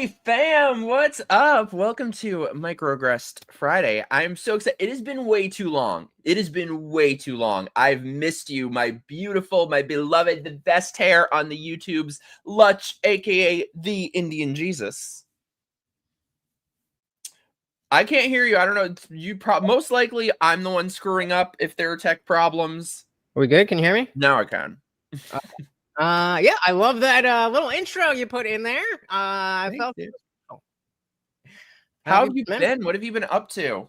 Hey fam, what's up? Welcome to MIKEroaggress'd Friday. I'm so excited. It has been way too long. It has been way too long. I've missed you, my beautiful, my beloved, the best hair on the YouTubes, Lutch, aka the Indian Jesus. I can't hear you. I don't know. You most likely I'm the one screwing up if there are tech problems. Are we good? Can you hear me? Now I can. Yeah, I love that little intro you put in there. I felt you. How How have you been? What have you been up to?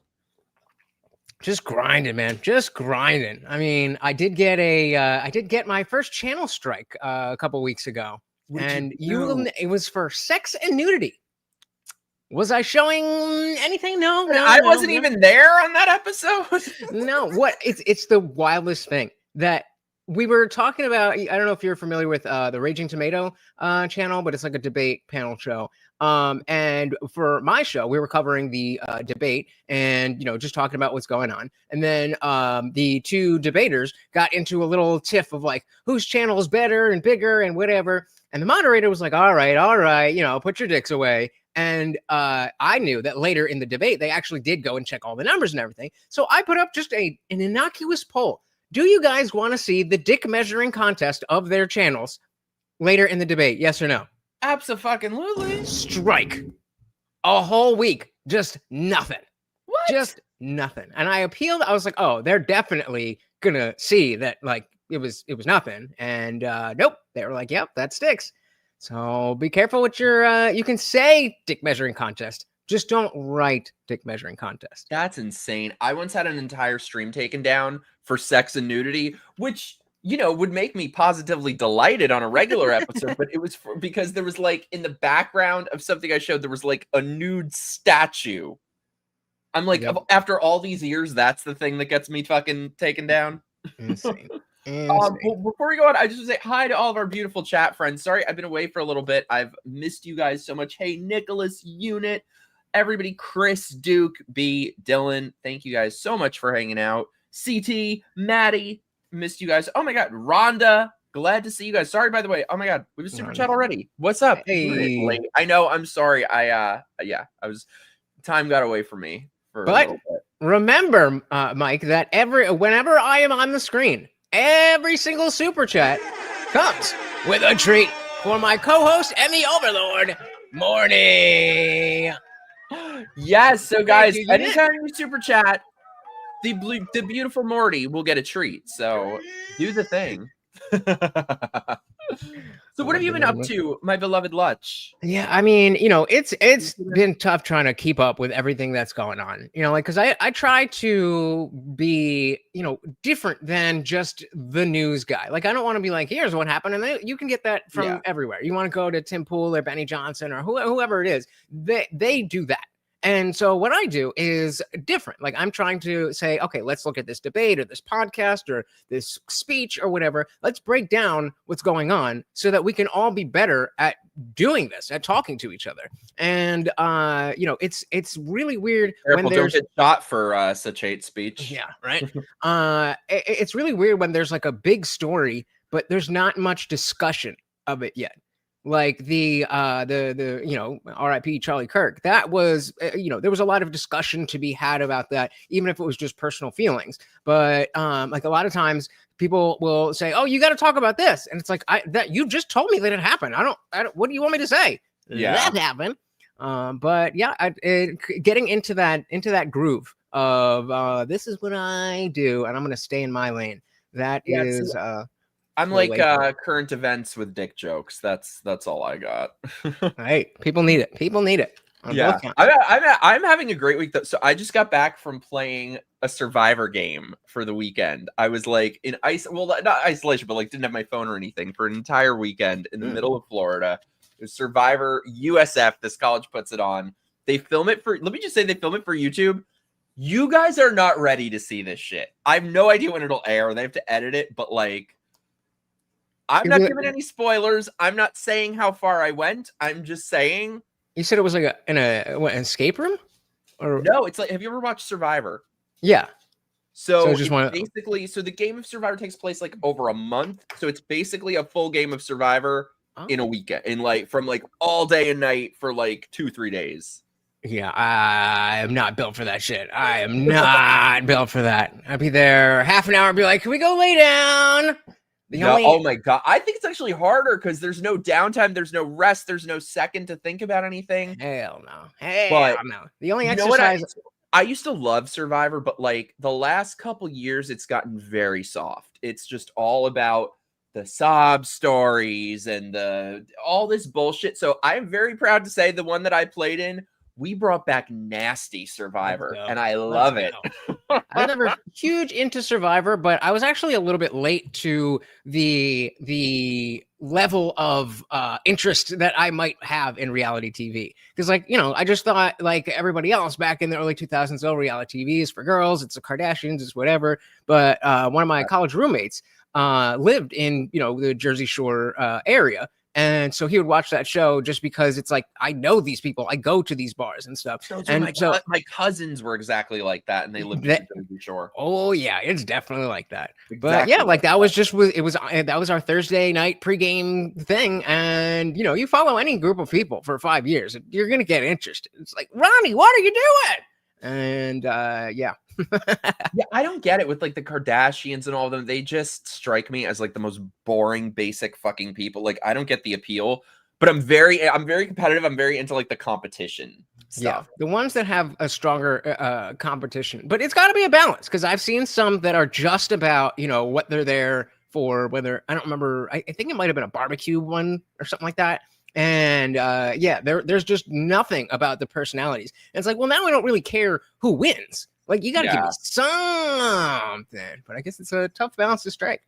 Just grinding, man. Just grinding. I mean, I did get my first channel strike a couple weeks ago, and it was for sex and nudity. Was I showing anything? No, I wasn't even there on that episode. No, what? It's the wildest thing that we were talking about. I don't know if you're familiar with the Raging Tomato channel, but it's like a debate panel show. And for my show, we were covering the debate and, just talking about what's going on. And then the two debaters got into a little tiff of like, whose channel is better and bigger and whatever. And the moderator was like, all right, put your dicks away. And I knew that later in the debate, they actually did go and check all the numbers and everything. So I put up just an innocuous poll. Do you guys want to see the dick measuring contest of their channels later in the debate? Yes or no? Absolutely. Strike. A whole week. Just nothing. What? Just nothing. And I appealed. I was like, oh, they're definitely going to see that like it was nothing. And nope. They were like, yep, that sticks. So be careful with your, you can say dick measuring contest. Just don't write dick measuring contest. That's insane. I once had an entire stream taken down for sex and nudity, which, would make me positively delighted on a regular episode. But it was because there was like in the background of something I showed, there was like a nude statue. I'm like, after all these years, that's the thing that gets me fucking taken down. Insane. Well, before we go on, I just want to say hi to all of our beautiful chat friends. Sorry, I've been away for a little bit. I've missed you guys so much. Hey, Nicholas, Unit, everybody, Chris, Duke, B, Dylan, thank you guys so much for hanging out. CT, Maddie, missed you guys. Oh my God, Rhonda, glad to see you guys. Sorry, by the way. Oh my God, we have a super chat already. What's up? Hey. I know. I'm sorry. Time got away from me for a little bit. Remember, Mike, that whenever I am on the screen, every single super chat comes with a treat for my co-host, Emmy Overlord, Morty. Yes, so guys, anytime you super chat, the beautiful Morty will get a treat. So do the thing. So what have you been up to, my beloved Lutch? Yeah, I mean, it's been tough trying to keep up with everything that's going on. Because I try to be, different than just the news guy. Like, I don't want to be like, here's what happened. And you can get that from everywhere. You want to go to Tim Pool or Benny Johnson or whoever it is. They do that. And so what I do is different. Like, I'm trying to say, okay, let's look at this debate or this podcast or this speech or whatever. Let's break down what's going on so that we can all be better at doing this, at talking to each other. And, it's really weird. Careful, when don't get shot for such hate speech. Yeah, right. It's really weird when there's like a big story, but there's not much discussion of it yet. Like the R.I.P. Charlie Kirk, that was, there was a lot of discussion to be had about that, even if it was just personal feelings. But like a lot of times people will say, oh, you got to talk about this. And it's like, that you just told me that it happened. I don't, what do you want me to say? Yeah, that happened. But yeah, getting into that groove of this is what I do, and I'm going to stay in my lane. That is, I'm like current events with dick jokes. That's all I got. Hey, people need it. People need it. Yeah, I'm having a great week though. So I just got back from playing a Survivor game for the weekend. I was like in not isolation, but like didn't have my phone or anything for an entire weekend in the middle of Florida. It was Survivor USF. This college puts it on. They film it for. Let me just say they film it for YouTube. You guys are not ready to see this shit. I have no idea when it'll air. They have to edit it, but like. I'm not giving any spoilers. I'm not saying how far I went. I'm just saying. You said it was like an escape room? Or no, it's like, have you ever watched Survivor? Yeah. So basically, the game of Survivor takes place like over a month. So it's basically a full game of Survivor in a weekend, in like from like all day and night for like 2-3 days. Yeah, I am not built for that shit. I am not built for that. I'd be there half an hour and be like, can we go lay down? Oh my God. I think it's actually harder because there's no downtime, there's no rest, there's no second to think about anything. Hell no. Hell no. The only exercise. I used to love Survivor, but like the last couple years, it's gotten very soft. It's just all about the sob stories and all this bullshit. So I'm very proud to say the one that I played in, we brought back nasty Survivor, and I love it. I was never huge into Survivor, but I was actually a little bit late to the level of interest that I might have in reality TV. Because, like, you know, I just thought, like everybody else back in the early 2000s, oh, reality TV is for girls, it's the Kardashians, it's whatever. But one of my college roommates lived in, you know, the Jersey Shore area. And so he would watch that show just because it's like, I know these people. I go to these bars and stuff. And so my cousins were exactly like that, and they lived in Jersey Shore. Oh yeah, it's definitely like that. Exactly. But yeah, like that was that was our Thursday night pregame thing. And you know, you follow any group of people for 5 years, you're gonna get interested. It's like, Ronnie, what are you doing? And yeah. Yeah, I don't get it with like the Kardashians and all of them. They just strike me as like the most boring, basic fucking people. Like, I don't get the appeal, but I'm very competitive. I'm very into like the competition stuff. Yeah, the ones that have a stronger competition, but it's got to be a balance, because I've seen some that are just about, you know, what they're there for. Whether, I don't remember, I think it might have been a barbecue one or something like that. And yeah, there's just nothing about the personalities. And it's like, well, now I don't really care who wins. Like, you got to give me something. But I guess it's a tough balance to strike.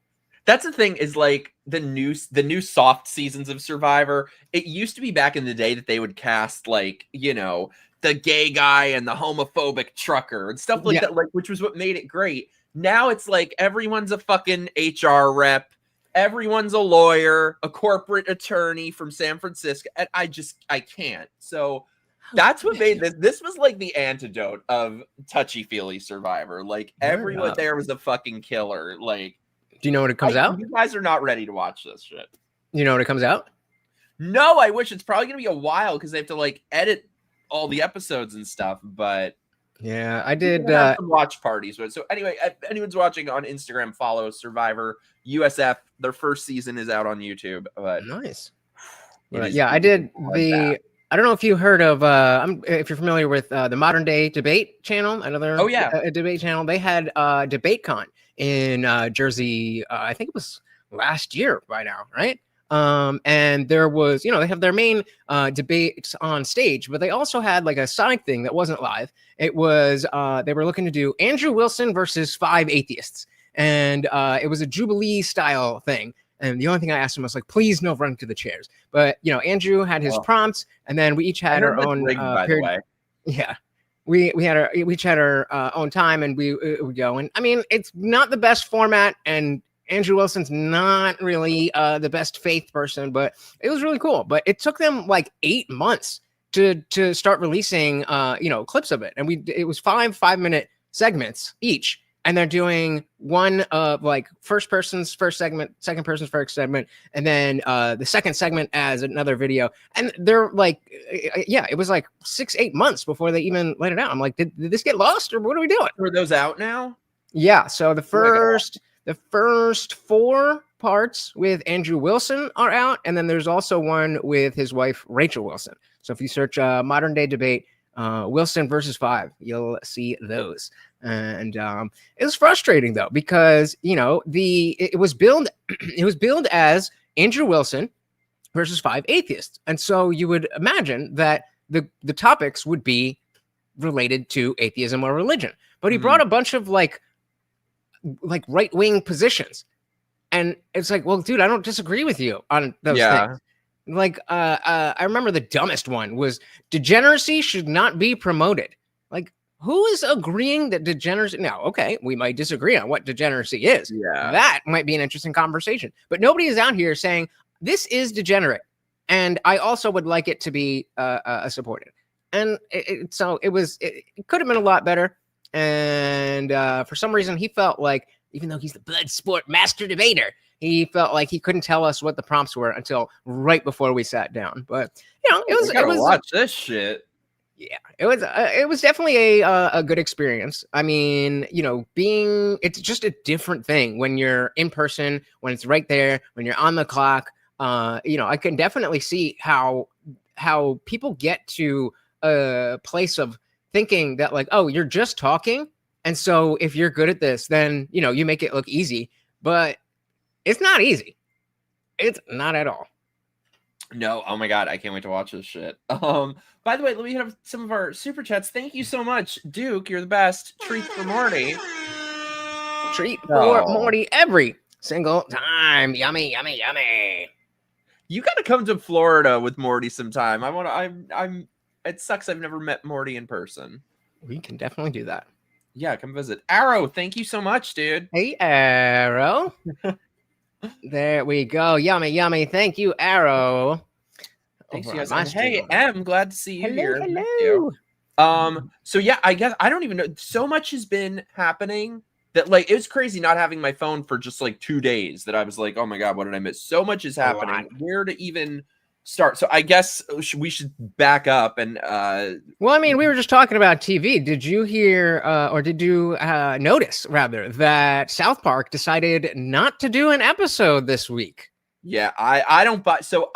That's the thing, is like the new soft seasons of Survivor. It used to be back in the day that they would cast, like, you know, the gay guy and the homophobic trucker and stuff like that, like, which was what made it great. Now it's like everyone's a fucking HR rep. Everyone's a lawyer, a corporate attorney from San Francisco. And I can't. So that's what made this. This was like the antidote of touchy-feely Survivor. Like, everyone there was a fucking killer. Like, do you know when it comes out? You guys are not ready to watch this shit. You know when it comes out? No, I wish. It's probably gonna be a while because they have to like edit all the episodes and stuff. But yeah, I did some watch parties. So anyway, if anyone's watching on Instagram, follow Survivor USF. Their first season is out on YouTube. But nice. Yeah, I did the. I don't know if you heard of, if you're familiar with the Modern Day Debate channel, another debate channel. They had DebateCon in Jersey, I think it was last year by now, right? And there was, you know, they have their main debates on stage, but they also had like a side thing that wasn't live. It was, they were looking to do Andrew Wilson versus 5 atheists. And it was a Jubilee style thing. And the only thing I asked him was like, please no run to the chairs. But, you know, Andrew had his prompts, and then we each had our own rigged, by the way. Yeah. We each had our own time, and we would go. And I mean, it's not the best format, and Andrew Wilson's not really the best faith person, but it was really cool. But it took them like 8 months to start releasing you know, clips of it. And it was 5-minute segments each. And they're doing one of like first person's first segment, second person's first segment, and then the second segment as another video. And they're like, yeah, it was like 6-8 months before they even let it out. I'm like, did this get lost, or what are we doing? Were those out now? Yeah. So the first 4 parts with Andrew Wilson are out, and then there's also one with his wife Rachel Wilson. So if you search Modern Day Debate Wilson versus 5, you'll see those. And it was frustrating though, because, you know, it was billed as Andrew Wilson versus 5 atheists. And so you would imagine that the topics would be related to atheism or religion. But he brought a bunch of like right-wing positions. And it's like, well, dude, I don't disagree with you on those things. Like, I remember the dumbest one was degeneracy should not be promoted. Like, who is agreeing that degeneracy? Now, okay, we might disagree on what degeneracy is. Yeah. That might be an interesting conversation. But nobody is out here saying this is degenerate. And I also would like it to be supported. And so it could have been a lot better. And for some reason, he felt like, even though he's the blood sport master debater, he felt like he couldn't tell us what the prompts were until right before we sat down. But you know, it was watch this shit. Yeah, it was definitely a good experience. I mean, you know, it's just a different thing when you're in person, when it's right there, when you're on the clock. You know, I can definitely see how people get to a place of thinking that like, oh, you're just talking, and so if you're good at this, then you know you make it look easy, but it's not easy. It's not at all. No, oh my god, I can't wait to watch this shit. By the way, let me hit up some of our super chats. Thank you so much, Duke. You're the best. Treat for Morty. Treat for Morty every single time. Yummy, yummy, yummy. You got to come to Florida with Morty sometime. I'm. It sucks I've never met Morty in person. We can definitely do that. Yeah, come visit. Arrow, thank you so much, dude. Hey, Arrow. There we go. Yummy, yummy. Thank you, Arrow. Thanks, you guys. Hey, M, glad to see you here. Hello. So yeah, I guess I don't even know. So much has been happening that like it was crazy not having my phone for just like 2 days that I was like, oh my god, what did I miss? So much is happening. Where to even start? So I guess we should back up and well, I mean, we were just talking about TV. Did you hear or did you notice rather that South Park decided not to do an episode this week? Yeah, I don't buy. So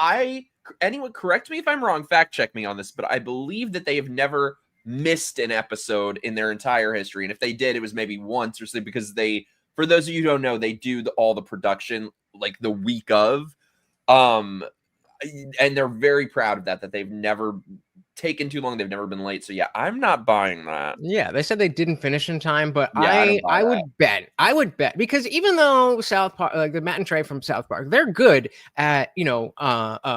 anyone correct me if I'm wrong, fact check me on this, but I believe that they have never missed an episode in their entire history. And if they did, it was maybe once or something, because for those of you who don't know, they do all the production like the week of. And they're very proud of that they've never taken too long. They've never been late. So yeah, I'm not buying that. Yeah, they said they didn't finish in time, but yeah, I would bet because even though South Park, like the Matt and Trey from South Park, they're good at, you know,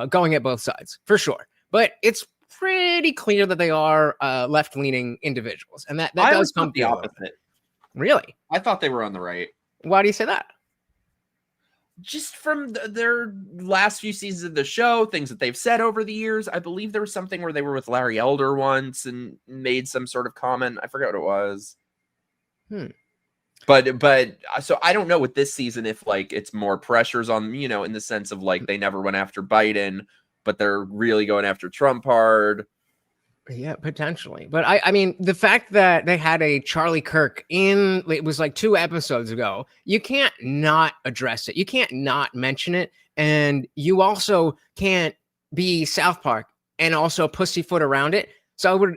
going at both sides for sure. But it's pretty clear that they are left-leaning individuals, and that does come the opposite. Really? I thought they were on the right. Why do you say that? Just from their last few seasons of the show, things that they've said over the years. I believe there was something where they were with Larry Elder once and made some sort of comment. I forgot what it was. But so I don't know with this season if like it's more pressures on, you know, in the sense of like they never went after Biden, but they're really going after Trump hard. Yeah, potentially. But I mean, the fact that they had a Charlie Kirk it was like 2 episodes ago, you can't not address it. You can't not mention it. And you also can't be South Park and also pussyfoot around it. So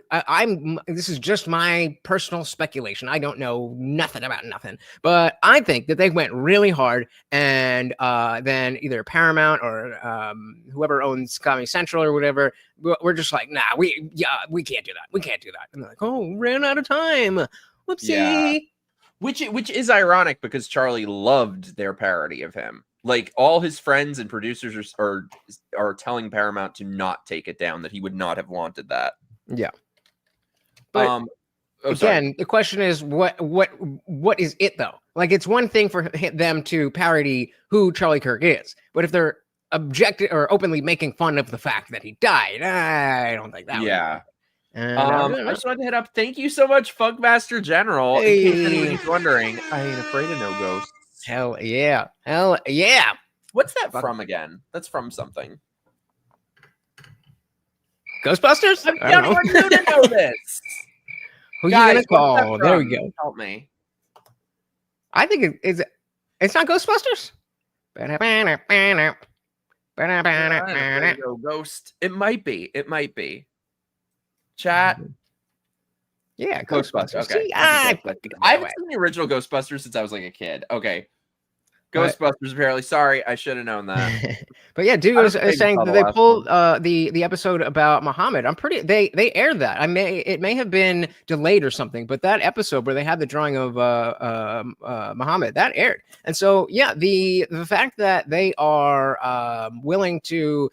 this is just my personal speculation. I don't know nothing about nothing, but I think that they went really hard, and then either Paramount or whoever owns Comedy Central or whatever, we're just like, nah, we can't do that. We can't do that. And they're like, oh, ran out of time. Whoopsie. Yeah. Which is ironic because Charlie loved their parody of him. Like all his friends and producers are telling Paramount to not take it down, that he would not have wanted that. Yeah. But again, the question is what is it though? Like it's one thing for them to parody who Charlie Kirk is, but if they're objective or openly making fun of the fact that he died, I don't think that. Yeah. I just wanted to hit up. Thank you so much, Funkmaster General. Hey. In case anybody's wondering, I ain't afraid of no ghosts. Hell yeah. Hell yeah. What's that from again? That's from something. Ghostbusters? I don't want you to know this. Who you gonna call? There we go. Help me. I think it's not Ghostbusters. Ghost. It might be. It might be. Chat. Yeah, Ghostbusters. Okay. See, I haven't seen the original Ghostbusters since I was like a kid. Okay. Ghostbusters, apparently. Sorry, I should have known that. But yeah, dude was saying that they pulled the episode about Muhammad. They aired that. It may have been delayed or something, but that episode where they had the drawing of Muhammad, that aired. And so yeah, the fact that they are willing to,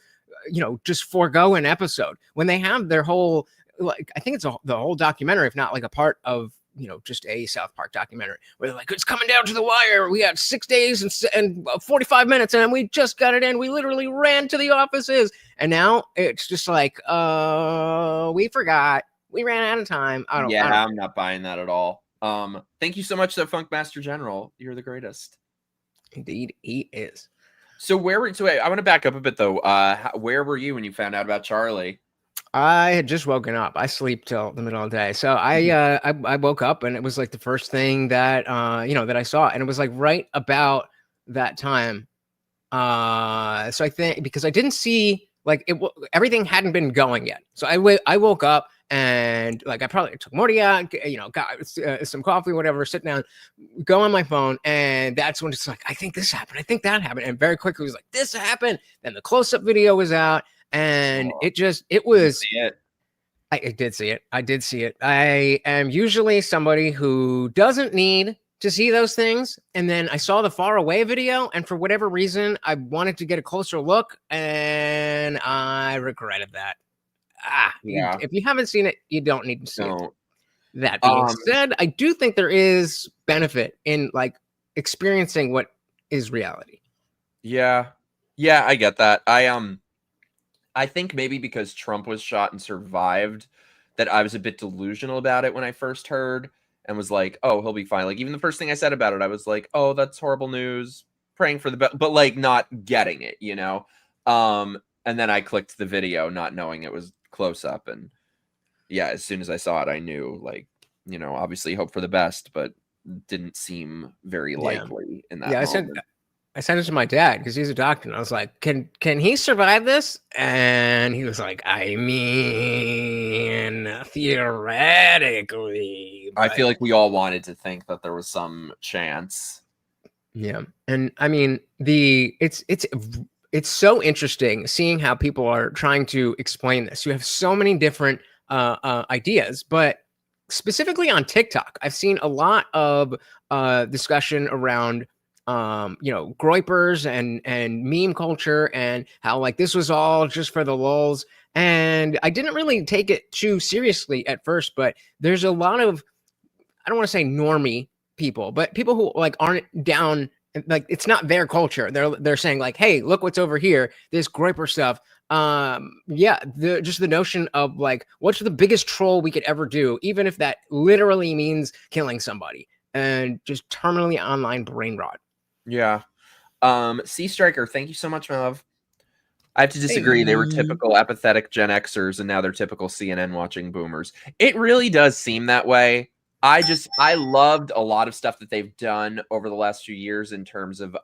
you know, just forego an episode when they have their whole, like, I think it's the whole documentary, if not like a part of, you know, just a South Park documentary where they're like, it's coming down to the wire. We had 6 days and 45 minutes and we just got it in. We literally ran to the offices. And now it's just like, we forgot. We ran out of time. I'm not buying that at all. Thank you so much, though, Funkmaster General. You're the greatest. Indeed, he is. So I want to back up a bit though. Where were you when you found out about Charlie? I had just woken up. I sleep till the middle of the day. So I woke up and it was like the first thing that that I saw. And it was like right about that time. So I think because I didn't see like everything hadn't been going yet. So I woke up and like I probably took Morty out, got some coffee, whatever, sit down, go on my phone, and that's when it's like, I think this happened, I think that happened, and very quickly it was like, this happened. Then the close-up video was out, and it was. I did see it. I did see it. I am usually somebody who doesn't need to see those things. And then I saw the far away video, and for whatever reason, I wanted to get a closer look, and I regretted that. Yeah. If you haven't seen it, you don't need to see it. That being said, I do think there is benefit in like experiencing what is reality. Yeah. Yeah, I get that. I think maybe because Trump was shot and survived, that I was a bit delusional about it when I first heard and was like, oh, he'll be fine. Like, even the first thing I said about it, I was like, oh, that's horrible news, praying for the best, but like not getting it, And then I clicked the video not knowing it was close up. And yeah, as soon as I saw it, I knew, like, obviously hope for the best, but didn't seem very likely in that moment. I sent it to my dad because he's a doctor, and I was like, "Can he survive this?" And he was like, "I mean, theoretically." I feel like we all wanted to think that there was some chance. Yeah, and I mean, it's so interesting seeing how people are trying to explain this. You have so many different ideas, but specifically on TikTok, I've seen a lot of discussion around groypers and meme culture, and how like this was all just for the lulz. And I didn't really take it too seriously at first, but there's a lot of, I don't want to say normie people, but people who like aren't down, like it's not their culture. They're saying like, hey, look what's over here, this groyper stuff. Just the notion of like, what's the biggest troll we could ever do, even if that literally means killing somebody, and just terminally online brain rot. Yeah. Sea Striker, thank you so much, my love. I have to disagree. They were typical apathetic Gen Xers, and now they're typical CNN watching boomers. It really does seem that way. I loved a lot of stuff that they've done over the last few years in terms of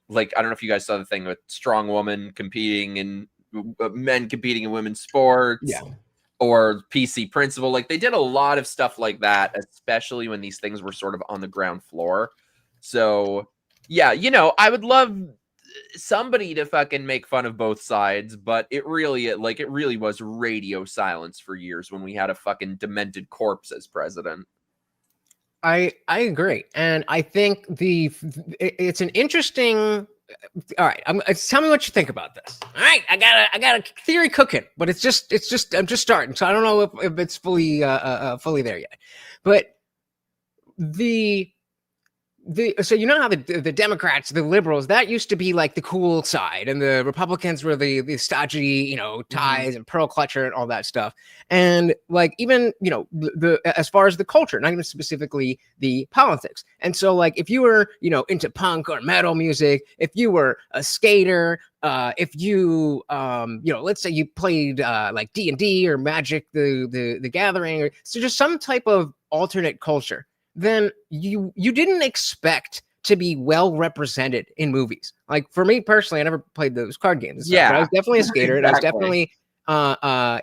like, I don't know if you guys saw the thing with strong woman competing and men competing in women's sports. Yeah. Or PC Principle. Like, they did a lot of stuff like that, especially when these things were sort of on the ground floor. So yeah, I would love somebody to fucking make fun of both sides, but it really was radio silence for years when we had a fucking demented corpse as president. I agree, and I think it's an interesting. All right, tell me what you think about this. All right, I got a theory cooking, but it's just I'm just starting, so I don't know if it's fully there yet. But so you know how the Democrats, the liberals, that used to be like the cool side, and the Republicans were the stodgy, ties and pearl clutcher and all that stuff. And like even the as far as the culture, not even specifically the politics. And so like if you were into punk or metal music, if you were a skater, if you let's say you played like D&D or Magic the Gathering, or so just some type of alternate culture, then you didn't expect to be well represented in movies. Like for me personally, I never played those card games. Yeah, but I was definitely a skater, and I was definitely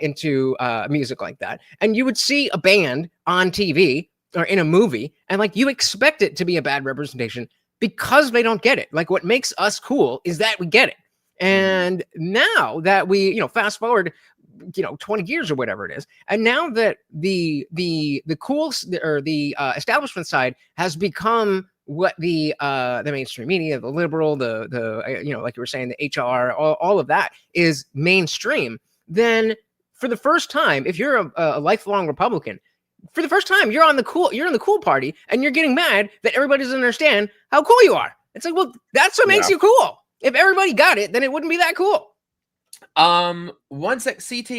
into music like that. And you would see a band on TV or in a movie, and like you expect it to be a bad representation because they don't get it. Like what makes us cool is that we get it. And now that we, fast forward 20 years or whatever it is, and now that the cool or the establishment side has become what the mainstream media, the liberal, the like you were saying, the HR, all of that is mainstream, then for the first time, if you're a lifelong Republican, for the first time you're in the cool party, and you're getting mad that everybody doesn't understand how cool you are. It's like, well, that's what makes you cool. If everybody got it, then it wouldn't be that cool. One sec, CT.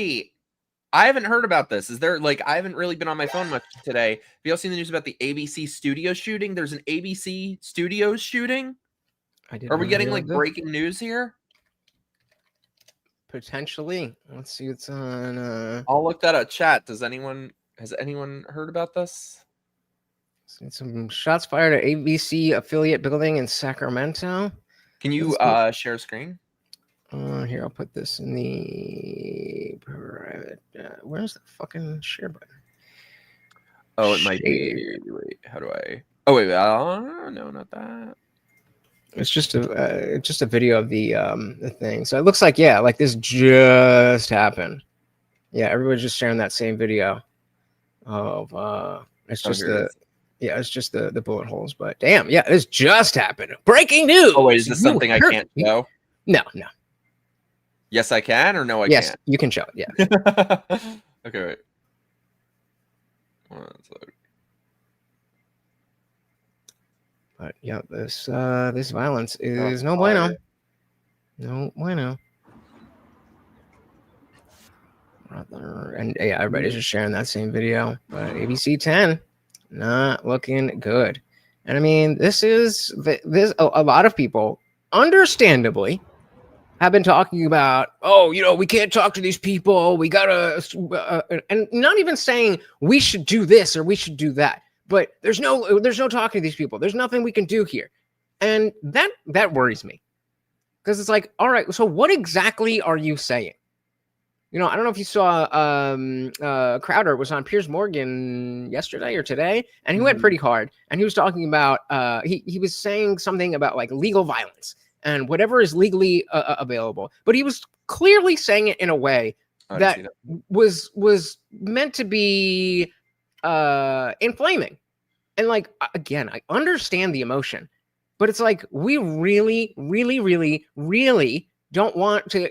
I haven't heard about this. Is there like, I haven't really been on my phone much today. Have you all seen the news about the ABC studio shooting? There's an ABC Studios shooting. Are we getting like breaking news here? Potentially. Let's see what's on. I'll look that up. Chat. Has anyone heard about this? Some shots fired at ABC affiliate building in Sacramento. Can you share screen? Here, I'll put this in the private. Where's the fucking share button? Oh, it might be. Wait, how do I? Oh wait, no, not that. It's just a video of the thing. So it looks like, yeah, like this just happened. Yeah, everybody's just sharing that same video of it's just it's just the bullet holes. But damn, yeah, this just happened. Breaking news. Oh wait, is this something I can't show? No. Yes, I can, or no, I can't. Yes, you can show it. Yeah. Okay, wait. But yeah, this violence is no bueno. No bueno. And yeah, everybody's just sharing that same video. But ABC 10, not looking good. And I mean, this a lot of people, understandably, have been talking about, oh, we can't talk to these people. We gotta, and not even saying we should do this or we should do that. But there's no talking to these people. There's nothing we can do here, and that worries me, because it's like, all right, so what exactly are you saying? I don't know if you saw Crowder was on Piers Morgan yesterday or today, and he went pretty hard, and he was talking about he was saying something about like legal violence and whatever is legally available, but he was clearly saying it in a way that was meant to be inflaming. And like, again, I understand the emotion, but it's like, we really, really, really, really don't want to,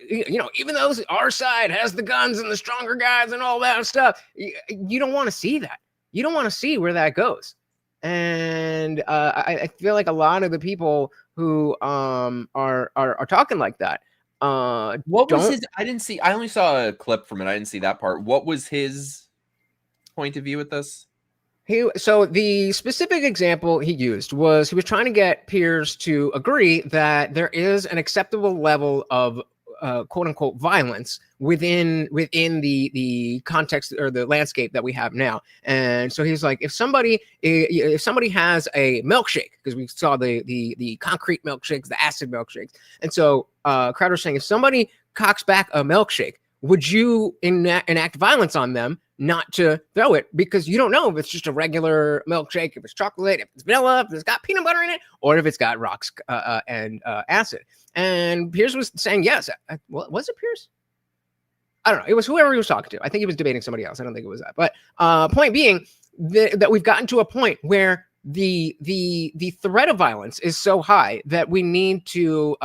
even though our side has the guns and the stronger guys and all that stuff, you don't want to see that. You don't want to see where that goes. And I feel like a lot of the people who are talking like that. What was his? I only saw a clip from it. I didn't see that part. What was his point of view with this? So the specific example he used was he was trying to get Piers to agree that there is an acceptable level of quote unquote violence within the context or the landscape that we have now. And so he's like, if somebody has a milkshake, because we saw the concrete milkshakes, the acid milkshakes, and so Crowder's saying, if somebody cocks back a milkshake, would you enact violence on them not to throw it, because you don't know if it's just a regular milkshake, if it's chocolate, if it's vanilla, if it's got peanut butter in it, or if it's got rocks and acid. And Piers was saying yes. Was it Piers? I don't know. It was whoever he was talking to. I think he was debating somebody else. I don't think it was that. But point being that we've gotten to a point where the threat of violence is so high that we need to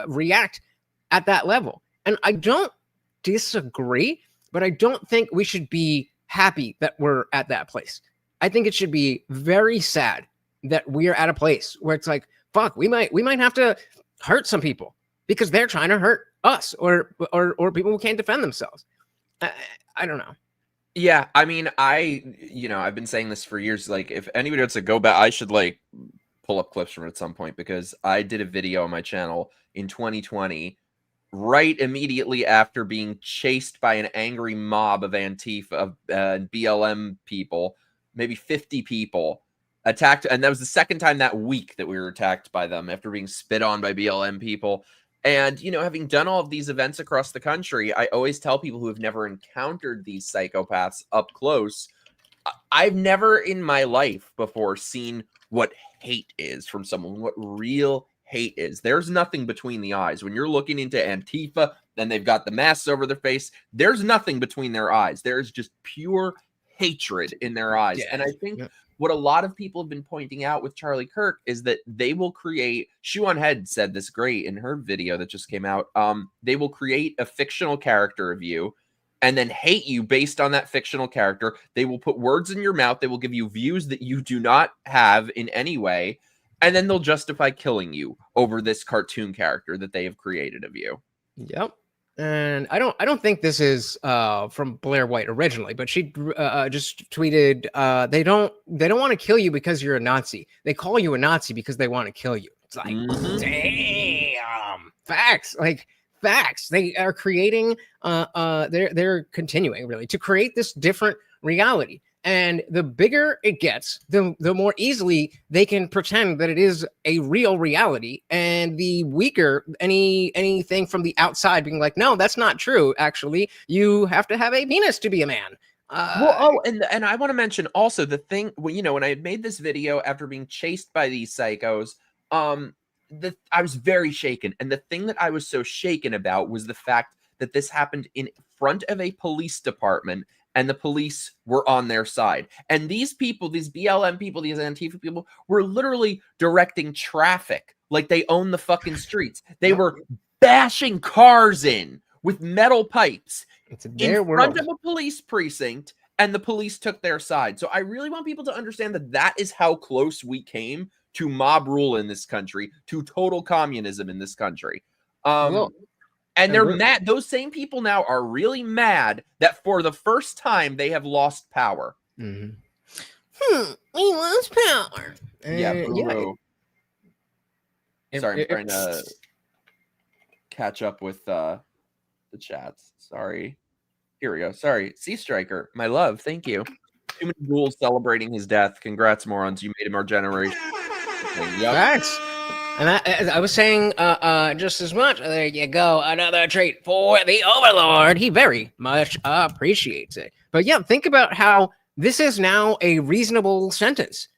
react at that level. And I don't disagree, but I don't think we should be happy that we're at that place. I think it should be very sad that we're at a place where it's like, fuck, we might have to hurt some people because they're trying to hurt us, or people who can't defend themselves. I don't know. Yeah, I mean, I've been saying this for years. Like, if anybody wants to go back, I should like pull up clips from it at some point, because I did a video on my channel in 2020. Right immediately after being chased by an angry mob of Antifa and BLM people, maybe 50 people attacked. And that was the second time that week that we were attacked by them after being spit on by BLM people. And, having done all of these events across the country, I always tell people who have never encountered these psychopaths up close, I've never in my life before seen what hate is from someone, what real hate is. There's nothing between the eyes. When you're looking into Antifa, then they've got the masks over their face. There's nothing between their eyes. There's just pure hatred in their eyes. Yeah. And I think what a lot of people have been pointing out with Charlie Kirk is that they will create, Shoe on Head said this great in her video that just came out. They will create a fictional character of you and then hate you based on that fictional character. They will put words in your mouth. They will give you views that you do not have in any way. And then they'll justify killing you over this cartoon character that they have created of you. Yep. And I don't think this is from Blair White originally, but she just tweeted they don't want to kill you because you're a Nazi. They call you a Nazi because they want to kill you. It's like, damn, facts, like facts. They are creating, they're continuing really to create this different reality. And the bigger it gets, the more easily they can pretend that it is a real reality. And the weaker anything from the outside being like, no, that's not true. Actually, you have to have a penis to be a man. And I want to mention also the thing, you know, when I had made this video after being chased by these psychos, I was very shaken. And the thing that I was so shaken about was the fact that this happened in front of a police department and the police were on their side. And these people, these BLM people, these Antifa people were literally directing traffic like they own the fucking streets. They were bashing cars in with metal pipes in front of a police precinct, and the police took their side. So I really want people to understand that that is how close we came to mob rule in this country, to total communism in this country. And they're mad. Those same people now are really mad that for the first time they have lost power. We lost power. Yeah. Sorry, I'm trying to catch up with the chats. Sorry. Here we go. Sorry. Sea Striker, my love. Thank you. Too many rules celebrating his death. Congrats, morons. You made him our generation. Thanks. And I was saying just as much. There you go. Another treat for the Overlord. He very much appreciates it. But yeah, think about how this is now a reasonable sentence.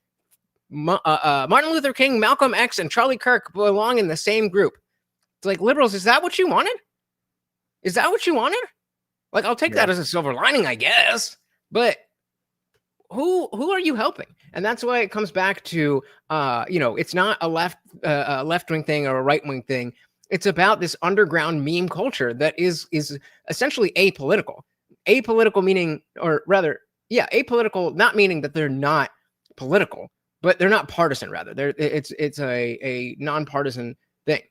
Martin Luther King, Malcolm X, and Charlie Kirk belong in the same group. It's like, liberals, is that what you wanted? Is that what you wanted? Like, I'll take that as a silver lining, I guess. But who are you helping? And that's why it comes back to, it's not a left-wing thing or a right-wing thing. It's about this underground meme culture that is essentially apolitical. Apolitical meaning, or rather, apolitical, not meaning that they're not political, but they're not partisan, rather. It's a nonpartisan thing.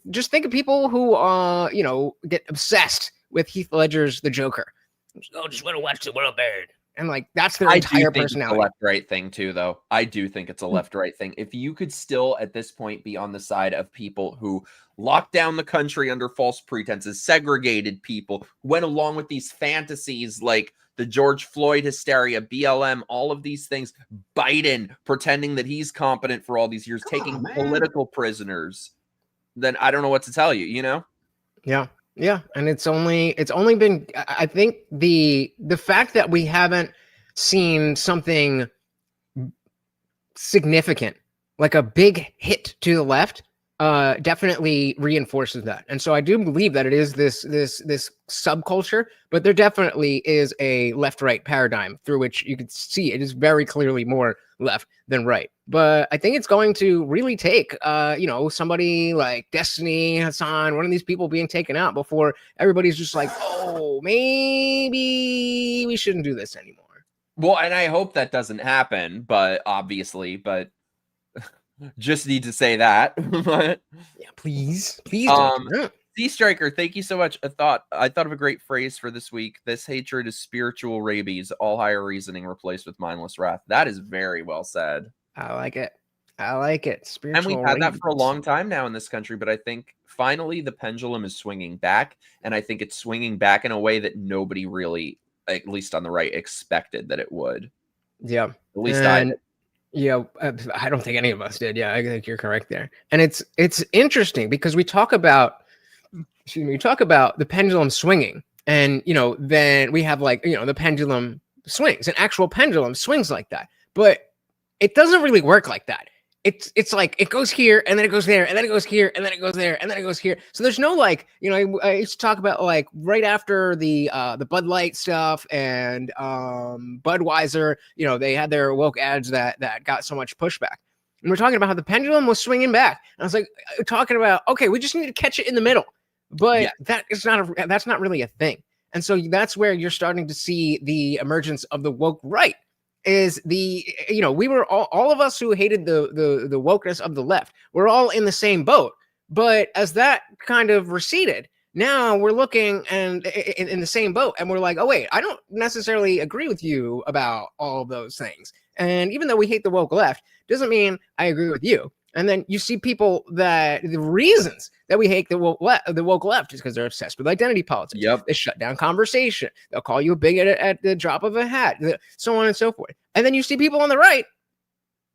Just think of people who, get obsessed with Heath Ledger's The Joker. Just want to watch the world burn. And like, that's their entire personality. It's a left-right thing too, though. I do think it's a left-right thing. If you could still, at this point, be on the side of people who locked down the country under false pretenses, segregated people, went along with these fantasies like the George Floyd hysteria, BLM, all of these things, Biden pretending that he's competent for all these years, taking political prisoners, then I don't know what to tell you, you know? Yeah. Yeah, and it's only been, I think the fact that we haven't seen something significant, like a big hit to the left, definitely reinforces that. And so I do believe that it is this subculture, but there definitely is a left-right paradigm through which you can see it is very clearly more left than right. But I think it's going to really take, somebody like Destiny, Hassan, one of these people being taken out before everybody's just like, oh, maybe we shouldn't do this anymore. Well, and I hope that doesn't happen, but just need to say that. Yeah, please don't. Sea Striker, thank you so much. I thought of a great phrase for this week. This hatred is spiritual rabies, all higher reasoning replaced with mindless wrath. That is very well said. I like it. Spiritual and we've had that for a long time now in this country, but I think finally the pendulum is swinging back, and I think it's swinging back in a way that nobody really, at least on the right, expected that it would. Yeah. At least I did. Yeah, I don't think any of us did. Yeah, I think you're correct there. And it's interesting because we talk about the pendulum swinging, and then we have the pendulum swings, an actual pendulum swings like that. But it doesn't really work like that. It's like it goes here and then it goes there and then it goes here and then it goes there and then it goes here. So there's no I used to talk about right after the Bud Light stuff and Budweiser, they had their woke ads that got so much pushback. And we're talking about how the pendulum was swinging back. And I was talking about, okay, we just need to catch it in the middle. But that's not really a thing. And so that's where you're starting to see the emergence of the woke right. Is we were all of us who hated the wokeness of the left, we're all in the same boat. But as that kind of receded, now we're looking and in the same boat, and we're like, oh wait, I don't necessarily agree with you about all of those things. And even though we hate the woke left, doesn't mean I agree with you. And then you see people that the reasons that we hate the woke left is because they're obsessed with identity politics. Yep. They shut down conversation. They'll call you a bigot at the drop of a hat, so on and so forth. And then you see people on the right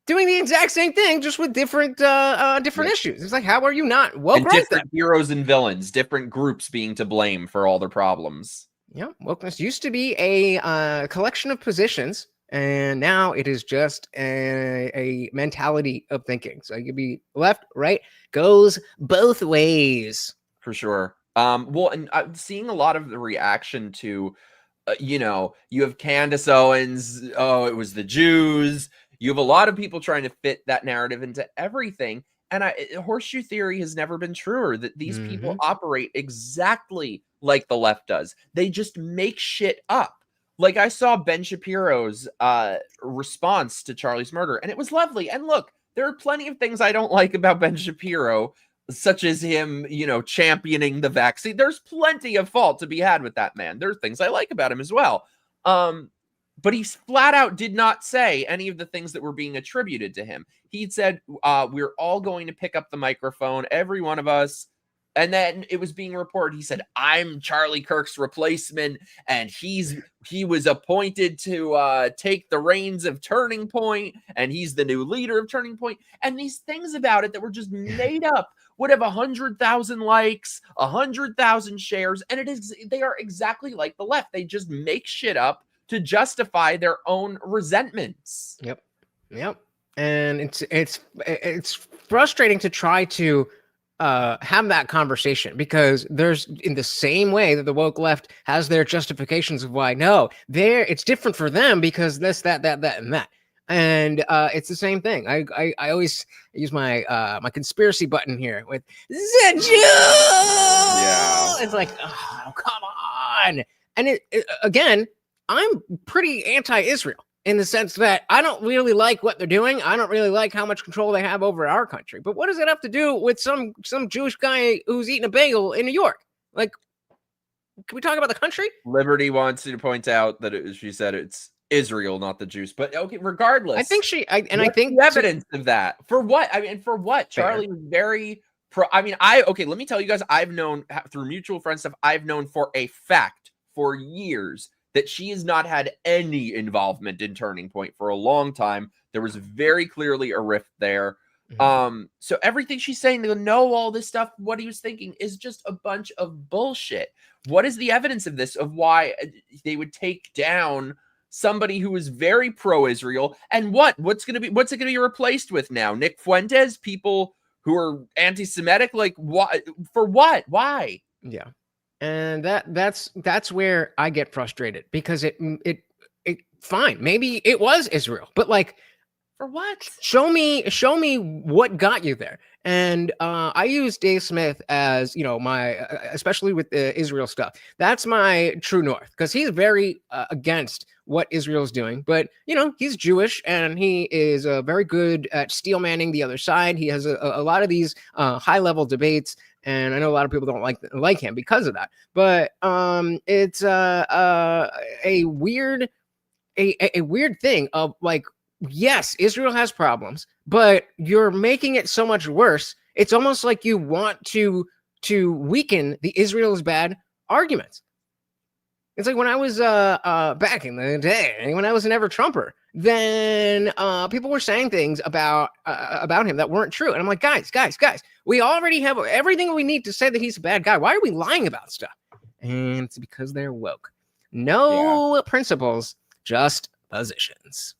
doing the exact same thing, just with different issues. It's like, how are you not woke? And different heroes and villains, different groups being to blame for all their problems. Yeah, wokeness used to be a collection of positions, and now it is just a mentality of thinking. So you could be left, right, goes both ways. For sure. Well, and I'm seeing a lot of the reaction to, you have Candace Owens. Oh, it was the Jews. You have a lot of people trying to fit that narrative into everything. And horseshoe theory has never been truer, that these people operate exactly like the left does. They just make shit up. Like, I saw Ben Shapiro's response to Charlie's murder, and it was lovely. And look, there are plenty of things I don't like about Ben Shapiro, such as him, championing the vaccine. There's plenty of fault to be had with that man. There's things I like about him as well. But he flat out did not say any of the things that were being attributed to him. He said, we're all going to pick up the microphone, every one of us. And then it was being reported. He said, I'm Charlie Kirk's replacement, and he was appointed to take the reins of Turning Point, and he's the new leader of Turning Point. And these things about it that were just made up would have 100,000 likes, 100,000 shares, and they are exactly like the left. They just make shit up to justify their own resentments. Yep. And it's frustrating to try to have that conversation, because there's, in the same way that the woke left has their justifications of why it's different for them because this, that, and that. And it's the same thing. I always use my my conspiracy button here with the Jew. Yeah. It's like, oh, come on. And again, I'm pretty anti-Israel in the sense that I don't really like what they're doing. I don't really like how much control they have over our country. But what does it have to do with some Jewish guy who's eating a bagel in New York? Like, can we talk about the country? Liberty wants to point out that she said it's Israel, not the Jews. But okay, regardless, I think I think the evidence of that. For what? I mean, for what? Fair. Charlie was very let me tell you guys, I've known through mutual friend stuff, I've known for a fact for years that she has not had any involvement in Turning Point for a long time. There was very clearly a rift there. So everything she's saying to know all this stuff, what he was thinking, is just a bunch of bullshit. What is the evidence of this, of why they would take down somebody who is very pro-Israel? And what's it going to be replaced with now? Nick Fuentes, people who are anti-Semitic? Like, why? For what? Why? Yeah. And that's where I get frustrated, because it fine, maybe it was Israel, but like, for what? Show me what got you there. And I use Dave Smith as, my, especially with the Israel stuff. That's my true north, because he's very against what Israel's doing. But, he's Jewish, and he is very good at steel manning the other side. He has a lot of these high level debates. And I know a lot of people don't like him because of that. But it's a weird thing of like, yes, Israel has problems, but you're making it so much worse. It's almost like you want to weaken the Israel is bad arguments. It's like when I was back in the day, when I was an ever-Trumper, then people were saying things about him that weren't true. And I'm like, guys, we already have everything we need to say that he's a bad guy. Why are we lying about stuff? And it's because they're woke. No principles, just positions.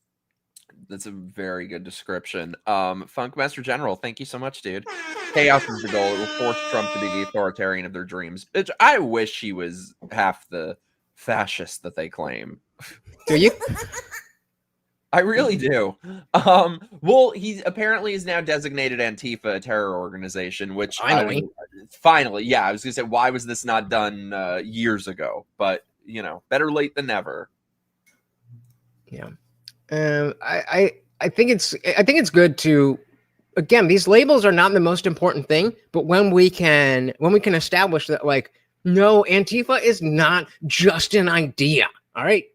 That's a very good description. Funkmaster General, thank you so much, dude. Chaos is the goal. It will force Trump to be the authoritarian of their dreams. I wish he was half the fascist that they claim. Do you? I really do. Well, he apparently is now designated Antifa a terror organization, which finally, yeah. I was gonna say, why was this not done years ago? But better late than never. Yeah. I think it's good to, again, these labels are not the most important thing, but when we can establish that, like, no, Antifa is not just an idea. All right,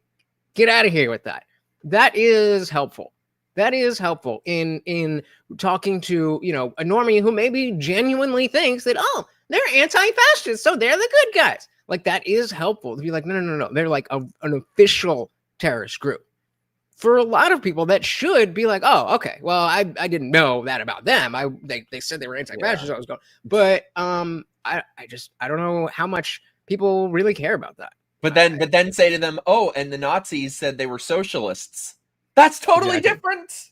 get out of here with that. That is helpful. That is helpful in talking to, you know, a normie who maybe genuinely thinks that, oh, they're anti-fascist, so they're the good guys. Like, that is helpful to be like, no. They're like an official terrorist group. For a lot of people, that should be like, oh, okay, well, I didn't know that about them. They said they were anti-fascist. So I was going, but I don't know how much people really care about that. But then say to them, oh, and the Nazis said they were socialists. That's totally different.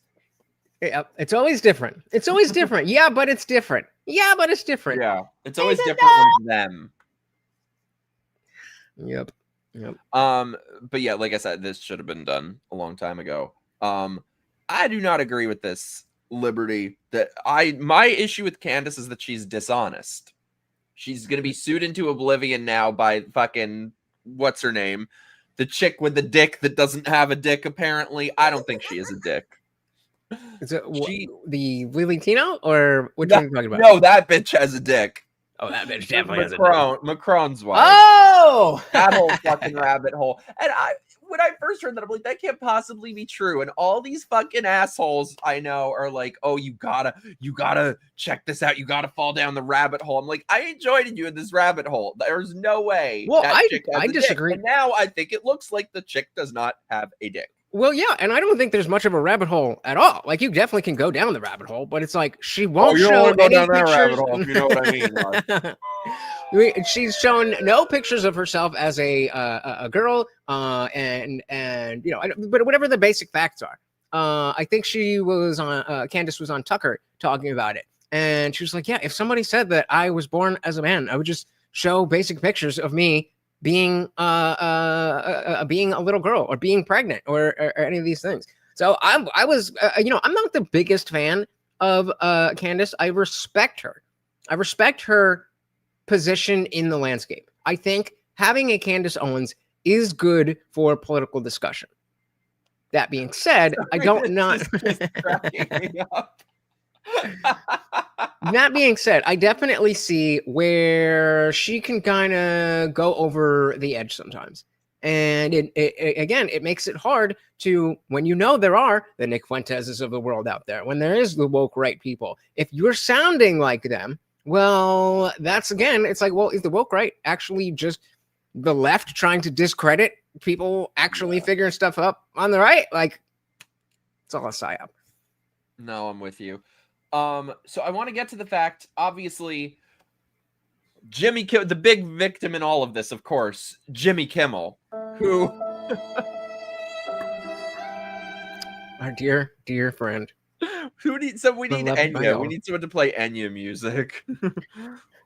Yeah, it's always different. It's always different. Yeah, but it's different. Yeah, but it's different. Yeah, it's always different with them. Yep. But yeah, like I said, this should have been done a long time ago. I do not agree with this, Liberty. My issue with Candace is that she's dishonest. She's gonna be sued into oblivion now by fucking what's her name? The chick with the dick that doesn't have a dick, apparently. I don't think she is a dick. Is it the Lily Tino, or which one are you talking about? No, that bitch has a dick. Oh, that bitch definitely has a dick. Macron's wife. Oh! That whole fucking rabbit hole. And when I first heard that, I'm like, that can't possibly be true. And all these fucking assholes I know are like, oh, you gotta check this out. You gotta fall down the rabbit hole. I'm like, I enjoyed you in this rabbit hole. There's no way. Well, I disagree. And now I think it looks like the chick does not have a dick. Well, yeah, and I don't think there's much of a rabbit hole at all. Like, you definitely can go down the rabbit hole, but it's like she won't show any pictures. Down that rabbit hole, if you know what I mean. She's shown no pictures of herself as a girl, and you know, but whatever the basic facts are. I think she was on Candace was on Tucker talking about it, and she was like, "Yeah, if somebody said that I was born as a man, I would just show basic pictures of me being being a little girl or being pregnant or any of these things." So I was you know, I'm not the biggest fan of Candace. I respect her. I respect her position in the landscape. I think having a Candace Owens is good for political discussion. That being said, I don't not. That being said, I definitely see where she can kind of go over the edge sometimes. And it makes it hard to, when you know there are the Nick Fuenteses of the world out there, when there is the woke right people, if you're sounding like them, well, that's again, it's like, well, is the woke right actually just the left trying to discredit people actually figuring stuff up on the right? Like, it's all a psyop. No, I'm with you. So I want to get to the fact, obviously, Jimmy Kimmel, the big victim in all of this, of course, Jimmy Kimmel, who our dear friend. We need Enya. We need someone to play Enya music.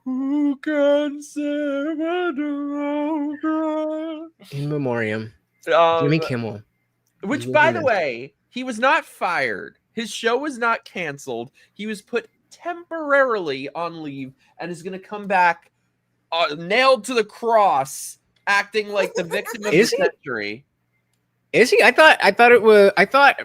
Who can say in memoriam, Jimmy Kimmel. Which, by the way, he was not fired. His show was not canceled. He was put temporarily on leave and is going to come back nailed to the cross, acting like the victim of the century. Is he? I thought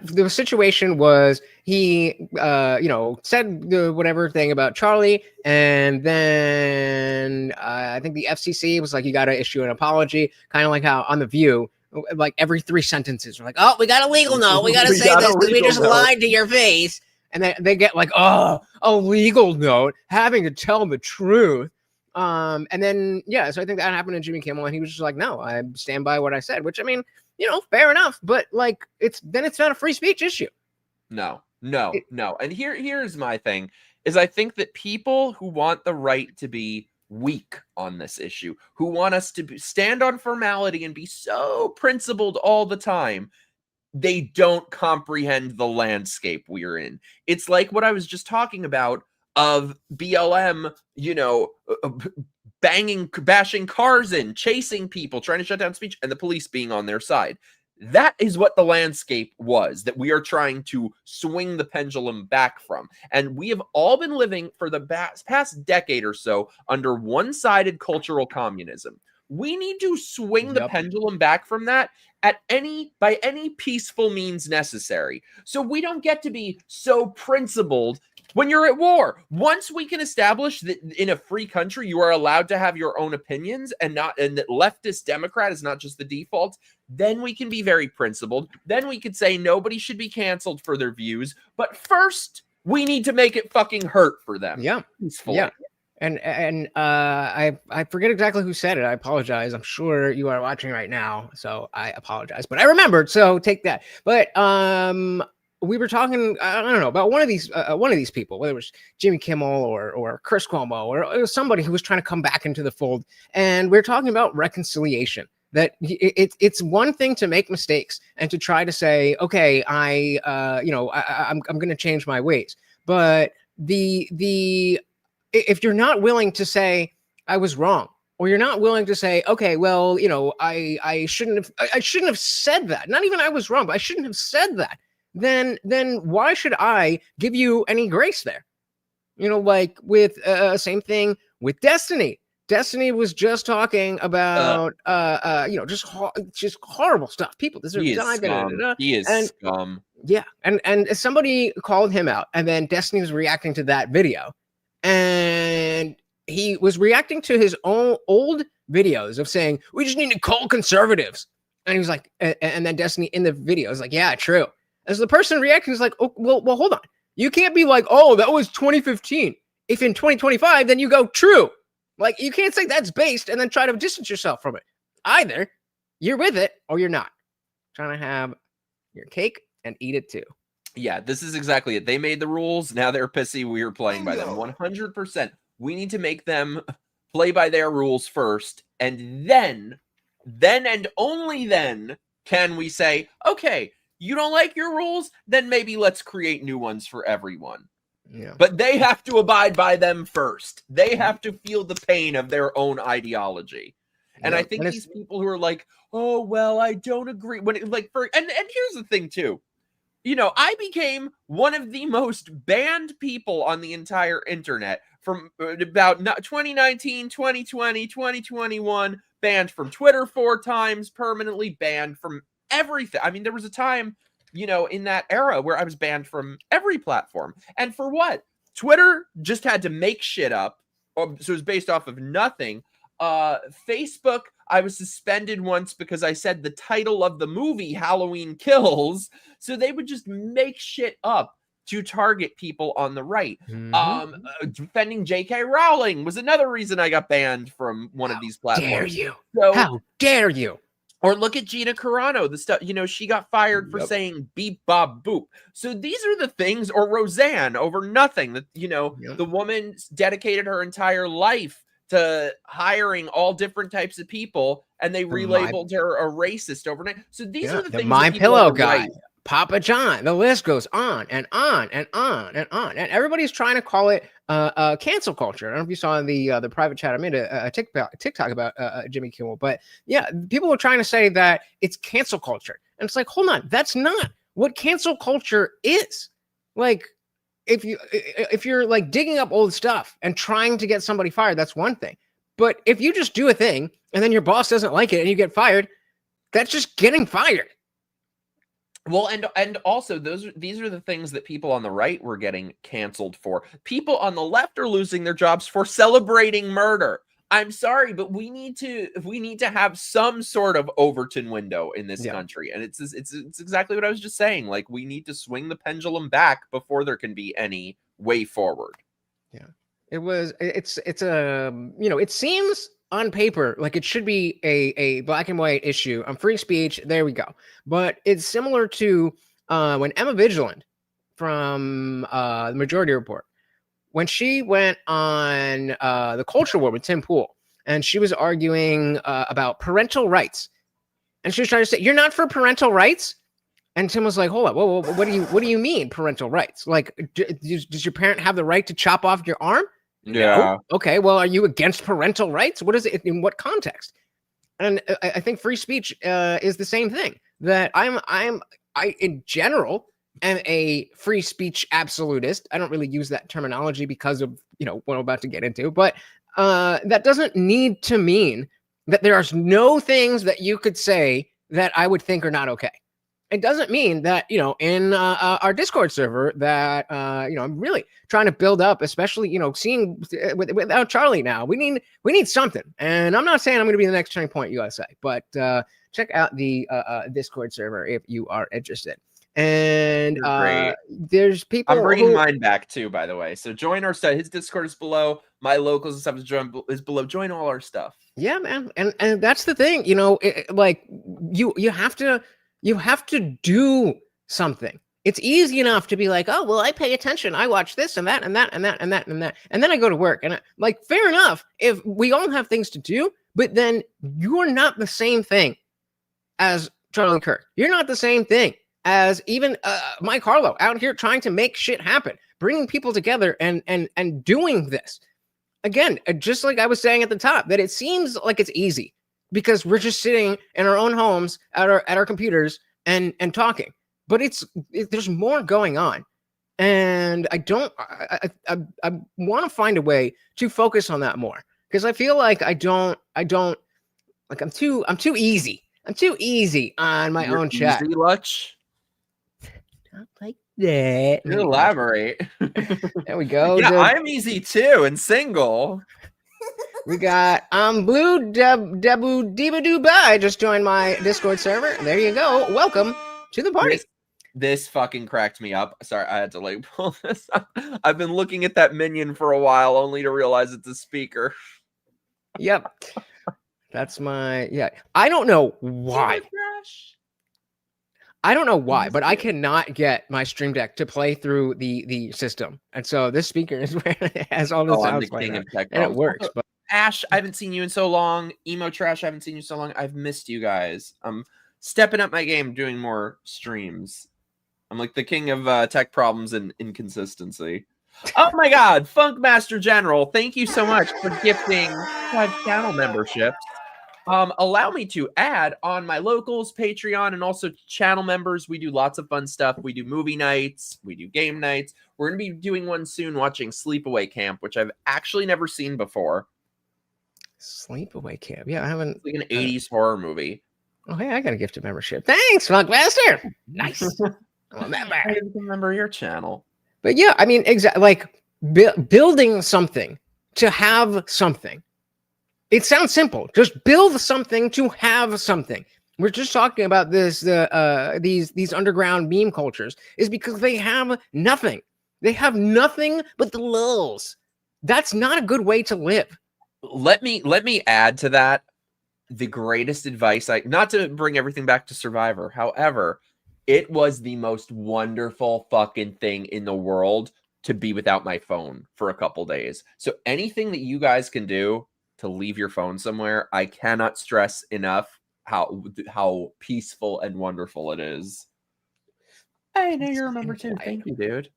the situation was he, you know, said the whatever thing about Charlie, and then I think the FCC was like, you got to issue an apology, kind of like how on The View, like every 3 sentences, we're like, oh, we got a legal note, we got to say this because we just lied to your face, and then they get like, oh, a legal note, having to tell the truth. And then yeah, so I think that happened to Jimmy Kimmel, and he was just like, no, I stand by what I said, which I mean, you know, fair enough, but like it's not a free speech issue. No. And here's my thing is I think that people who want the right to be weak on this issue, who want us to stand on formality and be so principled all the time, they don't comprehend the landscape we're in. It's like what I was just talking about of BLM, you know, bashing cars in, chasing people, trying to shut down speech, and the police being on their side. That is what the landscape was that we are trying to swing the pendulum back from. And we have all been living for the past decade or so under one-sided cultural communism. We need to swing the pendulum back from that by any peaceful means necessary. So we don't get to be so principled when you're at war. Once we can establish that in a free country you are allowed to have your own opinions and that leftist Democrat is not just the default, Then we can be very principled. Then we could say nobody should be canceled for their views. But first, we need to make it fucking hurt for them. Yeah. Peacefully. Yeah. And I forget exactly who said it. I apologize. I'm sure you are watching right now, so I apologize. But I remembered, so take that. But we were talking, I don't know, about one of these people, whether it was Jimmy Kimmel or Chris Cuomo or it was somebody who was trying to come back into the fold, and we're talking about reconciliation. That it's one thing to make mistakes and to try to say, okay, I'm going to change my ways, but if you're not willing to say I was wrong, or you're not willing to say, okay, well, I shouldn't have said that. Not even I was wrong, but I shouldn't have said that. Then why should I give you any grace there? Like with same thing with Destiny. Destiny was just talking about just horrible stuff. People deserve to die. He is scum. Yeah, and somebody called him out, and then Destiny was reacting to that video. And he was reacting to his own old videos of saying, we just need to call conservatives. And he was like, and then Destiny in the video is like, yeah, true. As the person reacting is like, oh, well, hold on. You can't be like, oh, that was 2015. If in 2025, then you go true. Like, you can't say that's based and then try to distance yourself from it. Either you're with it or you're not. Trying to have your cake and eat it too. Yeah, this is exactly it. They made the rules. Now they're pissy. We are playing by them. 100%. We need to make them play by their rules first. And then and only then can we say, okay, you don't like your rules? Then maybe let's create new ones for everyone. Yeah. But they have to abide by them first. They have to feel the pain of their own ideology. And I think these people who are like, oh, well, I don't agree. And here's the thing, too. I became one of the most banned people on the entire internet from about 2019, 2020, 2021, banned from Twitter 4 times, permanently banned from everything. I mean, there was a time, in that era where I was banned from every platform. And for what? Twitter just had to make shit up. So it was based off of nothing. Facebook, I was suspended once because I said the title of the movie Halloween Kills. So they would just make shit up to target people on the right. Defending J.K. Rowling was another reason I got banned from one of these platforms. Dare you? So, how dare you? Or look at Gina Carano, the stuff, she got fired for saying beep, bob, boop. So these are the things, or Roseanne over nothing, that, the woman dedicated her entire life to hiring all different types of people, and they relabeled her a racist overnight. So these are the things. My Pillow guy, Papa John. The list goes on and on and on and on. And everybody's trying to call it cancel culture. I don't know if you saw in the private chat. I made a TikTok about Jimmy Kimmel, but yeah, people were trying to say that it's cancel culture, and it's like, hold on, that's not what cancel culture is. Like, if you're like digging up old stuff and trying to get somebody fired, that's one thing. But if you just do a thing and then your boss doesn't like it and you get fired, that's just getting fired. Well, and also these are the things that people on the right were getting canceled for. People on the left are losing their jobs for celebrating murder. I'm sorry, but we need to have some sort of Overton window in this country. And it's exactly what I was just saying. Like, we need to swing the pendulum back before there can be any way forward. Yeah. It seems on paper like it should be a black and white issue on free speech. There we go. But it's similar to when Emma Vigilant from the Majority Report, when she went on the Culture War with Tim Pool, and she was arguing about parental rights, and she was trying to say, you're not for parental rights? And Tim was like, hold up, whoa, what do you mean parental rights? Like, does your parent have the right to chop off your arm? Yeah. No? Okay, well, are you against parental rights? What is it? In what context? And I think free speech is the same thing. That I in general am a free speech absolutist. I don't really use that terminology because of what I'm about to get into, but that doesn't need to mean that there are no things that you could say that I would think are not okay. It doesn't mean that, in our Discord server that, I'm really trying to build up, especially, seeing without Charlie now, we need something. And I'm not saying I'm going to be the next turning point USA, but check out the Discord server if you are interested. And Great. there's people. I'm bringing mine back too, by the way. So join our stuff. His Discord is below. My locals and stuff is below. Join all our stuff. Yeah, man. And that's the thing. Like you have to do something. It's easy enough to be like, oh, well, I pay attention. I watch this and that and that and that and that and that. And then I go to work. And like, fair enough. If we all have things to do, but then you're not the same thing as Charlie Kirk. You're not the same thing as even MIKERoaggress'd out here trying to make shit happen, bringing people together and doing this. Again, just like I was saying at the top, that it seems like it's easy because we're just sitting in our own homes at our computers and talking. But there's more going on, and I want to find a way to focus on that more because I feel like I don't like I'm too easy. I'm too easy on my own chat. Easy, Lutch? Not like that. You elaborate. There we go. Yeah, I'm easy too and single. We got Blue Debu Diba Dubai just joined my Discord server. There you go. Welcome to the party. This fucking cracked me up. Sorry, I had to like pull this up. I've been looking at that minion for a while only to realize it's a speaker. Yep. That's I don't know why. I don't know why, but I cannot get my Stream Deck to play through the system. And so this speaker is where it has all the sounds playing and it works. But Ash, I haven't seen you in so long. Emo Trash, I haven't seen you so long. I've missed you guys. I'm stepping up my game, doing more streams. I'm like the king of tech problems and inconsistency. Oh my God, Funk Master General, thank you so much for gifting 5 channel memberships. Allow me to add on my locals, Patreon, and also channel members. We do lots of fun stuff. We do movie nights. We do game nights. We're going to be doing one soon watching Sleepaway Camp, which I've actually never seen before. Sleepaway Camp? Yeah, I haven't. It's like an 80s horror movie. Oh, hey, I got a gifted membership. Thanks, Funk Master. Nice. I didn't remember your channel. But yeah, I mean, exactly. Like building something to have something. It sounds simple. Just build something to have something. We're just talking about this. These underground meme cultures is because they have nothing. They have nothing but the lulls. That's not a good way to live. Let me add to that. The greatest advice not to bring everything back to Survivor. However, it was the most wonderful fucking thing in the world to be without my phone for a couple days. So anything that you guys can do to leave your phone somewhere, I cannot stress enough how peaceful and wonderful it is. I know you remember too. Thank you, dude.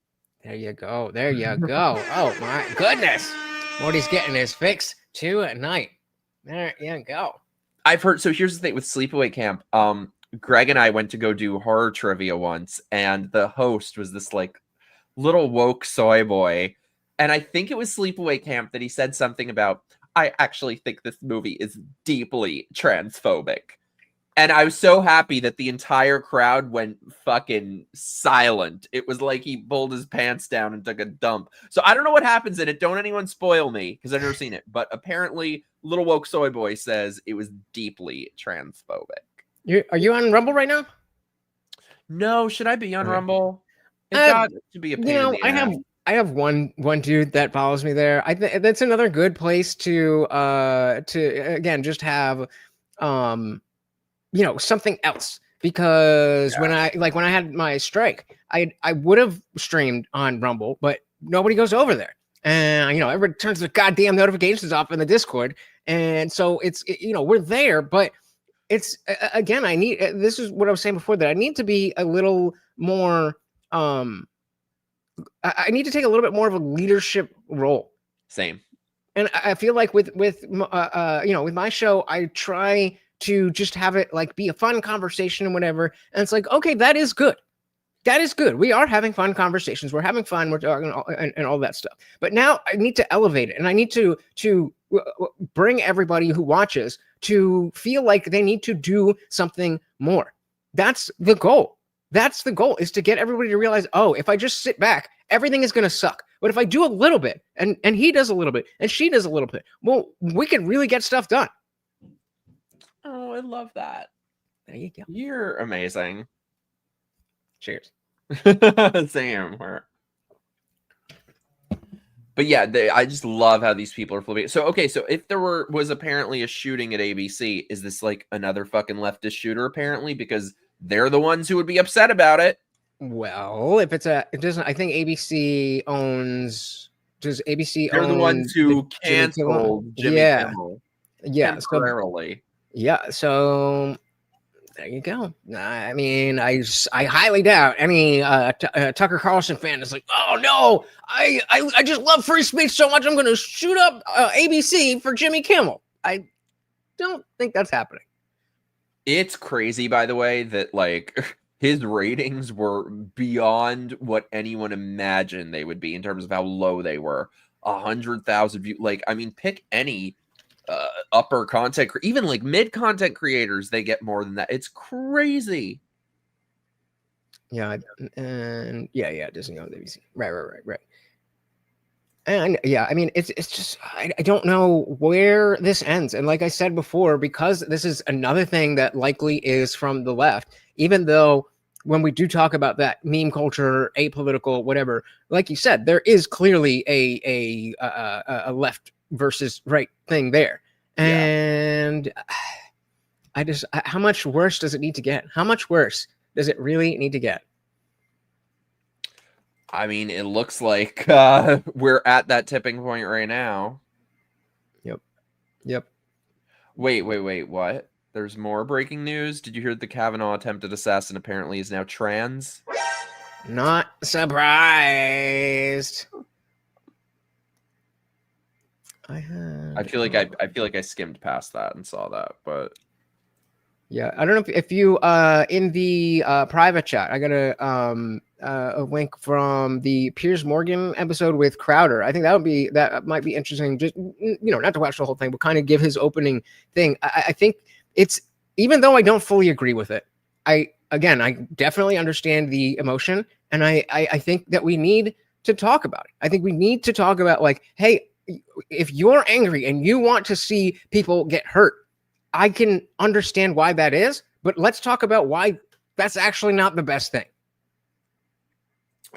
There you go. There you go. Oh my goodness. Morty's getting his fix tonight. There you go. I've heard. So here's the thing with Sleepaway Camp. Greg and I went to go do horror trivia once, and the host was this like little woke soy boy. And I think it was Sleepaway Camp that he said something about, I actually think this movie is deeply transphobic. And I was so happy that the entire crowd went fucking silent. It was like he pulled his pants down and took a dump. So I don't know what happens in it. Don't anyone spoil me because I've never seen it. But apparently, little woke soy boy says it was deeply transphobic. Are you on Rumble right now? No, should I be on Rumble? It's got to be a pain in the ass. I have one dude that follows me there. I think that's another good place to again just have something else, because when I had my strike, I would have streamed on Rumble, but nobody goes over there, and everybody turns the goddamn notifications off in the Discord, and so we're there, but it's again, I need, this is what I was saying before, that I need to be a little more I need to take a little bit more of a leadership role. Same. And I feel like with my show, I try to just have it like be a fun conversation and whatever. And it's like, okay, that is good. That is good. We are having fun conversations. We're having fun. We're talking and all that stuff. But now I need to elevate it, and I need to bring everybody who watches to feel like they need to do something more. That's the goal. That's the goal, is to get everybody to realize, oh, if I just sit back, everything is going to suck. But if I do a little bit, and he does a little bit, and she does a little bit, well, we can really get stuff done. Oh, I love that. There you go. You're amazing. Cheers. Same. But yeah, I just love how these people are flipping. So okay, so if there was apparently a shooting at ABC, is this like another fucking leftist shooter apparently? Because they're the ones who would be upset about it. Well, if it doesn't, I think ABC owns. Does ABC They're the own ones who Jimmy Kimmel? canceled Jimmy Yeah, Kimmel yeah. temporarily. So there you go. I mean, I highly doubt any Tucker Carlson fan is like, oh no, I just love free speech so much I'm going to shoot up ABC for Jimmy Kimmel. I don't think that's happening. It's crazy, by the way, that like his ratings were beyond what anyone imagined they would be in terms of how low they were. 100,000 views. Like, I mean, pick any upper content, even like mid content creators, they get more than that. It's crazy. Yeah, and yeah, Disney owns ABC. Right. And yeah, I mean, it's just I don't know where this ends. And like I said before, because this is another thing that likely is from the left, even though when we do talk about that meme culture, apolitical, whatever, like you said, there is clearly a left versus right thing there. And how much worse does it need to get? How much worse does it really need to get? I mean, it looks like we're at that tipping point right now. Yep. Wait, what? There's more breaking news. Did you hear that the Kavanaugh attempted assassin apparently is now trans? Not surprised. I feel like I skimmed past that and saw that, but yeah, I don't know if you in the private chat, I got a link from the Piers Morgan episode with Crowder. I think that might be interesting. Just not to watch the whole thing, but kind of give his opening thing. I think it's, even though I don't fully agree with it, I definitely understand the emotion, and I think that we need to talk about it. I think we need to talk about, like, hey, if you're angry and you want to see people get hurt, I can understand why that is, but let's talk about why that's actually not the best thing.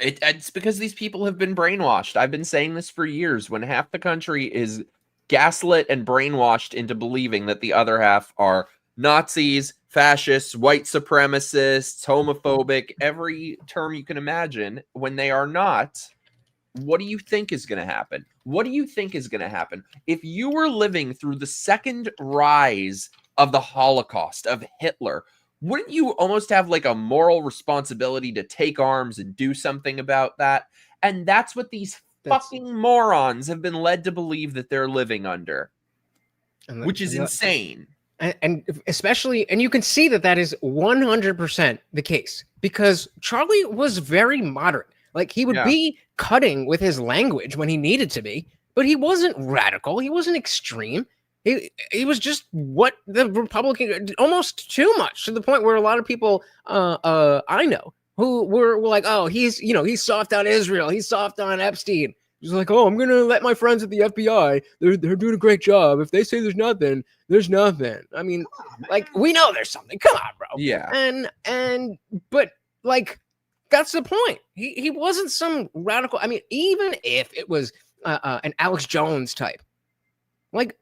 It's because these people have been brainwashed. I've been saying this for years. When half the country is gaslit and brainwashed into believing that the other half are Nazis, fascists, white supremacists, homophobic, every term you can imagine, when they are not, what do you think is going to happen? What do you think is going to happen? If you were living through the second rise of the Holocaust, of Hitler, wouldn't you almost have like a moral responsibility to take arms and do something about that? And that's what these fucking morons have been led to believe that they're living under, which is insane. And especially, and you can see that is 100% the case, because Charlie was very moderate. Like, he would be cutting with his language when he needed to be, but he wasn't radical. He wasn't extreme. He was just what the Republican, almost too much, to the point where a lot of people I know who were like, oh, he's soft on Israel. He's soft on Epstein. He's like, oh, I'm going to let my friends at the FBI, they're doing a great job. If they say there's nothing, there's nothing. I mean, like, we know there's something. Come on, bro. Yeah. But like, that's the point. He wasn't some radical. I mean, even if it was an Alex Jones type, like,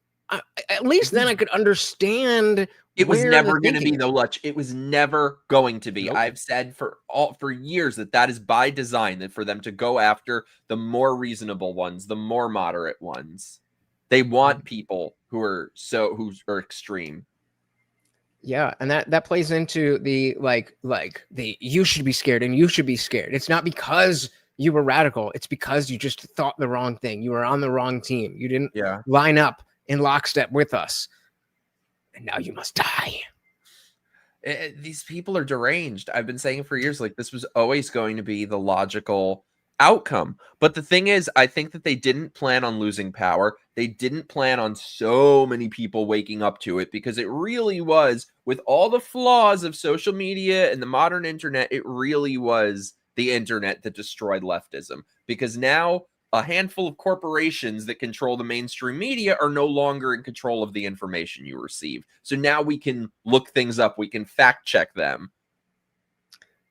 at least then I could understand. It was never going to be, though, Lutch. It was never going to be. Nope. I've said for years that is by design, that for them to go after the more reasonable ones, the more moderate ones. They want people who are extreme. Yeah, and that plays into the like the you should be scared and you should be scared. It's not because you were radical. It's because you just thought the wrong thing. You were on the wrong team. You didn't line up in lockstep with us. And now you must die. These people are deranged. I've been saying for years, like, this was always going to be the logical outcome. But the thing is, I think that they didn't plan on losing power. They didn't plan on so many people waking up to it, because it really was, with all the flaws of social media and the modern internet, it really was the internet that destroyed leftism. Because now a handful of corporations that control the mainstream media are no longer in control of the information you receive. So now we can look things up. We can fact check them.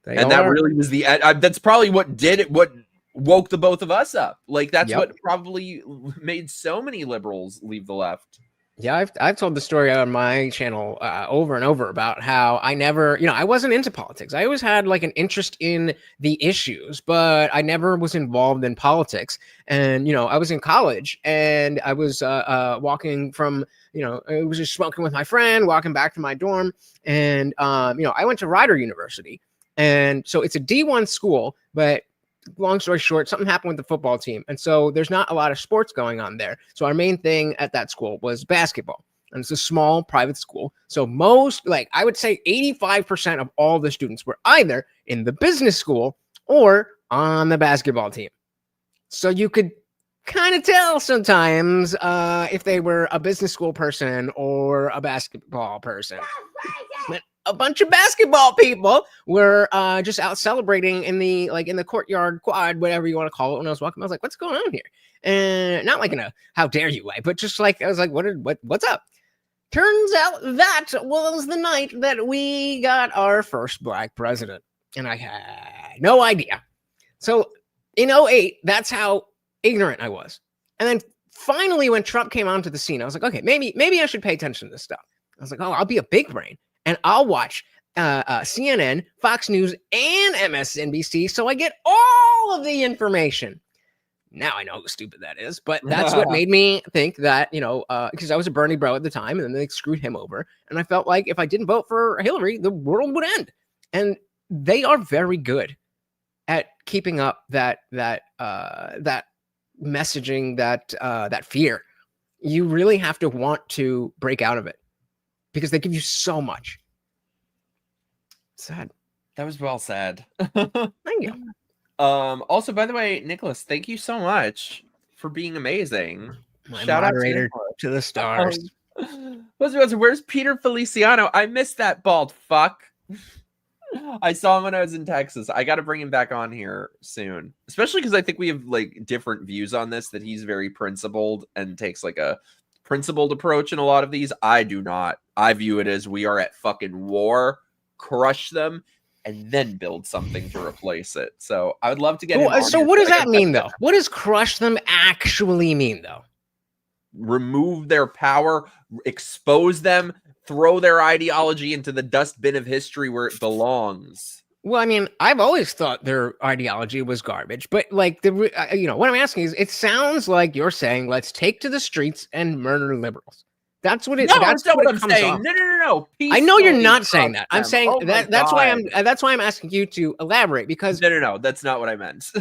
That really was that's probably what did it, what woke the both of us up. Like, that's what probably made so many liberals leave the left. Yeah, I've told the story on my channel over and over about how I never, I wasn't into politics. I always had like an interest in the issues, but I never was involved in politics. And, I was in college and I was walking from, I was just smoking with my friend, walking back to my dorm. And, I went to Rider University. And so it's a D1 school, but long story short, something happened with the football team. And so there's not a lot of sports going on there. So our main thing at that school was basketball. And it's a small private school. So I would say 85% of all the students were either in the business school or on the basketball team. So you could kind of tell sometimes if they were a business school person or a basketball person. But a bunch of basketball people were just out celebrating in the courtyard quad, whatever you want to call it. When I was walking, I was like, "What's going on here?" And not like in a "how dare you" way, but just like I was like, "What's up?" Turns out that was the night that we got our first black president, and I had no idea. So in 2008, that's how ignorant I was. And then finally, when Trump came onto the scene, I was like, "Okay, maybe I should pay attention to this stuff." I was like, "Oh, I'll be a big brain." And I'll watch CNN, Fox News, and MSNBC so I get all of the information. Now I know how stupid that is, but that's what made me think that, because I was a Bernie bro at the time, and then they screwed him over. And I felt like if I didn't vote for Hillary, the world would end. And they are very good at keeping up that messaging, that fear. You really have to want to break out of it, because they give you so much. Sad. That was well said. Thank you. Also, by the way, Nicholas, thank you so much for being amazing. My Shout moderator out to the stars. Where's Peter Feliciano? I missed that bald fuck. I saw him when I was in Texas. I got to bring him back on here soon, especially because I think we have like different views on this, that he's very principled and takes like a principled approach in a lot of these. I do not. I view it as we are at fucking war, crush them, and then build something to replace it. So I would love to get him on. So what does that mean, though? What does crush them actually mean, though? Remove their power, expose them, throw their ideology into the dustbin of history where it belongs. Well, I mean, I've always thought their ideology was garbage, but like what I'm asking is, it sounds like you're saying, let's take to the streets and murder liberals. That's what it. No, that's not what I'm saying. No. I know you're not saying that. I'm saying that's why I'm asking you to elaborate, because no, that's not what I meant.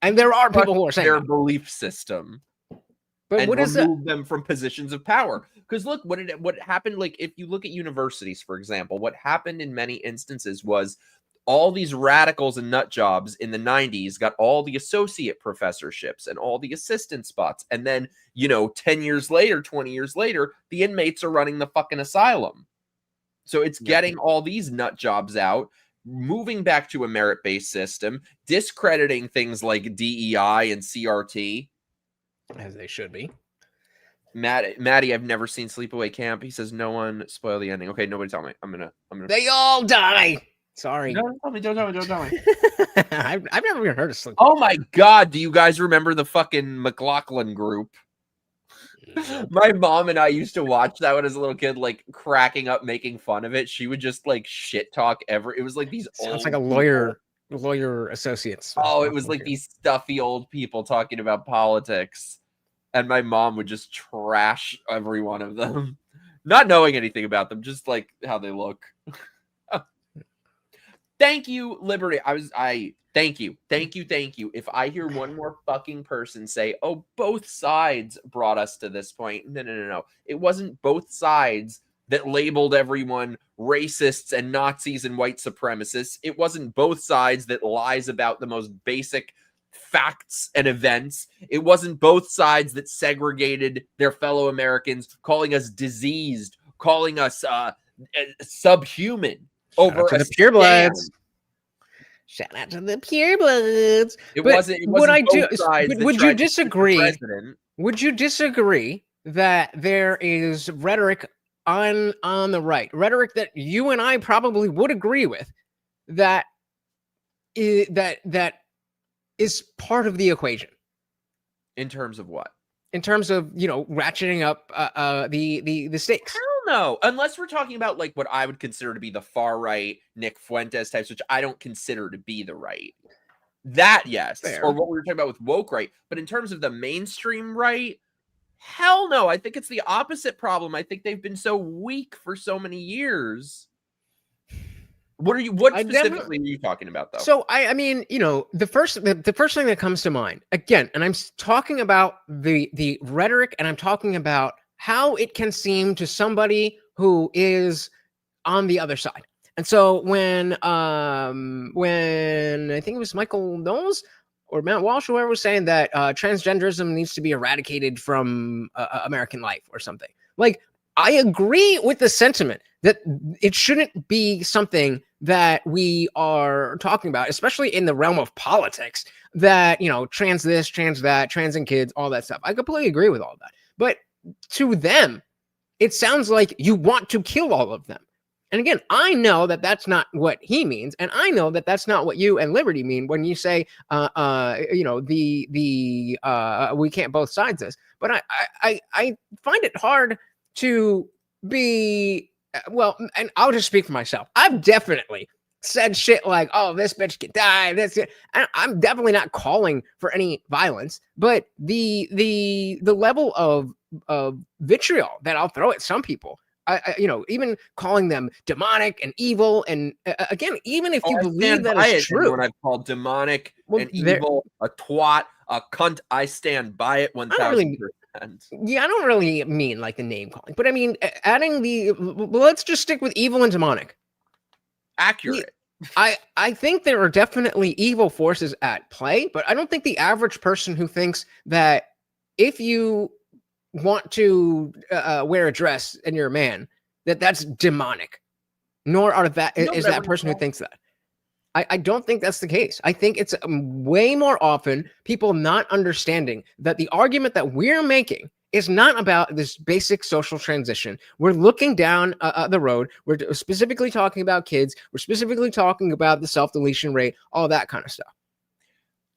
And there are people who are saying their belief system, but what is remove them from positions of power. Because look, what happened? Like, if you look at universities, for example, what happened in many instances was all these radicals and nut jobs in the 90s got all the associate professorships and all the assistant spots. And then, 10 years later, 20 years later, the inmates are running the fucking asylum. So it's getting all these nut jobs out, moving back to a merit-based system, discrediting things like DEI and CRT. As they should be. Maddie, I've never seen Sleepaway Camp. He says, no one spoil the ending. Okay, nobody tell me. I'm gonna. They all die. Sorry. Don't tell me. I've never even heard of Sleep. Oh my God. Do you guys remember the fucking McLaughlin group? My mom and I used to watch that when I was a little kid, like cracking up, making fun of it. She would just like shit talk it was like these sounds like a lawyer associates. Oh, it was like these stuffy old people talking about politics. And my mom would just trash every one of them. Not knowing anything about them, just like how they look. Thank you, Liberty. Thank you. If I hear one more fucking person say, oh, both sides brought us to this point. No. It wasn't both sides that labeled everyone racists and Nazis and white supremacists. It wasn't both sides that lies about the most basic facts and events. It wasn't both sides that segregated their fellow Americans, calling us diseased, calling us subhuman. Over the purebloods. Shout out to the purebloods. It But wasn't. It what wasn't I do, both sides but that would you tried to shoot the disagree? president. Would you disagree that there is rhetoric on the right, rhetoric that you and I probably would agree with, that that is part of the equation? In terms of what? In terms of, ratcheting up the stakes. Hell no. Unless we're talking about like what I would consider to be the far right, Nick Fuentes types, which I don't consider to be the right. That, yes. Fair. Or what we were talking about with woke right. But in terms of the mainstream right, hell no. I think it's the opposite problem. I think they've been so weak for so many years. What specifically are you talking about, though? So I mean, the first thing that comes to mind, again, and I'm talking about the rhetoric, and I'm talking about how it can seem to somebody who is on the other side. And so when I think it was Michael Knowles or Matt Walsh, whoever was saying that transgenderism needs to be eradicated from American life or something, like, I agree with the sentiment that it shouldn't be something that we are talking about, especially in the realm of politics, that, trans this, trans that, trans and kids, all that stuff. I completely agree with all of that. But to them, it sounds like you want to kill all of them. And again, I know that that's not what he means. And I know that that's not what you and Liberty mean when you say, we can't both sides this. But I find it hard to be, well, and I'll just speak for myself. I've definitely said shit like, oh, this bitch can die. I'm definitely not calling for any violence, but the level of vitriol that I'll throw at some people, even calling them demonic and evil. And again, even if you believe that is true, when I've called demonic and evil, a twat, a cunt, I stand by it 1,000%. Yeah, I don't really mean like the name calling, but I mean adding let's just stick with evil and demonic. Accurate. I think there are definitely evil forces at play, but I don't think the average person who thinks that if you want to wear a dress and you're a man, that's demonic, nor are is that person who thinks that. I don't think that's the case. I think it's way more often people not understanding that the argument that we're making is not about this basic social transition. We're looking down the road. We're specifically talking about kids. We're specifically talking about the self-deletion rate, all that kind of stuff.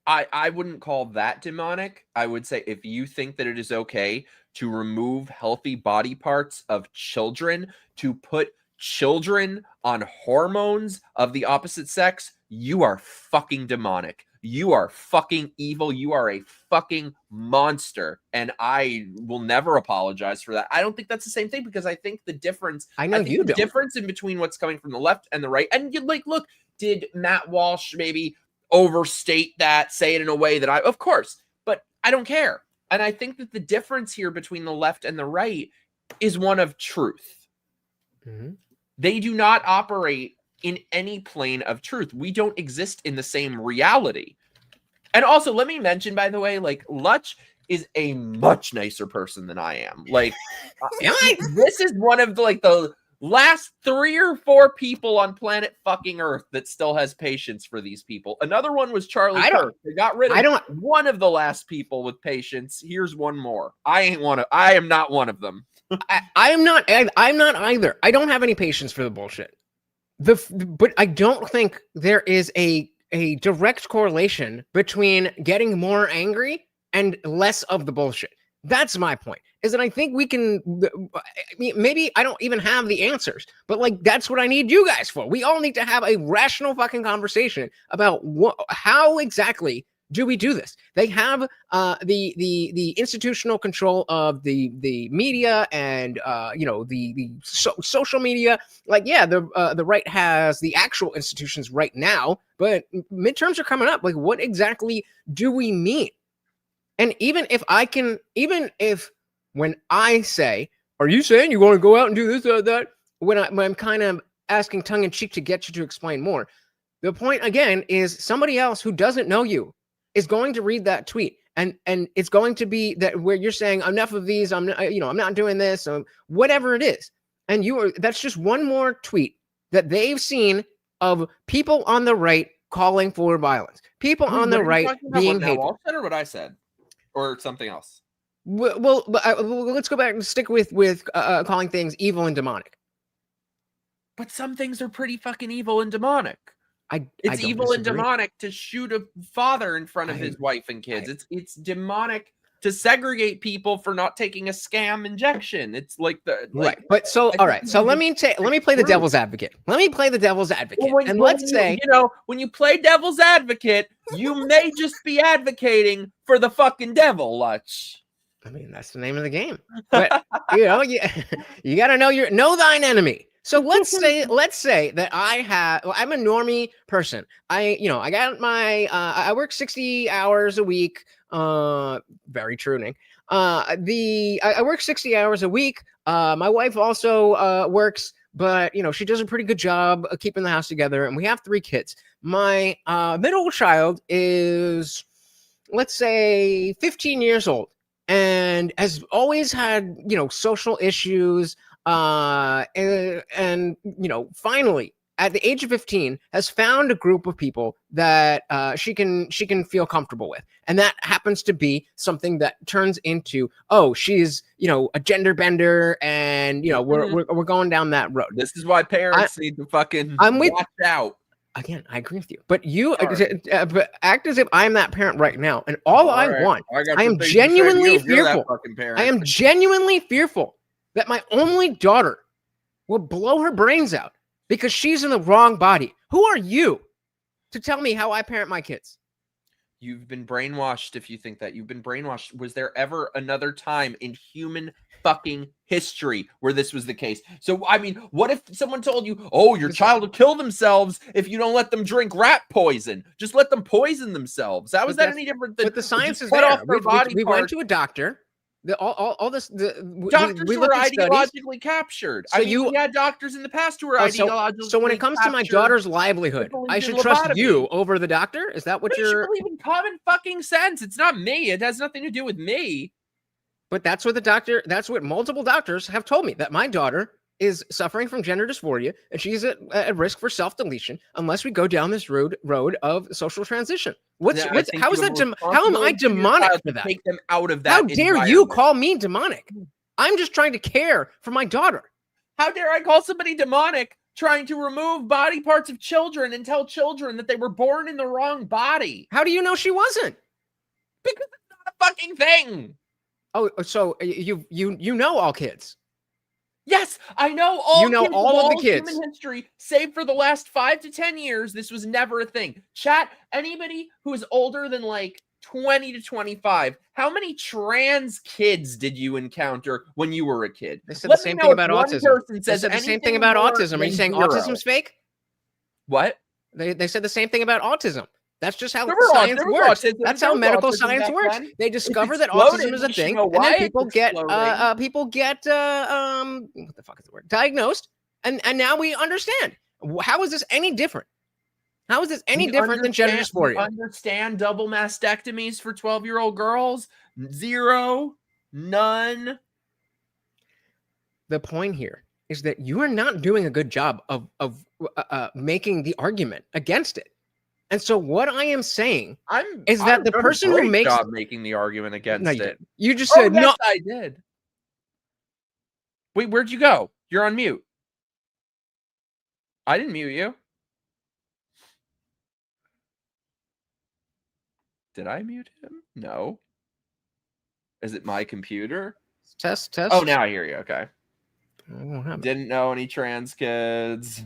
I wouldn't call that demonic. I would say if you think that it is okay to remove healthy body parts of children, to put children on hormones of the opposite sex, you are fucking demonic. You are fucking evil. You are a fucking monster. And I will never apologize for that. I don't think that's the same thing, because I think the difference, difference in between what's coming from the left and the right. And you look, did Matt Walsh maybe overstate that, say it in a way that of course, but I don't care. And I think that the difference here between the left and the right is one of truth. Mm-hmm. They do not operate in any plane of truth. We don't exist in the same reality. And also, let me mention, by the way, like, Lutch is a much nicer person than I am. Like, this is one of the last 3 or 4 people on planet fucking Earth that still has patience for these people. Another one was Charlie Kirk. They got rid of one of the last people with patience. Here's one more. I am not one of them. I'm not either. I don't have any patience for the bullshit. But I don't think there is a direct correlation between getting more angry and less of the bullshit. That's my point, is that I think we can, maybe I don't even have the answers, but like, that's what I need you guys for. We all need to have a rational fucking conversation about how exactly do we do this. They have the institutional control of the media and social media. Like, yeah, the right has the actual institutions right now, but midterms are coming up. Like, what exactly do we mean? And even if when I say, are you saying you want to go out and do this or that? When I'm kind of asking tongue in cheek to get you to explain more, the point again is somebody else who doesn't know you is going to read that tweet, and it's going to be that where you're saying enough of these, I'm not doing this, whatever it is, and that's just one more tweet that they've seen of people on the right calling for violence. People on the right being hateful. Or what I said, or something else. Well, let's go back and stick with calling things evil and demonic. But some things are pretty fucking evil and demonic. It's evil disagree. and demonic to shoot a father in front of his wife and kids. It's demonic to segregate people for not taking a scam injection. It's like right. But so all right. So let me play the devil's advocate. Let me play the devil's advocate. Well, let's say, when you play devil's advocate, you may just be advocating for the fucking devil, Lutch. I mean, that's the name of the game. But you got to know thine enemy. So let's say that I'm a normie person. I got I work 60 hours a week. Very true, Nick. I work 60 hours a week. My wife also works, but she does a pretty good job of keeping the house together, and we have 3 kids. My middle child is, let's say, 15 years old and has always had social issues. And finally, at the age of 15, has found a group of people that she can feel comfortable with, and that happens to be something that turns into, she's a gender bender, and we're going down that road. This is why parents need to fucking watch out. Again, I agree with you, but you act as if I'm that parent right now, and I am genuinely fearful. I am genuinely fearful that my only daughter will blow her brains out because she's in the wrong body. Who are you to tell me how I parent my kids? You've been brainwashed if you think that. You've been brainwashed. Was there ever another time in human fucking history where this was the case? So, I mean, what if someone told you, your child will kill themselves if you don't let them drink rat poison? Just let them poison themselves. How is that any different than... But the science is there. We went to a doctor. Doctors were ideologically captured. So we had doctors in the past who were ideologically. So when it comes to my daughter's livelihood, I should trust you over the doctor. Is that what you're? You believe in common fucking sense. It's not me. It has nothing to do with me. But that's what that's what multiple doctors have told me, that my daughter is suffering from gender dysphoria and she's at risk for self-deletion unless we go down this road of social transition. How am I demonic for that? Take them out of that. How dare you call me demonic? I'm just trying to care for my daughter. How dare I call somebody demonic trying to remove body parts of children and tell children that they were born in the wrong body? How do you know she wasn't? Because it's not a fucking thing. Oh, so you know all kids. Yes, I know all. All of the kids. Human history, save for the last 5 to 10 years, this was never a thing. Chat, anybody who is older than like 20 to 25, how many trans kids did you encounter when you were a kid? They said the same thing about autism. They said the same thing about autism. Are you saying autism's fake? What? They said the same thing about autism. That's just how science works. That's how medical science works. They discover that autism is a thing, and then people get what the fuck is the word? Diagnosed, and now we understand. How is this any different? How is this any different than gender dysphoria? Understand double mastectomies for 12-year-old girls? 0, none. The point here is that you are not doing a good job of making the argument against it. And so what I am saying is that the person who makes making the argument against it. You just said no. I did. Wait, where'd you go? You're on mute. I didn't mute you. Did I mute him? No. Is it my computer? Test. Oh, now I hear you. Okay. Didn't know any trans kids.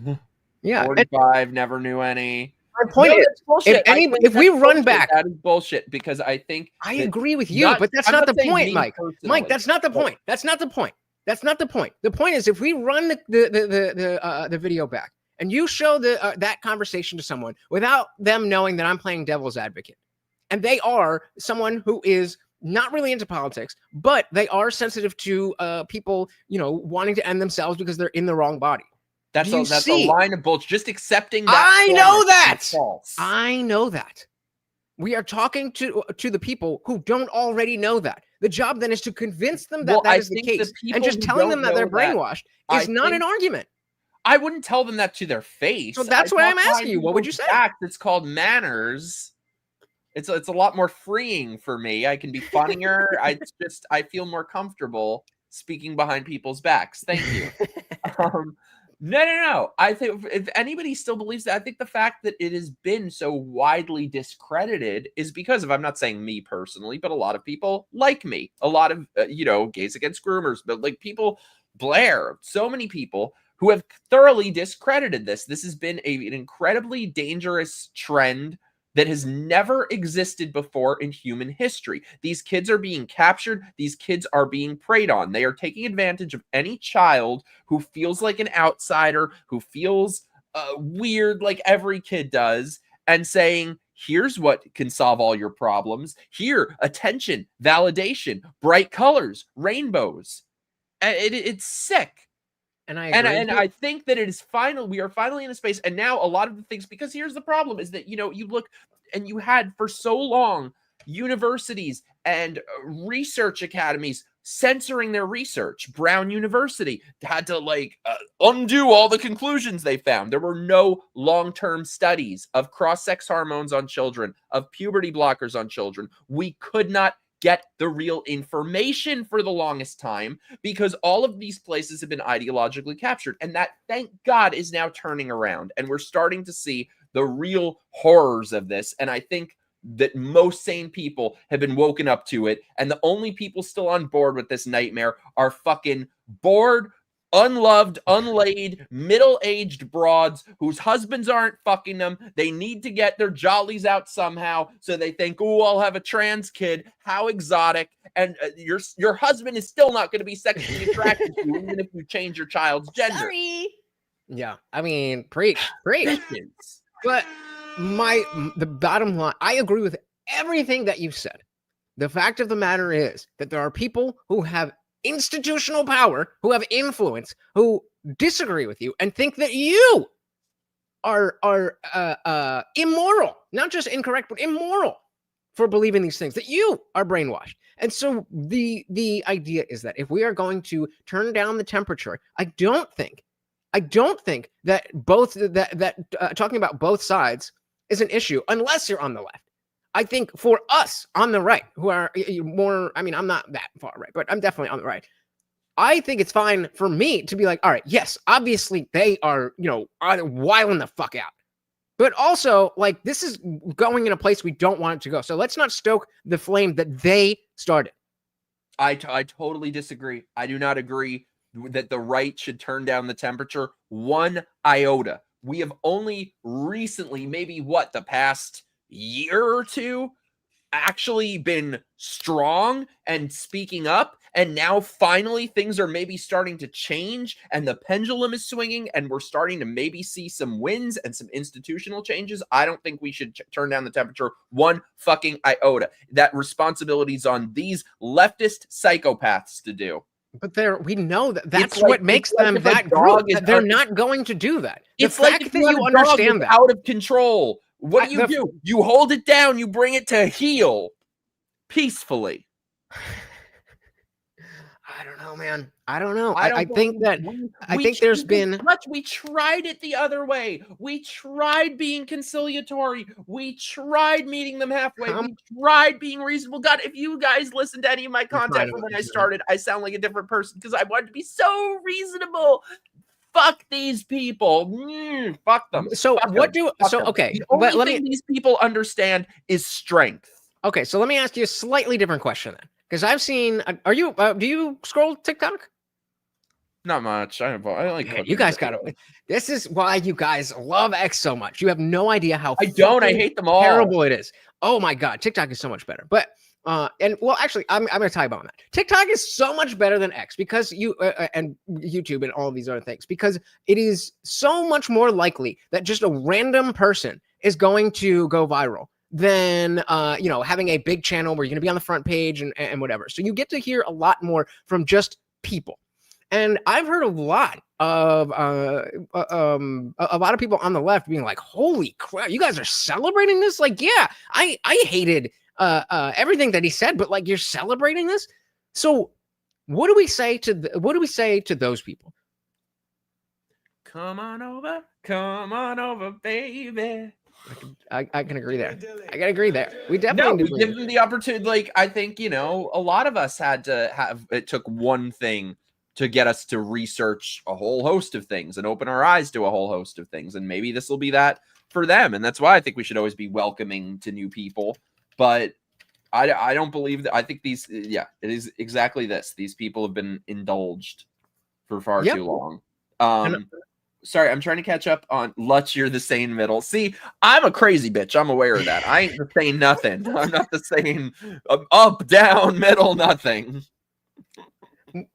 Yeah. 45, never knew any. My point is, if we run back, that is bullshit, because I think I agree with you, but that's not the point, Mike. Mike, that's not the point. That's not the point. That's not the point. The point is, if we run the video back and you show that conversation to someone without them knowing that I'm playing devil's advocate, and they are someone who is not really into politics, but they are sensitive to people, wanting to end themselves because they're in the wrong body. That's a line of bullshit. Just accepting that. I know that. False. I know that. We are talking to the people who don't already know that. The job then is to convince them that that is the case, and just telling them that they're brainwashed is not an argument. I wouldn't tell them that to their face. So that's what I'm asking you. What would you say? It's called manners. It's a lot more freeing for me. I can be funnier. I feel more comfortable speaking behind people's backs. Thank you. No. I think if anybody still believes that, I think the fact that it has been so widely discredited is because of, I'm not saying me personally, but a lot of people like me, a lot of, Gays Against Groomers, but like people, Blair, so many people who have thoroughly discredited this. This has been an incredibly dangerous trend that has never existed before in human history. These kids are being captured. These kids are being preyed on. They are taking advantage of any child who feels like an outsider, who feels weird like every kid does, and saying, here's what can solve all your problems. Here, attention, validation, bright colors, rainbows. It's sick. And I think that we are finally in a space, and now a lot of the things, because here's the problem is that, you look and you had for so long universities and research academies censoring their research. Brown University had to undo all the conclusions they found. There were no long-term studies of cross-sex hormones on children, of puberty blockers on children. We could not get the real information for the longest time because all of these places have been ideologically captured. And that, thank God, is now turning around. And we're starting to see the real horrors of this. And I think that most sane people have been woken up to it. And the only people still on board with this nightmare are fucking bored, unloved, unlaid, middle-aged broads whose husbands aren't fucking them. They need to get their jollies out somehow, so they think, oh, I'll have a trans kid. How exotic. And your husband is still not going to be sexually attracted to you, even if you change your child's gender. Sorry. Yeah, I mean, preach. But the bottom line, I agree with everything that you said. The fact of the matter is that there are people who have institutional power, who have influence, who disagree with you and think that you are immoral, not just incorrect, but immoral for believing these things, that you are brainwashed. And so the idea is that if we are going to turn down the temperature, I don't think that talking about both sides is an issue unless you're on the left. I think for us on the right, who are more, I mean, I'm not that far right, but I'm definitely on the right. I think it's fine for me to be like, all right, yes, obviously they are, wilding the fuck out. But also, like, this is going in a place we don't want it to go. So let's not stoke the flame that they started. I totally disagree. I do not agree that the right should turn down the temperature one iota. We have only recently, maybe the past year or two, actually been strong and speaking up, and now finally things are maybe starting to change and the pendulum is swinging and we're starting to maybe see some wins and some institutional changes. I don't think we should turn down the temperature one fucking iota. That responsibility is on these leftist psychopaths to do. But we know that's what makes them that group. They're not going to do that. It's like if you understand that out of control. What do? You hold it down. You bring it to heel peacefully. I don't know, man. I don't know. I think there's been much. We tried it the other way. We tried being conciliatory. We tried meeting them halfway. We tried being reasonable. God, if you guys listen to any of my content from when I started, I sound like a different person because I wanted to be so reasonable. Fuck these people. Fuck them. So fuck them. Okay. The only thing these people understand is strength. Okay, so let me ask you a slightly different question then. Because I've seen, do you scroll TikTok? Not much. I like you guys got to. This is why you guys love X so much. You have no idea how I hate them all. Terrible it is. Oh my God, TikTok is so much better. But actually, I'm going to tell you about that. TikTok is so much better than X because and YouTube and all of these other things, because it is so much more likely that just a random person is going to go viral than having a big channel where you're going to be on the front page and whatever. So you get to hear a lot more from just people. And I've heard a lot of people on the left being like, holy crap, you guys are celebrating this? Like, yeah, I hated everything that he said, but like, you're celebrating this? So what do we say to those people? Come on over, baby. I can agree there. I can agree there. We No, definitely we give them the opportunity. Like, I think, you know, a lot of us had to have, it took one thing to get us to research a whole host of things and open our eyes to a whole host of things. And maybe this will be that for them. And that's why I think we should always be welcoming to new people. But I don't believe that. I think these, yeah, it is exactly this. These people have been indulged for far too long. Sorry, I'm trying to catch up on Lutch. You're the sane middle. See, I'm a crazy bitch. I'm aware of that. I ain't the sane nothing. I'm not the sane up, down, middle, nothing.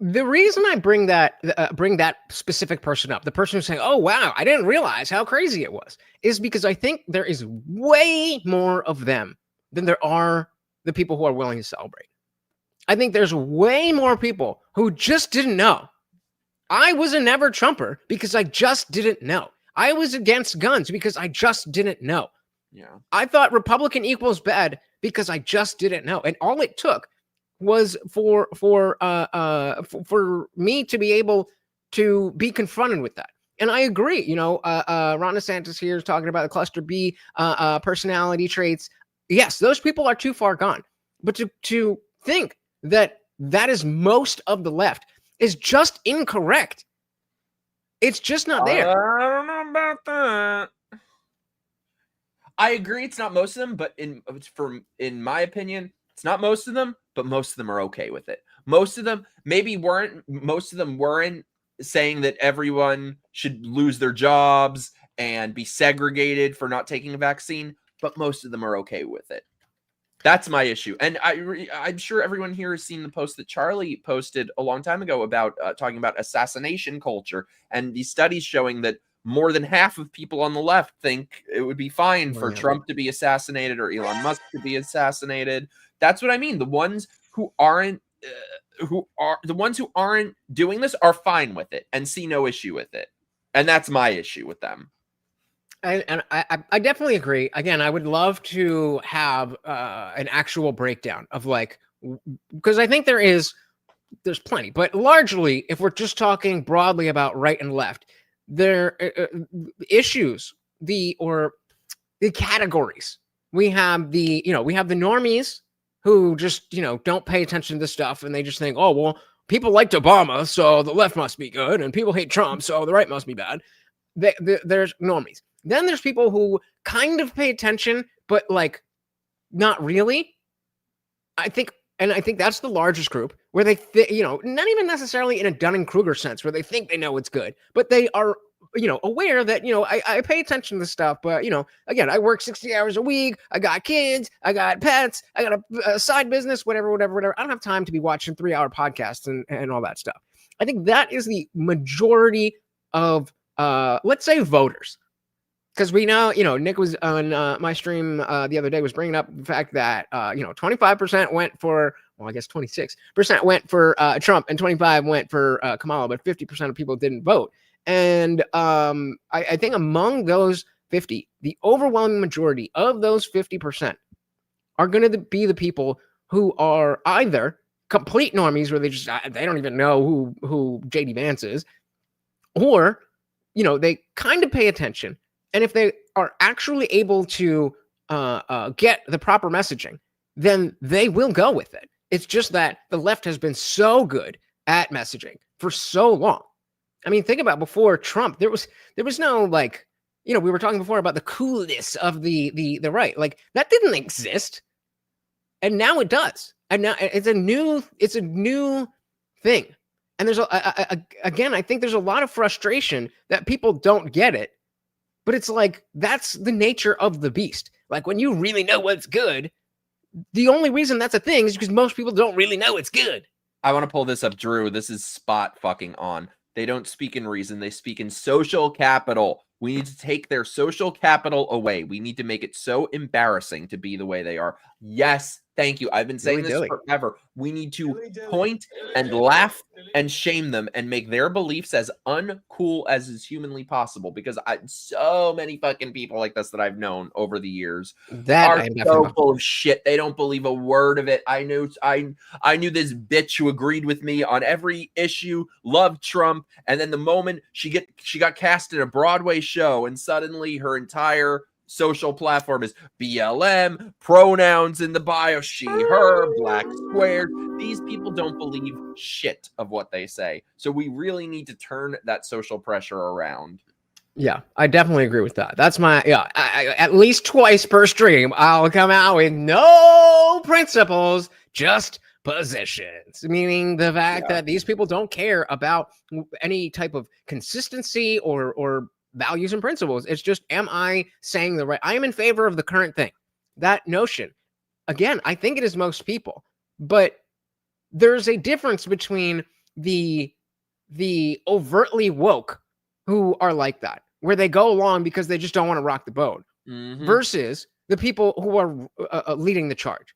The reason I bring that specific person up, the person who's saying, "Oh wow, I didn't realize how crazy it was," is because I think there is way more of them than there are the people who are willing to celebrate. I think there's way more people who just didn't know. I was a never Trumper because I just didn't know. I was against guns because I just didn't know. Yeah. I thought Republican equals bad because I just didn't know. And all it took was for me to be able to be confronted with that. And I agree. You know, Ron DeSantis here is talking about the cluster B personality traits. Yes, those people are too far gone. But to think that that is most of the left is just incorrect. It's just not there. I don't know about that. I agree it's not most of them, but in my opinion, it's not most of them, but most of them are okay with it. Most of them weren't saying that everyone should lose their jobs and be segregated for not taking a vaccine, but most of them are okay with it. That's my issue. And I'm sure everyone here has seen the post that Charlie posted a long time ago about talking about assassination culture and these studies showing that more than half of people on the left think it would be fine for Trump to be assassinated or Elon Musk to be assassinated. That's what I mean. The ones who aren't doing this are fine with it and see no issue with it. And that's my issue with them. And I definitely agree. Again, I would love to have an actual breakdown of like, because I think there's plenty, but largely, if we're just talking broadly about right and left, there issues, the categories. We have the normies who just, don't pay attention to this stuff and they just think, oh, well, people liked Obama, so the left must be good, and people hate Trump, so the right must be bad. There's normies. Then there's people who kind of pay attention, but like not really. I think that's the largest group where they, not even necessarily in a Dunning-Kruger sense, where they think they know it's good, but they are, aware that, I pay attention to this stuff, but, again, I work 60 hours a week. I got kids. I got pets. I got a side business, whatever. I don't have time to be watching 3-hour podcasts and all that stuff. I think that is the majority of, let's say, voters. Because we know, Nick was on my stream the other day was bringing up the fact that, 25% went for, well, I guess 26% went for Trump and 25 went for Kamala, but 50% of people didn't vote. And I think among those 50, the overwhelming majority of those 50% are going to be the people who are either complete normies, where they don't even know who JD Vance is, or, they kind of pay attention. And if they are actually able to get the proper messaging, then they will go with it. It's just that the left has been so good at messaging for so long. I mean, think about before Trump, there was no like, we were talking before about the coolness of the right. Like that didn't exist. And now it does. And now it's a new thing. And there's again, I think there's a lot of frustration that people don't get it. But it's like, that's the nature of the beast. Like when you really know what's good, the only reason that's a thing is because most people don't really know it's good. I want to pull this up, Drew. This is spot fucking on. They don't speak in reason. They speak in social capital. We need to take their social capital away. We need to make it so embarrassing to be the way they are. Yes, Thank you. I've been saying this forever. We need to point and laugh and shame them and make their beliefs as uncool as is humanly possible, because so many fucking people like this that I've known over the years are so full of shit. They don't believe a word of it. I knew this bitch who agreed with me on every issue, loved Trump, and then the moment she got cast in a Broadway show and suddenly her entire social platform is BLM, pronouns in the bio, she, her, black squared. These people don't believe shit of what they say. So we really need to turn that social pressure around. Yeah, I definitely agree with that. That's my, I at least twice per stream, I'll come out with no principles, just positions, meaning the fact that these people don't care about any type of consistency or values and principles. It's just, am I saying the right? I am in favor of the current thing. That notion, again, I think it is most people, but there's a difference between the overtly woke who are like that, where they go along because they just don't want to rock the boat, versus the people who are leading the charge.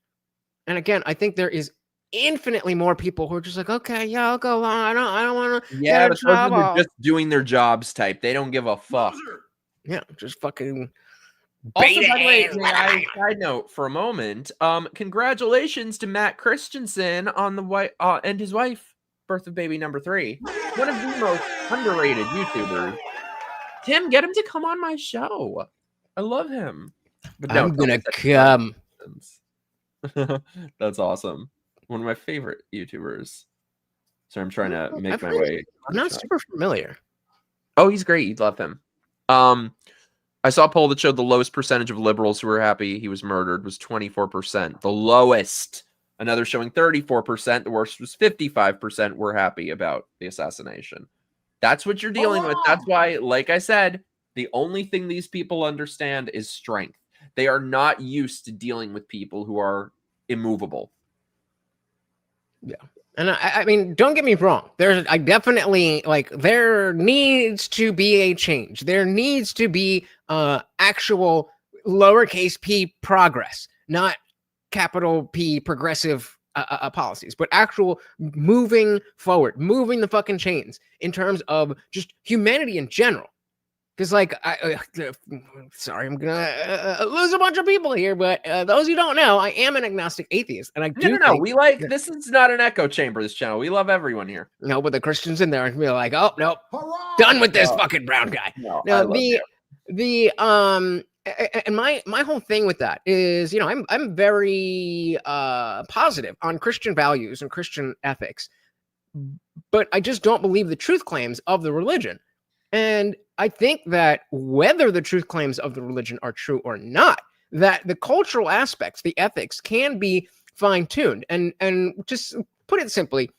And again, I think there is infinitely more people who are just like, okay, yeah, I'll go along. I don't want to. Yeah, but those are just doing their jobs type. They don't give a fuck. Yeah, just fucking. Also, by the way, side note for a moment. Congratulations to Matt Christensen on the and his wife, birth of baby number 3. One of the most underrated YouTubers. Tim, get him to come on my show. I love him. But no, I'm gonna come. That's awesome. One of my favorite YouTubers. So I'm trying to make my way. I'm not super familiar. Oh, he's great. You'd love him. I saw a poll that showed the lowest percentage of liberals who were happy he was murdered was 24%. The lowest. Another showing 34%. The worst was 55% were happy about the assassination. That's what you're dealing with. That's why, like I said, the only thing these people understand is strength. They are not used to dealing with people who are immovable. Yeah. And I mean, don't get me wrong. I definitely, like, there needs to be a change. There needs to be actual lowercase p progress, not capital P progressive policies, but actual moving forward, moving the fucking chains in terms of just humanity in general. Because, like, sorry, I'm gonna lose a bunch of people here, but those who don't know, I am an agnostic atheist, and I do. No. We like this is not an echo chamber. This channel, we love everyone here. No, but the Christians in there are gonna be like, oh nope, done with this fucking brown guy. No, and my whole thing with that is, you know, I'm very positive on Christian values and Christian ethics, but I just don't believe the truth claims of the religion. And I think that whether the truth claims of the religion are true or not, that the cultural aspects, the ethics, can be fine-tuned. And just put it simply,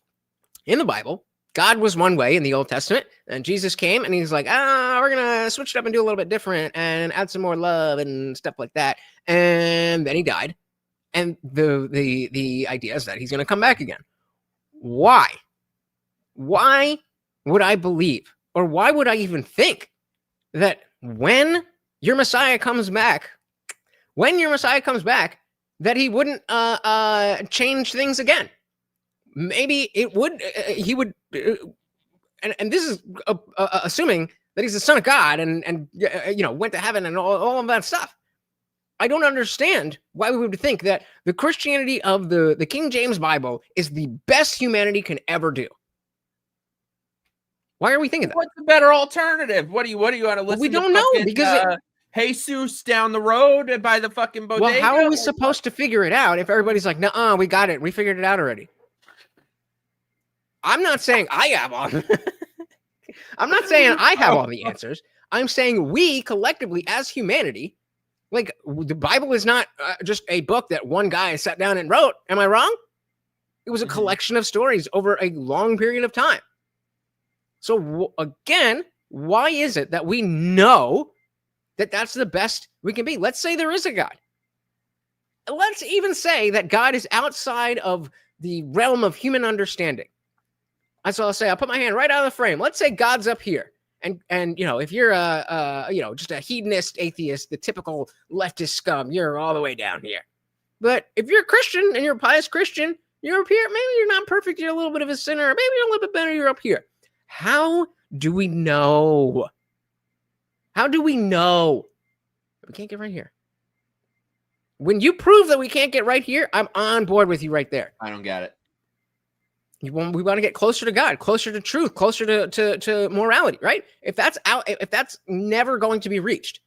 in the Bible, God was one way in the Old Testament, and Jesus came and he's like, we're gonna switch it up and do a little bit different and add some more love and stuff like that. And then he died. And the idea is that he's gonna come back again. Why? Why would I believe, or why would I even think that when your Messiah comes back, that he wouldn't change things again? Maybe it would. He would, and this is assuming that he's the Son of God and you know, went to heaven and all of that stuff. I don't understand why we would think that the Christianity of the King James Bible is the best humanity can ever do. Why are we thinking that? What's the better alternative? What do you want to listen? We don't know, because Jesus down the road by the fucking bodega. Well, how are we supposed to figure it out if everybody's like, "Nuh-uh, we got it. We figured it out already." I'm not saying I have all. I'm not saying I have all the answers. I'm saying we collectively, as humanity, like, the Bible is not just a book that one guy sat down and wrote. Am I wrong? It was a collection of stories over a long period of time. So again, why is it that we know that that's the best we can be? Let's say there is a God. Let's even say that God is outside of the realm of human understanding. That's what I'll say. I'll put my hand right out of the frame. Let's say God's up here. And you know, if you're you know, just a hedonist atheist, the typical leftist scum, you're all the way down here. But if you're a Christian and you're a pious Christian, you're up here. Maybe you're not perfect. You're a little bit of a sinner. Maybe you're a little bit better. You're up here. How do we know? How do we know? We can't get right here. When you prove that we can't get right here, I'm on board with you right there. I don't get it. We want to get closer to God, closer to truth, closer to morality, right? If that's never going to be reached,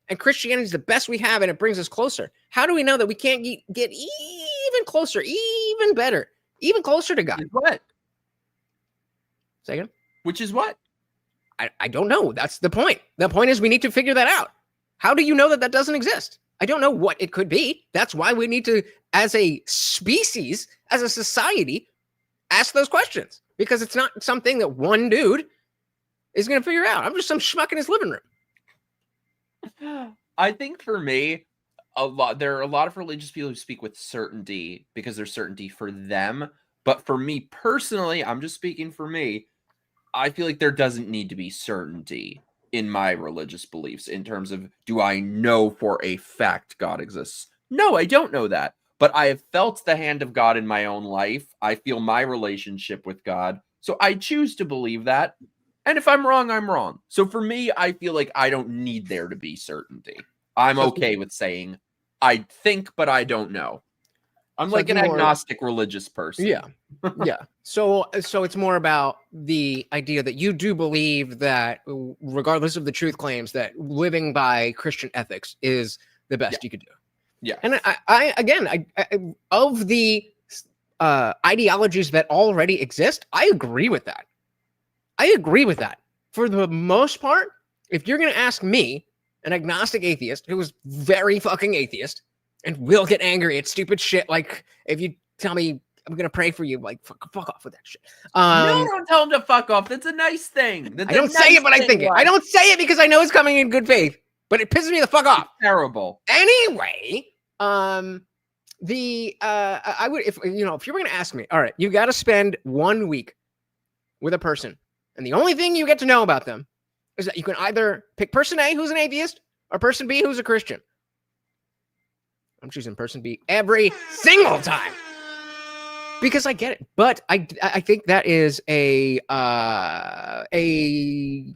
and Christianity is the best we have, and it brings us closer, how do we know that we can't get even closer, even better, even closer to God? Which is what? Say again? Which is what? I don't know. That's the point. The point is we need to figure that out. How do you know that that doesn't exist? I don't know what it could be. That's why we need to, as a species, as a society, ask those questions, because it's not something that one dude is going to figure out. I'm just some schmuck in his living room. I think for me, there are a lot of religious people who speak with certainty because there's certainty for them. But for me personally, I'm just speaking for me, I feel like there doesn't need to be certainty in my religious beliefs in terms of, do I know for a fact God exists? No, I don't know that. But I have felt the hand of God in my own life. I feel my relationship with God. So I choose to believe that. And if I'm wrong, I'm wrong. So for me, I feel like I don't need there to be certainty. I'm okay with saying, I think, but I don't know. I'm like an agnostic religious person. Yeah. Yeah. So it's more about the idea that you do believe that, regardless of the truth claims, that living by Christian ethics is the best you could do. Yeah. And I of the ideologies that already exist, I agree with that. I agree with that. For the most part, if you're going to ask me, an agnostic atheist who is very fucking atheist and will get angry at stupid shit, like if you tell me I'm going to pray for you, like fuck off with that shit. No, don't tell him to fuck off. That's a nice thing. I don't say it, but I think it. I don't say it because I know it's coming in good faith, but it pisses me the fuck off. It's terrible. Anyway, I would, if you were going to ask me, all right, you got to spend 1 week with a person, and the only thing you get to know about them is that you can either pick person A, who's an atheist, or person B, who's a Christian. I'm choosing person B every single time because I get it. But I think that is a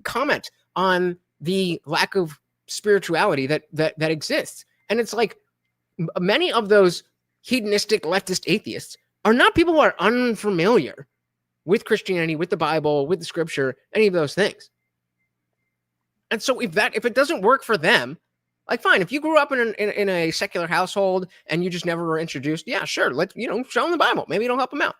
comment on the lack of spirituality that exists. And it's like, many of those hedonistic leftist atheists are not people who are unfamiliar with Christianity, with the Bible, with the scripture, any of those things. And so if it doesn't work for them, like, fine, if you grew up in a secular household and you just never were introduced, yeah, sure, let's, show them the Bible. Maybe it'll help them out.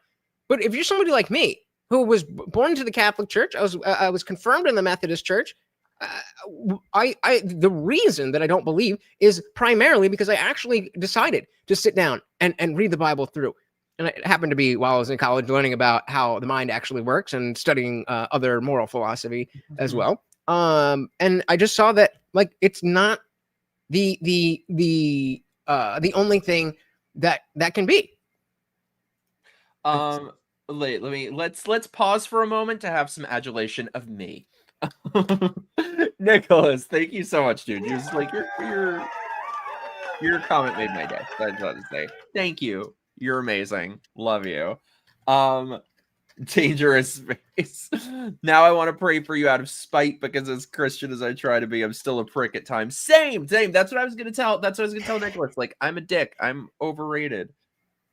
But if you're somebody like me who was born into the Catholic Church, I was confirmed in the Methodist Church, the reason that I don't believe is primarily because I actually decided to sit down and read the Bible through. And it happened to be while I was in college learning about how the mind actually works and studying other moral philosophy as well. And I just saw that, like, it's not the only thing that can be. Let's pause for a moment to have some adulation of me. Nicholas, thank you so much, dude. You're just like your comment made my day. That's what to say. Thank you. You're amazing. Love you. Dangerous face. Now I want to pray for you out of spite because as Christian as I try to be, I'm still a prick at times. Same. That's what I was gonna tell. That's what I was gonna tell Nicholas. Like, I'm a dick. I'm overrated.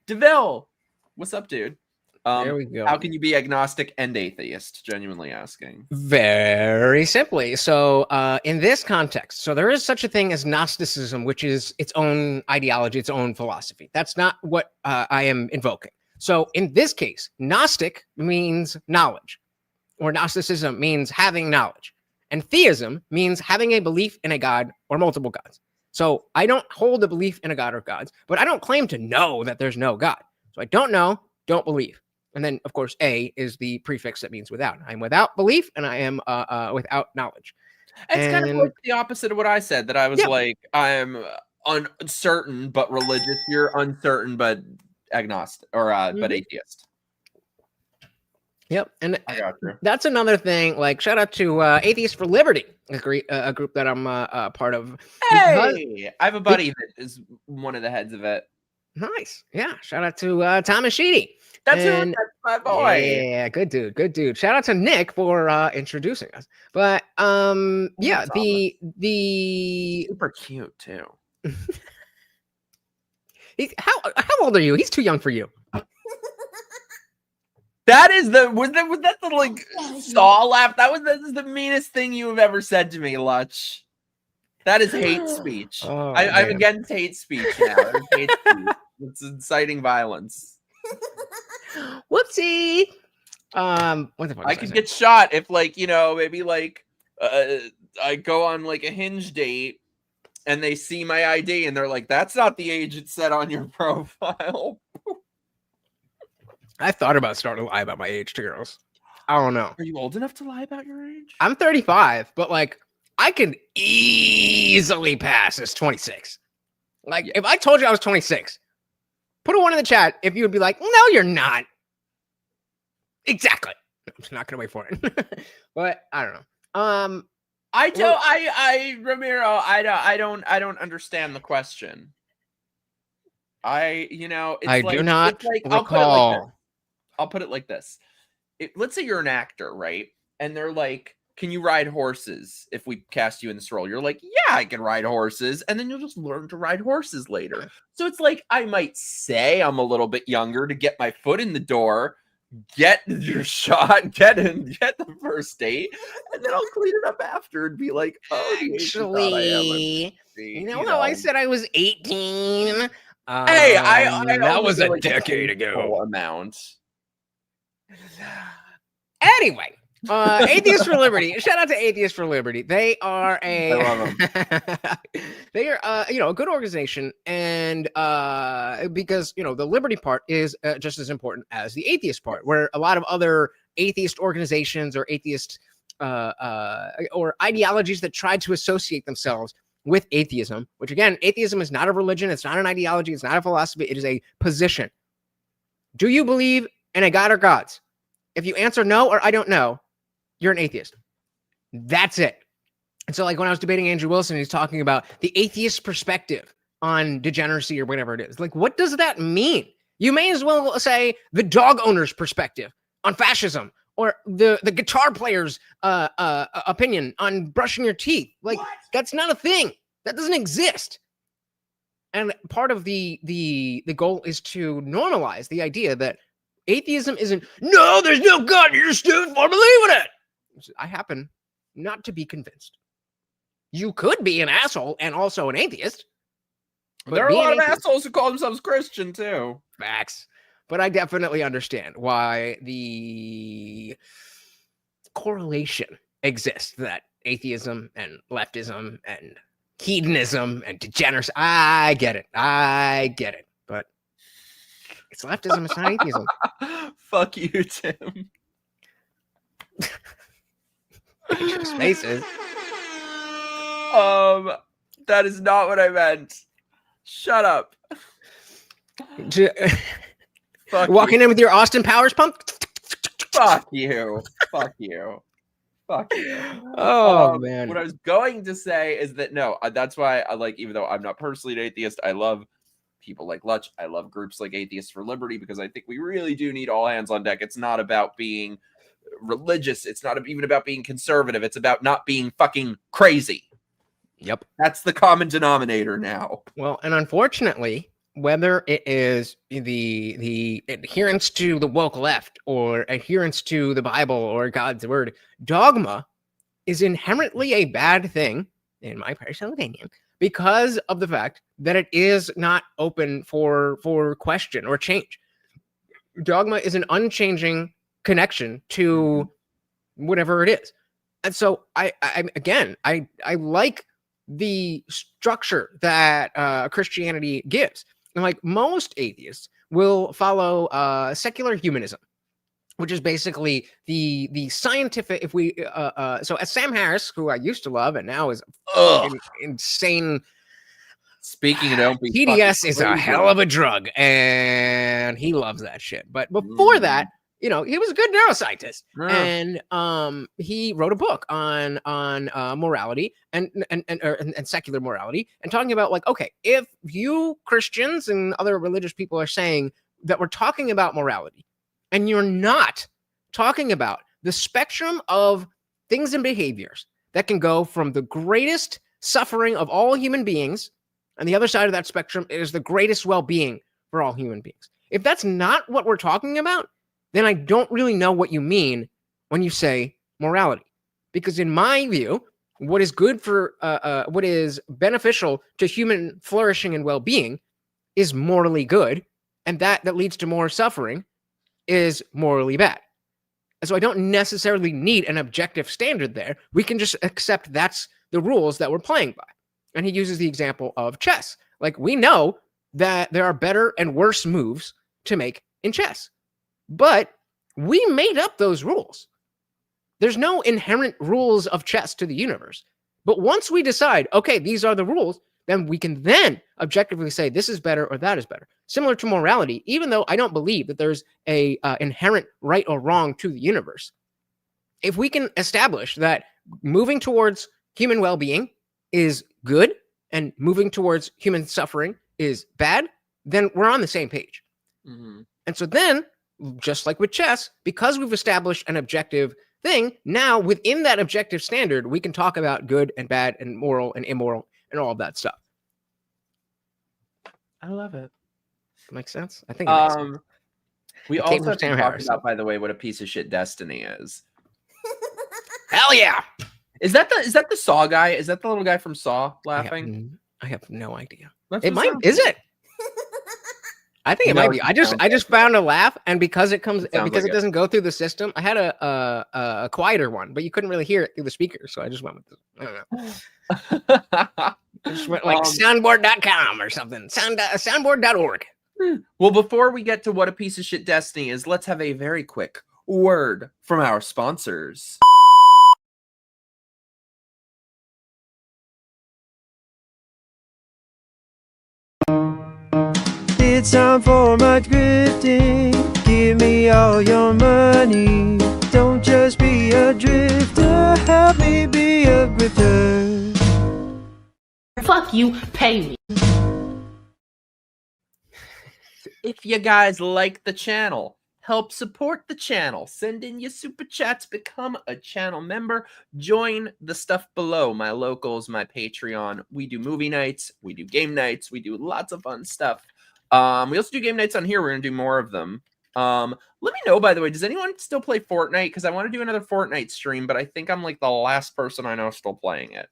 DeVille, what's up, dude? There we go. How can you be agnostic and atheist? Genuinely asking. Very simply. So in this context, so there is such a thing as Gnosticism, which is its own ideology, its own philosophy. That's not what I am invoking. So in this case, Gnostic means knowledge, or Gnosticism means having knowledge. And theism means having a belief in a god or multiple gods. So I don't hold a belief in a god or gods, but I don't claim to know that there's no God. So I don't know, don't believe. And then, of course, A is the prefix that means without. I'm without belief, and I am without knowledge. It's kind of like the opposite of what I said, that I was like, I'm uncertain but religious. You're uncertain but agnostic, or but atheist. Yep, and that's another thing. Like, shout out to Atheists for Liberty, a group that I'm part of. Hey, I have a buddy that is one of the heads of it. Nice. Yeah. Shout out to Thomas Sheedy. That's And my boy. yeah, good dude, good dude. Shout out to Nick for introducing us. But yeah, the Super cute too. how old are you? He's too young for you. That is was that the like saw laugh? That is the meanest thing you have ever said to me, Lutch. That is hate speech. Oh, I'm man. against hate speech now. Hate speech. It's inciting violence. Whoopsie. What the fuck? I could get shot if, like, you know, maybe like I go on like a Hinge date and they see my ID and they're like, "That's not the age it said on your profile." I thought about starting to lie about my age to girls. I don't know. Are you old enough to lie about your age? I'm 35, but like I could easily pass as 26. Like if I told you I was 26, put a 1 in the chat if you would be like, no, you're not. Exactly. I'm just not gonna wait for it. But I don't know. Ramiro, I don't understand the question. You know, it's I like, do not it's like, recall. I'll put it like this. Let's say you're an actor, right? And they're like, "Can you ride horses if we cast you in this role?" You're like, "Yeah, I can ride horses." And then you'll just learn to ride horses later. So it's like, I might say I'm a little bit younger to get my foot in the door, get your shot, get the first date, and then I'll clean it up after and be like, "Oh, actually, you know how I said I was 18? Hey, that was a like decade ago. Amount. Anyway, Atheists for Liberty. Shout out to Atheists for Liberty. They are I love them. They are, you know, a good organization, and because you know the liberty part is just as important as the atheist part, where a lot of other atheist organizations or atheist or ideologies that try to associate themselves with atheism, which again, atheism is not a religion, it's not an ideology, it's not a philosophy, it is a position. Do you believe in a god or gods? If you answer no or I don't know, you're an atheist. That's it. And so like when I was debating Andrew Wilson, he's talking about the atheist perspective on degeneracy or whatever it is. Like, what does that mean? You may as well say the dog owner's perspective on fascism or the guitar player's opinion on brushing your teeth. Like, that's not a thing. That doesn't exist. And part of the goal is to normalize the idea that atheism isn't, no, there's no God, you're stupid for believing it. I happen not to be convinced. You could be an asshole and also an atheist. But there are a lot of assholes who call themselves Christian too. Facts. But I definitely understand why the correlation exists that atheism and leftism and hedonism and degeneracy. I get it. But it's leftism, it's not atheism. Fuck you, Tim. Spaces. That is not what I meant. Shut up. Walking in with your Austin Powers pump. Fuck you. Fuck you. Fuck you. Oh man. What I was going to say is that no, that's why I like, even though I'm not personally an atheist, I love people like Lutch. I love groups like Atheists for Liberty because I think we really do need all hands on deck. It's not about being religious. It's not even about being conservative. It's about not being fucking crazy. Yep. That's the common denominator now. Well, and unfortunately, whether it is the adherence to the woke left or adherence to the Bible or God's word, dogma is inherently a bad thing, in my personal opinion, because of the fact that it is not open for question or change. Dogma is an unchanging connection to whatever it is. And so I like the structure that Christianity gives. And like most atheists will follow secular humanism, which is basically the scientific, if we so as Sam Harris, who I used to love and now is insane. Speaking of don't be TDS is a hell of a drug and he loves that shit. But before that, he was a good neuroscientist, Yeah. and he wrote a book on morality and secular morality, and talking about like, okay, if you Christians and other religious people are saying that we're talking about morality, and you're not talking about the spectrum of things and behaviors that can go from the greatest suffering of all human beings, and the other side of that spectrum is the greatest well-being for all human beings. If that's not what we're talking about, then I don't really know what you mean when you say morality. Because in my view, what is good for, what is beneficial to human flourishing and well-being is morally good, and that leads to more suffering is morally bad. And so I don't necessarily need an objective standard there. We can just accept that's the rules that we're playing by. And he uses the example of chess. Like, we know that there are better and worse moves to make in chess, but we made up those rules. There's no inherent rules of chess to the universe. But once we decide, okay, these are the rules, then we can then objectively say this is better or that is better. Similar to morality, even though I don't believe that there's a inherent right or wrong to the universe. If we can establish that moving towards human well-being is good and moving towards human suffering is bad, then we're on the same page. Mm-hmm. And so then, just like with chess, because we've established an objective thing, now within that objective standard, we can talk about good and bad and moral and immoral and all of that stuff. I love it. Makes sense? I think it makes sense. We It came also from have to Sam talk Harris. about, by the way, what a piece of shit Destiny is. Hell yeah! Is that the Saw guy? Is that the little guy from Saw laughing? I have no idea. That's It what might. sounds Is like. it? I think it No, might be. it I just sounds found a laugh, and because it comes sounds because like it doesn't go through the system, I had a quieter one, but you couldn't really hear it through the speaker, so I just went with this. I don't know. I just went like soundboard.com or something. Soundboard.org. Well, before we get to what a piece of shit Destiny is, let's have a very quick word from our sponsors. It's time for my grifting. Give me all your money. Don't just be a drifter. Help me be a grifter. Fuck you, pay me. If you guys like the channel, help support the channel. Send in your super chats, become a channel member, join the stuff below. My locals, my Patreon. We do movie nights, we do game nights, we do lots of fun stuff. We also do game nights on here. We're gonna do more of them. Let me know, by the way, does anyone still play Fortnite? Because I want to do another Fortnite stream, but I think I'm like the last person I know still playing it.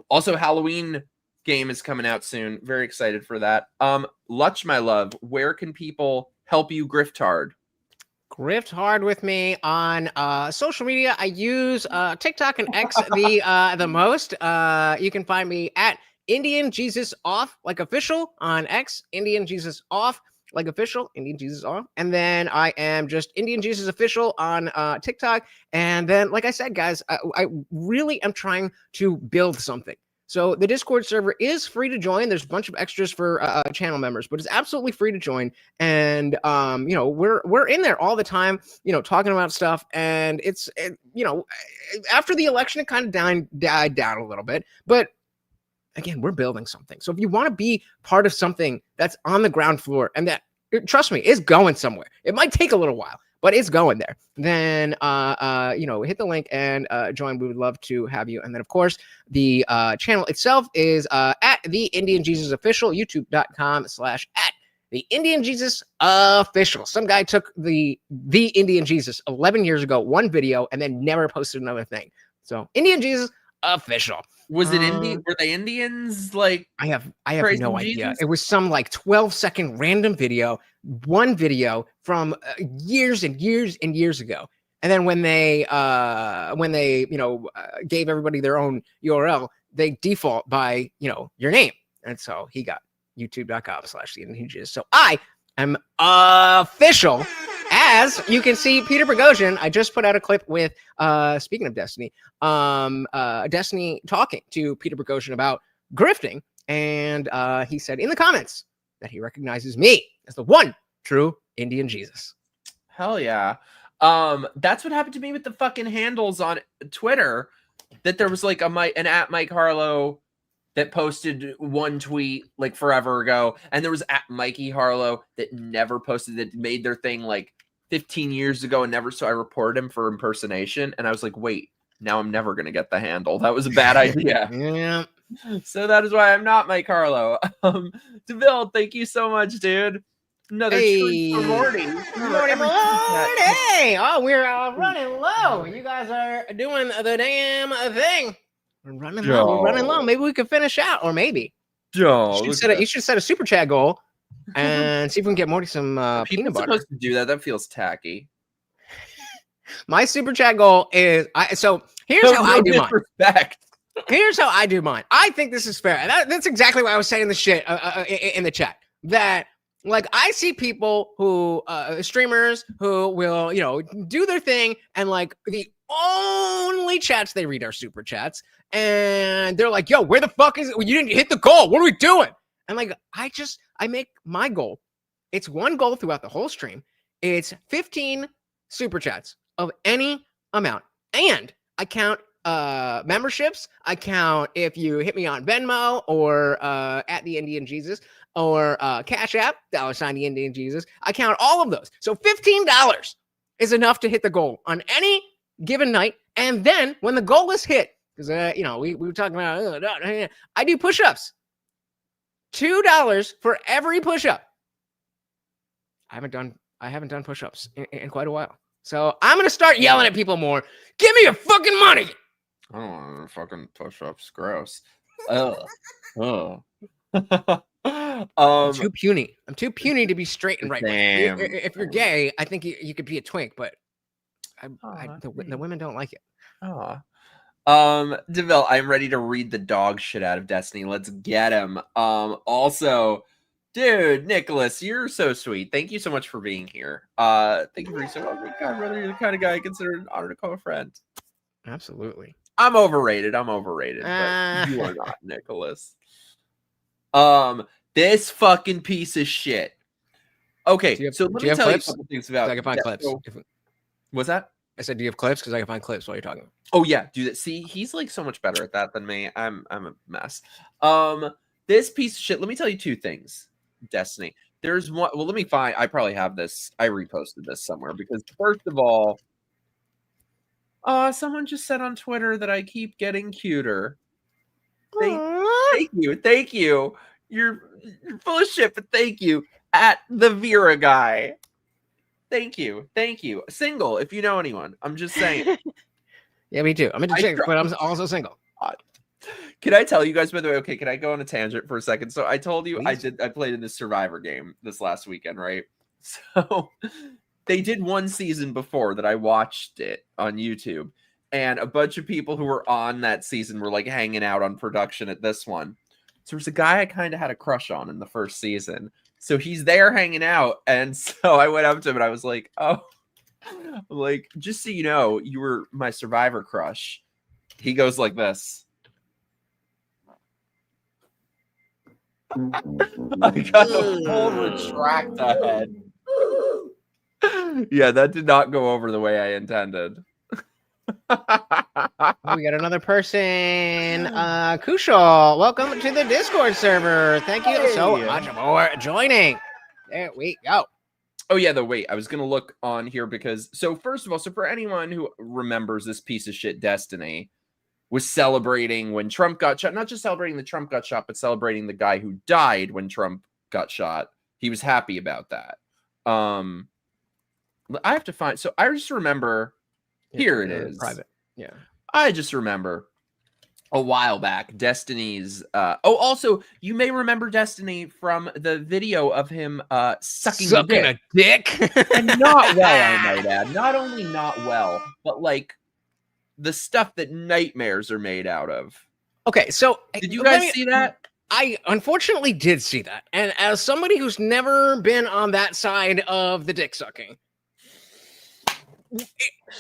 Also, Halloween game is coming out soon. Very excited for that. Lutch, my love, where can people help you grift hard? Grift hard with me on social media. I use TikTok and X the most. You can find me at Indian Jesus Off, like official on X. Indian Jesus Off, like official. Indian Jesus Off. And then I am just Indian Jesus Official on TikTok. And then, like I said, guys, I really am trying to build something. So the Discord server is free to join. There's a bunch of extras for channel members, but it's absolutely free to join. And we're in there all the time, talking about stuff. And it's after the election, it kind of died down a little bit. But again, we're building something. So if you want to be part of something that's on the ground floor and that, trust me, is going somewhere. It might take a little while, but it's going there. Then, hit the link and join. We would love to have you. And then, of course, the channel itself is at the Indian Jesus Official, youtube.com/at the Indian Jesus Official. Some guy took the Indian Jesus 11 years ago, one video, and then never posted another thing. So Indian Jesus Official. Was it Indian? Were they Indians? Like, I have praising no idea. Jesus? It was some like 12-second random video, one video from years and years and years ago. And then when they gave everybody their own URL, they default by your name, and so he got youtube.com/the. So I am official. As you can see, Peter Boghossian, I just put out a clip with, speaking of Destiny, Destiny talking to Peter Boghossian about grifting. And he said in the comments that he recognizes me as the one true Indian Jesus. Hell yeah. That's what happened to me with the fucking handles on Twitter. That there was like an at MikeHarlow that posted one tweet like forever ago, and there was at MikeyHarlow that never posted, that made their thing like 15 years ago and never. So I reported him for impersonation, and I was like, wait, now I'm never gonna get the handle. That was a bad idea. Yeah. So that is why I'm not MikeHarlow. DeVille, thank you so much, dude. Another treat for Morty. Morty. Oh, we're running low. You guys are doing the damn thing. We're running low. We're running low. Maybe we could finish out, or maybe. You should set a super chat goal and see if we can get Morty some peanut butter. Supposed to do that. That feels tacky. My super chat goal is here's how I do mine. Here's how I do mine. I think this is fair. And that's exactly why I was saying the shit in the chat. That like I see people who streamers who will, do their thing, and like the only chats they read are super chats, and they're like, yo, where the fuck is it? You didn't hit the goal. What are we doing? And like I make my goal. It's one goal throughout the whole stream. It's 15 super chats of any amount. And I count memberships. I count if you hit me on Venmo or at the Indian Jesus or CashApp $ the Indian Jesus. I count all of those. So $15 is enough to hit the goal on any given night. And then when the goal is hit, because we were talking about I do push-ups. $2 for every push-up. I haven't done push-ups in quite a while. So I'm gonna start yelling at people more. Give me your fucking money. I don't want fucking push-ups. Gross. Oh. I'm too puny. I'm too puny to be straight and right. Damn. If you're gay, I think you could be a twink, but the women don't like it. DeVille, I'm ready to read the dog shit out of Destiny. Let's get him. Also, dude, Nicholas, you're so sweet. Thank you so much for being here. Thank you for being so much. God, brother, you're the kind of guy I consider an honor to call a friend. Absolutely. I'm overrated. But you are not, Nicholas. This fucking piece of shit. Okay, so let me tell you a couple things about. I can find clips. What's that? I said, do you have clips? Because I can find clips while you're talking. Oh yeah, do that. See, he's like so much better at that than me. I'm a mess. This piece of shit. Let me tell you two things. Destiny. There's one. Well, let me find. I probably have this. I reposted this somewhere because first of all, someone just said on Twitter that I keep getting cuter. Thank you. You're full of shit, but thank you. At the Vera guy. Thank you. Single, if you know anyone. I'm just saying. Yeah, me too. I'm into chicks, but I'm also single. Can I tell you guys, by the way? Okay, can I go on a tangent for a second? So I told you Please. I played in this Survivor game this last weekend, right? So they did one season before that I watched it on YouTube, and a bunch of people who were on that season were like hanging out on production at this one. So there's a guy I kind of had a crush on in the first season. So he's there hanging out, and so I went up to him and I was like, "Oh, like just so you know, you were my Survivor crush." He goes like this. I got the full retract ahead. Yeah, that did not go over the way I intended. We got another person. Kushal, welcome to the Discord server. Thank you so much for joining. There we go. Oh yeah, wait. I was gonna look on here because first of all, for anyone who remembers this piece of shit, Destiny was celebrating when Trump got shot. Not just celebrating the Trump got shot, but celebrating the guy who died when Trump got shot. He was happy about that. I have to find. So I just remember. Here it is. Private. Yeah. I just remember a while back, Destiny's. Also, you may remember Destiny from the video of him sucking a dick. And not well, I might add. Not only not well, but like the stuff that nightmares are made out of. Okay, so did you guys see that? I unfortunately did see that. And as somebody who's never been on that side of the dick sucking,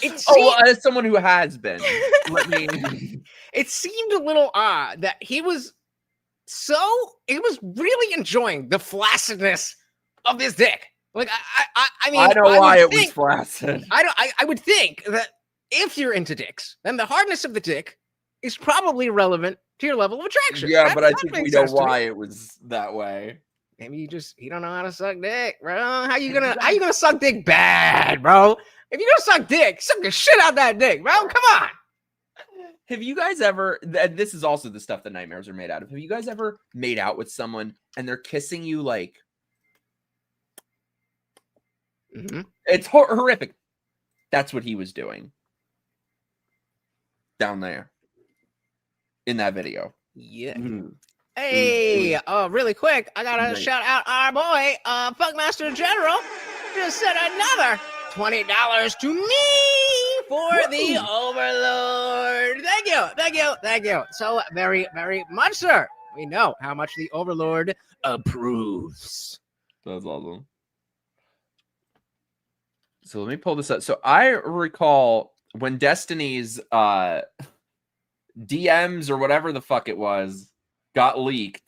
as someone who has been, it seemed a little odd that he was really enjoying the flaccidness of this dick. Like, I mean, I know why would it was think- flaccid. I would think that if you're into dicks, then the hardness of the dick is probably relevant to your level of attraction. Yeah, That- but I that think we makes know sense to me. why it was that way. Maybe you don't know how to suck dick, bro. How you gonna suck dick bad, bro? If you're gonna suck dick, suck the shit out that dick, bro. Come on. Have you guys ever, and this is also the stuff that nightmares are made out of. Have you guys ever made out with someone and they're kissing you like, it's horrific. That's what he was doing down there in that video. Yeah. Mm. Hey, really quick, I gotta shout out our boy, Funkmaster General, just sent another $20 to me for the Overlord. Thank you. So very, very much, sir. We know how much the Overlord approves. That's awesome. So let me pull this up. So I recall when Destiny's DMs or whatever the fuck it was got leaked,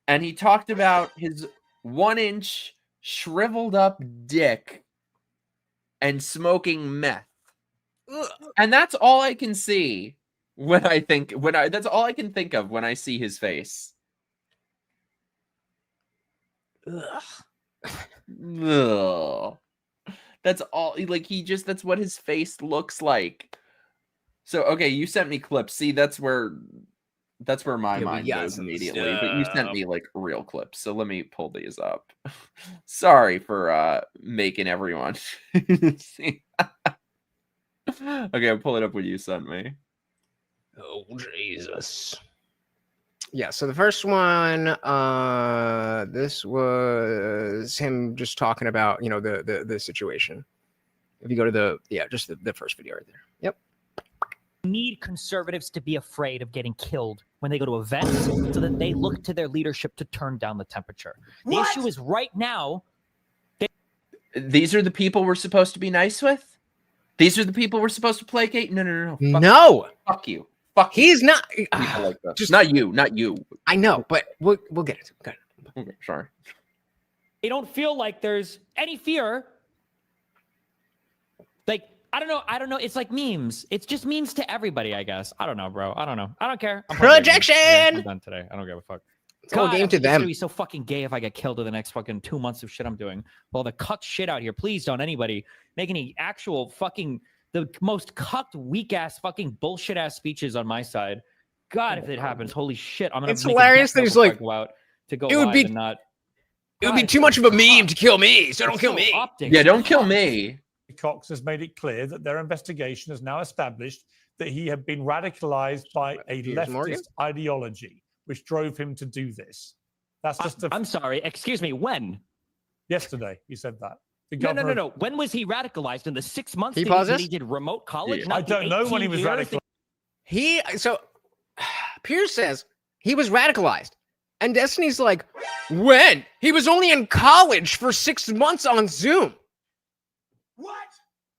and he talked about his 1-inch shriveled up dick and smoking meth. Ugh. And that's all I can see that's all I can think of when I see his face. Ugh. That's all, like, that's what his face looks like. So okay, you sent me clips. See, that's where my mind goes immediately. But you sent me like real clips, so let me pull these up. Sorry for making everyone see. Okay, I'll pull it up what you sent me. Oh Jesus. Yeah, so the first one, this was him just talking about, the situation. If you go to the first video right there. Yep. Need conservatives to be afraid of getting killed when they go to events so that they look to their leadership to turn down the temperature. The issue is right now. These are the people we're supposed to be nice with? These are the people we're supposed to placate? No. No. Fuck you. Fuck you. He's not. People like that. Just Not you. I know, but we'll get it. Good. Okay, sorry. They don't feel like there's any fear. Like, I don't know. It's like memes. It's just memes to everybody, I guess. I don't know, bro. I don't know. I don't care. I'm Projection! I'm done today. I don't give a fuck. It's all game to It's them. gonna be so fucking gay if I get killed in the next fucking 2 months of shit I'm doing. Well, the cucked shit out here. Please don't anybody make any actual fucking the most cucked, weak ass, fucking bullshit ass speeches on my side. God, if it happens, holy shit! I'm gonna. It's hilarious that he's like, to go it would live be- and not. It would be too much of a meme to kill me, so don't kill me. Yeah, don't kill me. Cox has made it clear that their investigation has now established that he had been radicalized by a Piers Morgan? leftist ideology, which drove him to do this. That's just I'm sorry. Excuse me. When? yesterday. He said that. The No. governor When was he radicalized? In the 6 months Can you that pause that this? he did remote college? Yeah. Not I don't the know when he 18 was years radicalized. So Pierce says he was radicalized. And Destiny's like, when? He was only in college for 6 months on Zoom. What?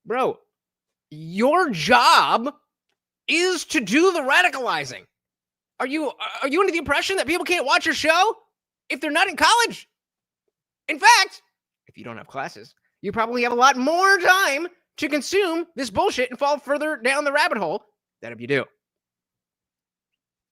Bro, your job is to do the radicalizing. Are you under the impression that people can't watch your show if they're not in college? In fact, if you don't have classes, you probably have a lot more time to consume this bullshit and fall further down the rabbit hole than if you do.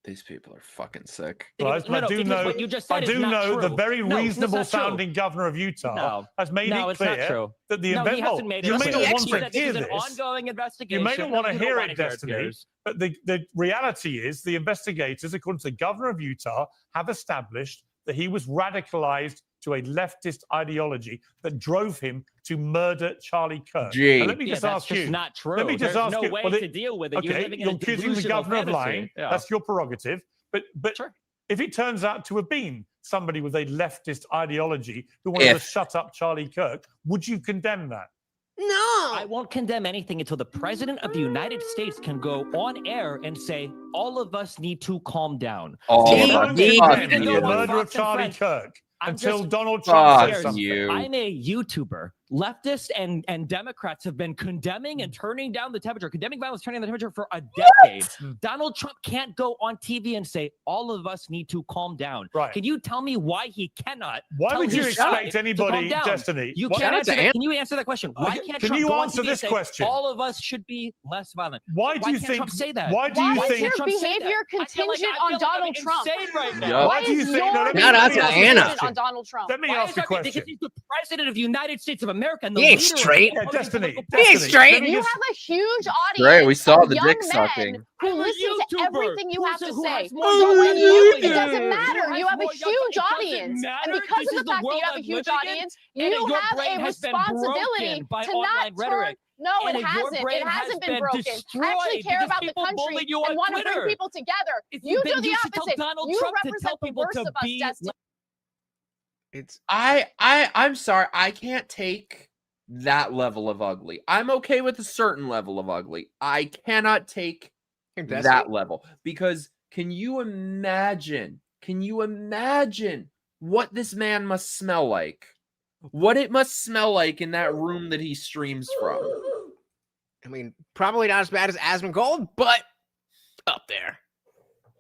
These people are fucking sick. I do know. What you just I said do is not know the true. very No, that's reasonable not true. sounding governor of Utah has made No, it it's not clear true. that the No, he hasn't made it. you may clear. not want He to said hear this is an this. ongoing investigation. You may not want to You hear don't it, wanna Destiny, Piers. but the reality is the investigators, according to the governor of Utah, have established that he was radicalized to a leftist ideology that drove him to murder Charlie Kirk. Gee. And let me Yeah, just that's ask just you. not true. Let me just There's ask no you. way well, to deal with it. You're Okay, living you're in a accusing the delusional governor of fantasy. lying. Yeah. That's your prerogative. But Sure. if it turns out to have been somebody with a leftist ideology who wanted to shut up Charlie Kirk, would you condemn that? No. I won't condemn anything until the president of the United States can go on air and say, all of us need to calm down. Oh, Damn, Don't Steve. condemn Even the though murder we're of Charlie Fox and Kirk I'm until just- Donald Trump Fuck says something. you. I'm a YouTuber. leftists and Democrats have been condemning and turning down the temperature, condemning violence, turning down the temperature for a decade. Donald Trump can't go on TV and say, all of us need to calm down. Right. Can you tell me why he cannot? Why would you his side expect to anybody, calm down? Destiny? You What- can't answer that. Can you answer that question? Why can't Can Trump you go on answer TV this and say, question? all of us should be less violent? Why do you can't think? Trump say that? Why do Why you is think? your Trump say that? behavior I feel like contingent I'm on Donald Trump? insane right now. Yeah. Why do you is think- your no, let me- Shout out behavior to contingent Anna. on Donald Trump? Let me Why ask is a that? question. Because he's the president of the United States of America. And the He ain't leader of straight. the Yeah, Destiny. political He ain't Destiny, straight. let me You just- have a huge audience. Right, we saw of the young dick men sucking. who I'm a listen to YouTuber everything you have to who say. has more So young when men you, living it doesn't here. matter. Who You has have a more young- huge it doesn't audience, matter. and because This of is the fact that world you have a I'm huge living in, audience, and you your have brain a has been responsibility broken by to online not rhetoric. turn. No, And it if your hasn't. brain It has hasn't been been broken. I destroyed actually care because about the people country bullied you on and want to bring Twitter. people together. If You do then the you should tell opposite. Donald You Trump to represent tell the people worst to of us, be Destiny. It's I'm sorry. I can't take that level of ugly. I'm okay with a certain level of ugly. I cannot take that level because can you imagine? Can you imagine what this man must smell like? What it must smell like in that room that he streams from? I mean, probably not as bad as Asmongold, but up there.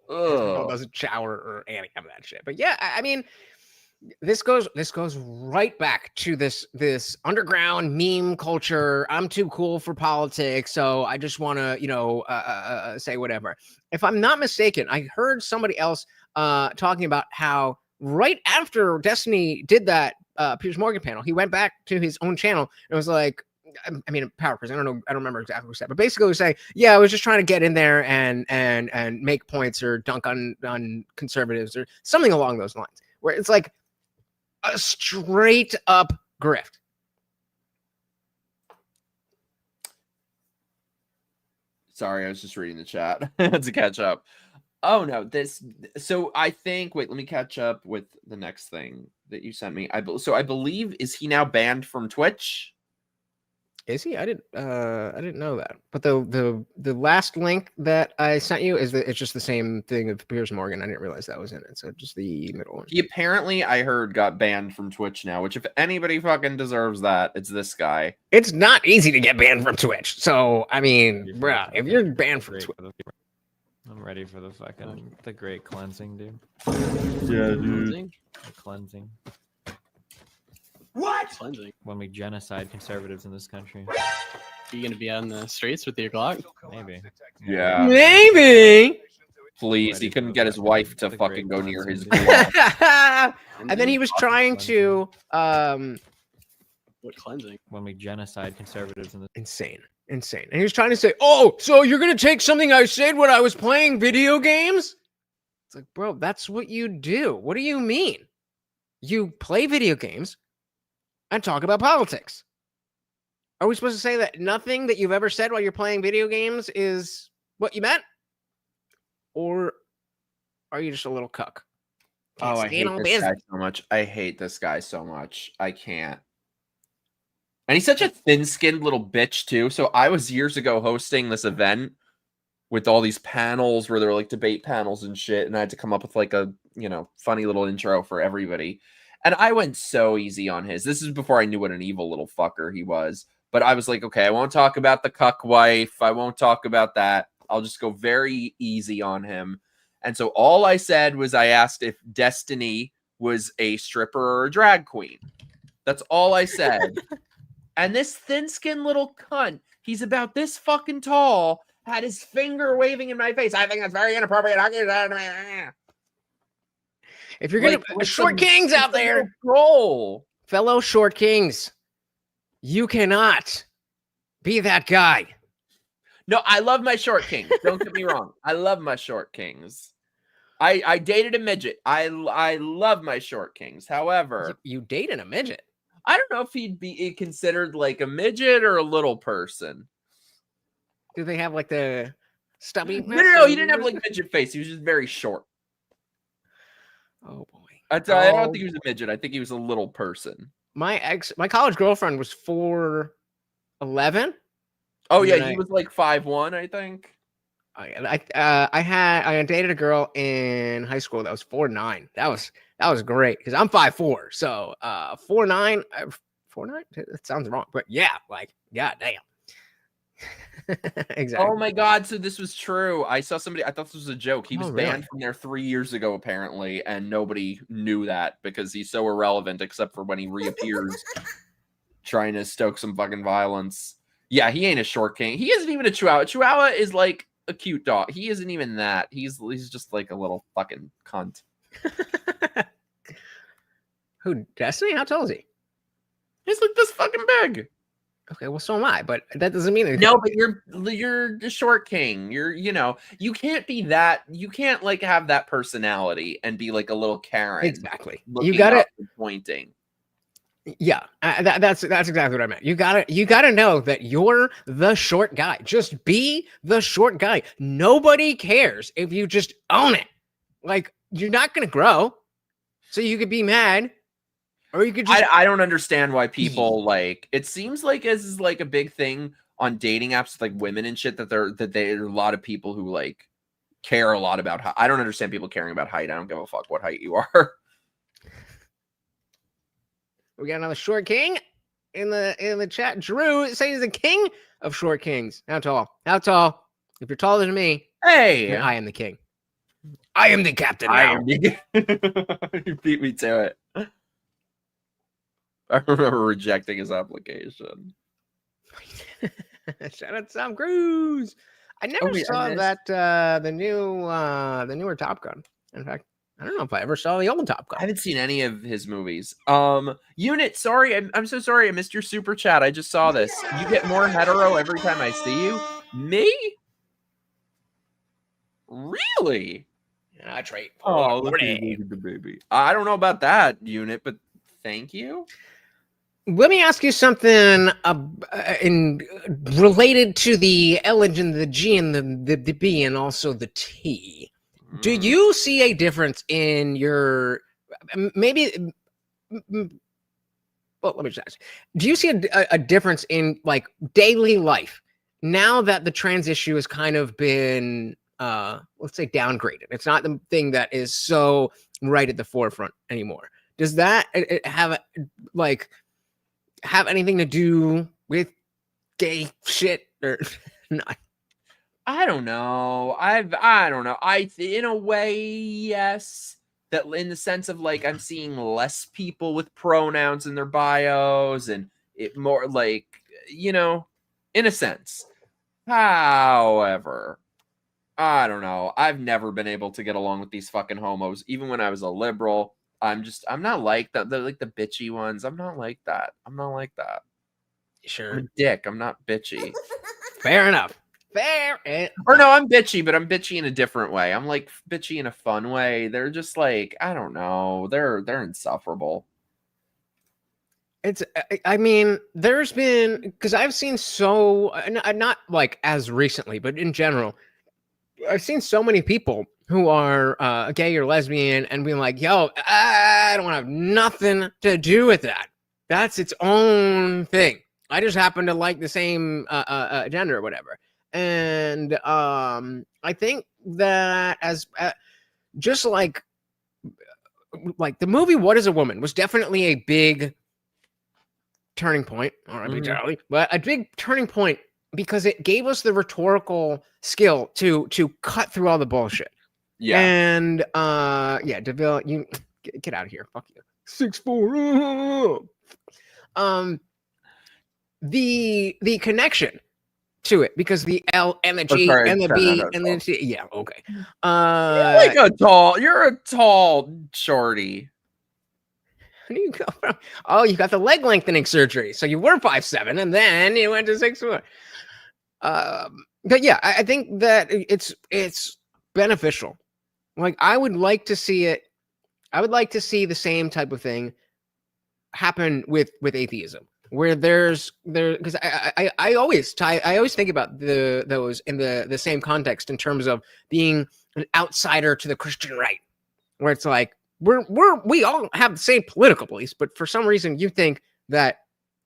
Asmongold Ugh. doesn't shower or any of that shit. But yeah, I mean, this goes right back to this underground meme culture. I'm too cool for politics, so I just want to say whatever. If I'm not mistaken, I heard somebody else talking about how right after Destiny did that Piers Morgan panel, he went back to his own channel and was like, I mean, paraphrase. I don't remember exactly what he said, but basically, he was saying, "Yeah, I was just trying to get in there and make points or dunk on conservatives or something along those lines." Where it's like a straight up grift. Sorry, I was just reading the chat to catch up. Oh no, so I think wait, let me catch up with the next thing that you sent me. I believe is he now banned from Twitch? Is he? I didn't know that. But the last link that I sent you it's just the same thing of Piers Morgan. I didn't realize that was in it. So just the middle one. He apparently, I heard, got banned from Twitch now, which if anybody fucking deserves that, it's this guy. It's not easy to get banned from Twitch. So I mean, bruh, if you're banned from Twitch. I'm ready for the fucking the great cleansing, dude. Yeah, dude. The cleansing. What? Cleansing. When we genocide conservatives in this country. Are you gonna be on the streets with your Glock? Maybe. Yeah. Maybe. Please, he couldn't get his wife to fucking go near his door. And then he was trying to What cleansing? When we genocide conservatives in this insane. And he was trying to say, "Oh, so you're gonna take something I said when I was playing video games?" It's like, bro, that's what you do. What do you mean? You play video games and talk about politics. Are we supposed to say that nothing that you've ever said while you're playing video games is what you meant? Or are you just a little cuck? Oh, I hate this guy so much. I hate this guy so much. I can't. And he's such a thin-skinned little bitch, too. So I was years ago hosting this event with all these panels where there were like debate panels and shit. And I had to come up with like a, funny little intro for everybody. And I went so easy on his. This is before I knew what an evil little fucker he was. But I was like, okay, I won't talk about the cuck wife. I won't talk about that. I'll just go very easy on him. And so all I said was I asked if Destiny was a stripper or a drag queen. That's all I said. And this thin-skinned little cunt, he's about this fucking tall, had his finger waving in my face. I think that's very inappropriate. If you're gonna short kings out there, roll, fellow short kings, you cannot be that guy. No, I love my short kings. Don't get me wrong. I love my short kings. I dated a midget. I love my short kings. However, you dated a midget. I don't know if he'd be considered like a midget or a little person. Do they have like the stubby? No, he didn't have like midget face. He was just very short. Oh boy. I don't think he was a midget. I think he was a little person. My college girlfriend was 4'11". Oh yeah, he was like 5'1", I think. I dated a girl in high school that was 4'9". That was great because I'm 5'4". So 4'9", Fortnite? It sounds wrong, but yeah, like, god damn. Exactly. Oh my god, so this was true. I saw somebody, I thought this was a joke. He was really? banned from there 3 years ago, apparently, and nobody knew that because he's so irrelevant, except for when he reappears trying to stoke some fucking violence. Yeah, he ain't a short king. He isn't even a Chihuahua. Chihuahua is like a cute dog. He isn't even that. He's just like a little fucking cunt. Who, Destiny? How tall is he? He's like this fucking big. Okay, well, so am I, but that doesn't mean anything. No, but you're the short king. You can't be that. You can't like have that personality and be like a little Karen. Exactly. You looking got up to and pointing. Yeah, that's exactly what I meant. You gotta know that you're the short guy. Just be the short guy. Nobody cares if you just own it. Like, you're not gonna grow, so you could be mad, or you could just. I don't understand why people like. It seems like this is like a big thing on dating apps with like women and shit that there are a lot of people who like care a lot about. I don't understand people caring about height. I don't give a fuck what height you are. We got another short king in the chat. Drew says he's the king of short kings. How tall? How tall? If you're taller than me, Hey, then I am the king. I am the captain now. I am you beat me to it. I remember rejecting his application. Shout out to Tom Cruise. I never saw that the newer Top Gun. In fact, I don't know if I ever saw the old Top Gun. I haven't seen any of his movies. Unit, sorry, I'm so sorry. I missed your super chat. I just saw this. You get more hetero every time I see you. Me? Really? I trade. Oh, look at the baby. I don't know about that, Unit, but thank you. Let me ask you something related to the L and the G and the B and also the T. Do you see a difference in your maybe? Well, let me just ask. Do you see a difference in like daily life now that the trans issue has kind of been, let's say, downgraded? It's not the thing that is so right at the forefront anymore. Does that have anything to do with gay shit or not? I don't know. I don't know. In a way, yes. That in the sense of like I'm seeing less people with pronouns in their bios and it more like, in a sense. However, I don't know. I've never been able to get along with these fucking homos. Even when I was a liberal, I'm not like that. They're like the bitchy ones. I'm not like that. Sure. I'm a dick. I'm not bitchy. Fair enough. Or no, I'm bitchy, but I'm bitchy in a different way. I'm like bitchy in a fun way. They're just like, I don't know. They're insufferable. I mean, there's been, because I've seen not like as recently, but in general, I've seen so many people who are gay or lesbian and being like, yo, I don't want to have nothing to do with that. That's its own thing. I just happen to like the same gender or whatever. And I think that as just like the movie What is a Woman was definitely a big turning point, Charlie, but a big turning point because it gave us the rhetorical skill to cut through all the bullshit. Yeah. And DeVille, you get out of here. Fuck you. 6'4". The connection to it because the L and the G and the B and the T. Yeah, okay. You're a tall shorty. Where do you go from? Oh, you got the leg lengthening surgery. So you were 5'7" and then you went to 6'4". But yeah, I think that it's beneficial. Like I would like to see it. I would like to see the same type of thing happen with atheism. Where because I always think about those in the same context in terms of being an outsider to the Christian right, where it's like we all have the same political beliefs, but for some reason you think that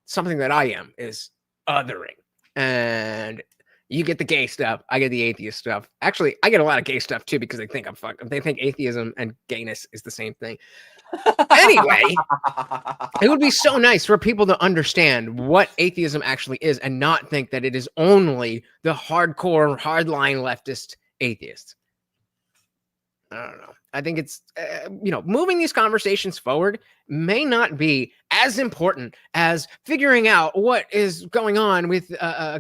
something that I am is othering, and You get the gay stuff. I get the atheist stuff. Actually, I get a lot of gay stuff too because they think I'm fucked. They think atheism and gayness is the same thing. Anyway, it would be so nice for people to understand what atheism actually is and not think that it is only the hardcore, hardline leftist atheists. I don't know. I think it's, moving these conversations forward may not be as important as figuring out what is going on with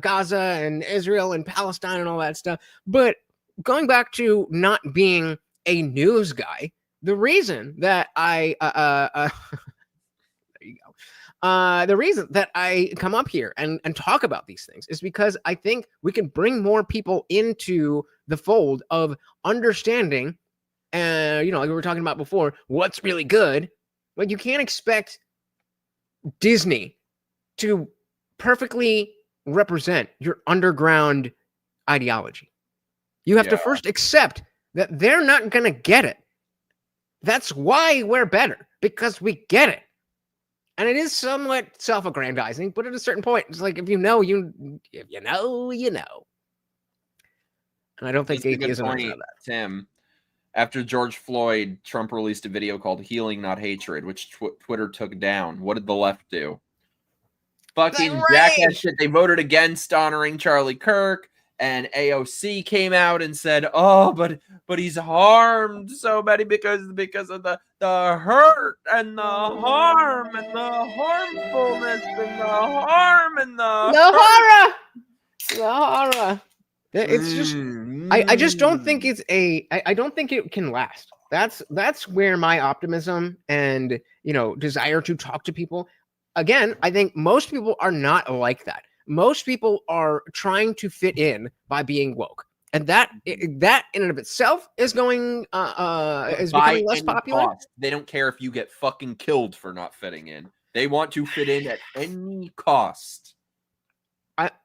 Gaza and Israel and Palestine and all that stuff. But going back to not being a news guy, the reason that I, there you go. The reason that I come up here and talk about these things is because I think we can bring more people into the fold of understanding. Like we were talking about before, what's really good. Like, you can't expect Disney to perfectly represent your underground ideology. You have to first accept that they're not going to get it. That's why we're better, because we get it. And it is somewhat self-aggrandizing, but at a certain point, it's like, if you know, you know. And I don't think atheism is that. Tim. After George Floyd, Trump released a video called Healing Not Hatred, which Twitter took down. What did the left do? Fucking jackass shit. They voted against honoring Charlie Kirk, and AOC came out and said, oh, but he's harmed so many because of the hurt and the harm and the harmfulness and the harm and the horror. It's just, I just don't think it's I don't think it can last. That's where my optimism and, desire to talk to people. Again, I think most people are not like that. Most people are trying to fit in by being woke. And that in and of itself is going, is becoming less popular. Cost. They don't care if you get fucking killed for not fitting in. They want to fit in at any cost.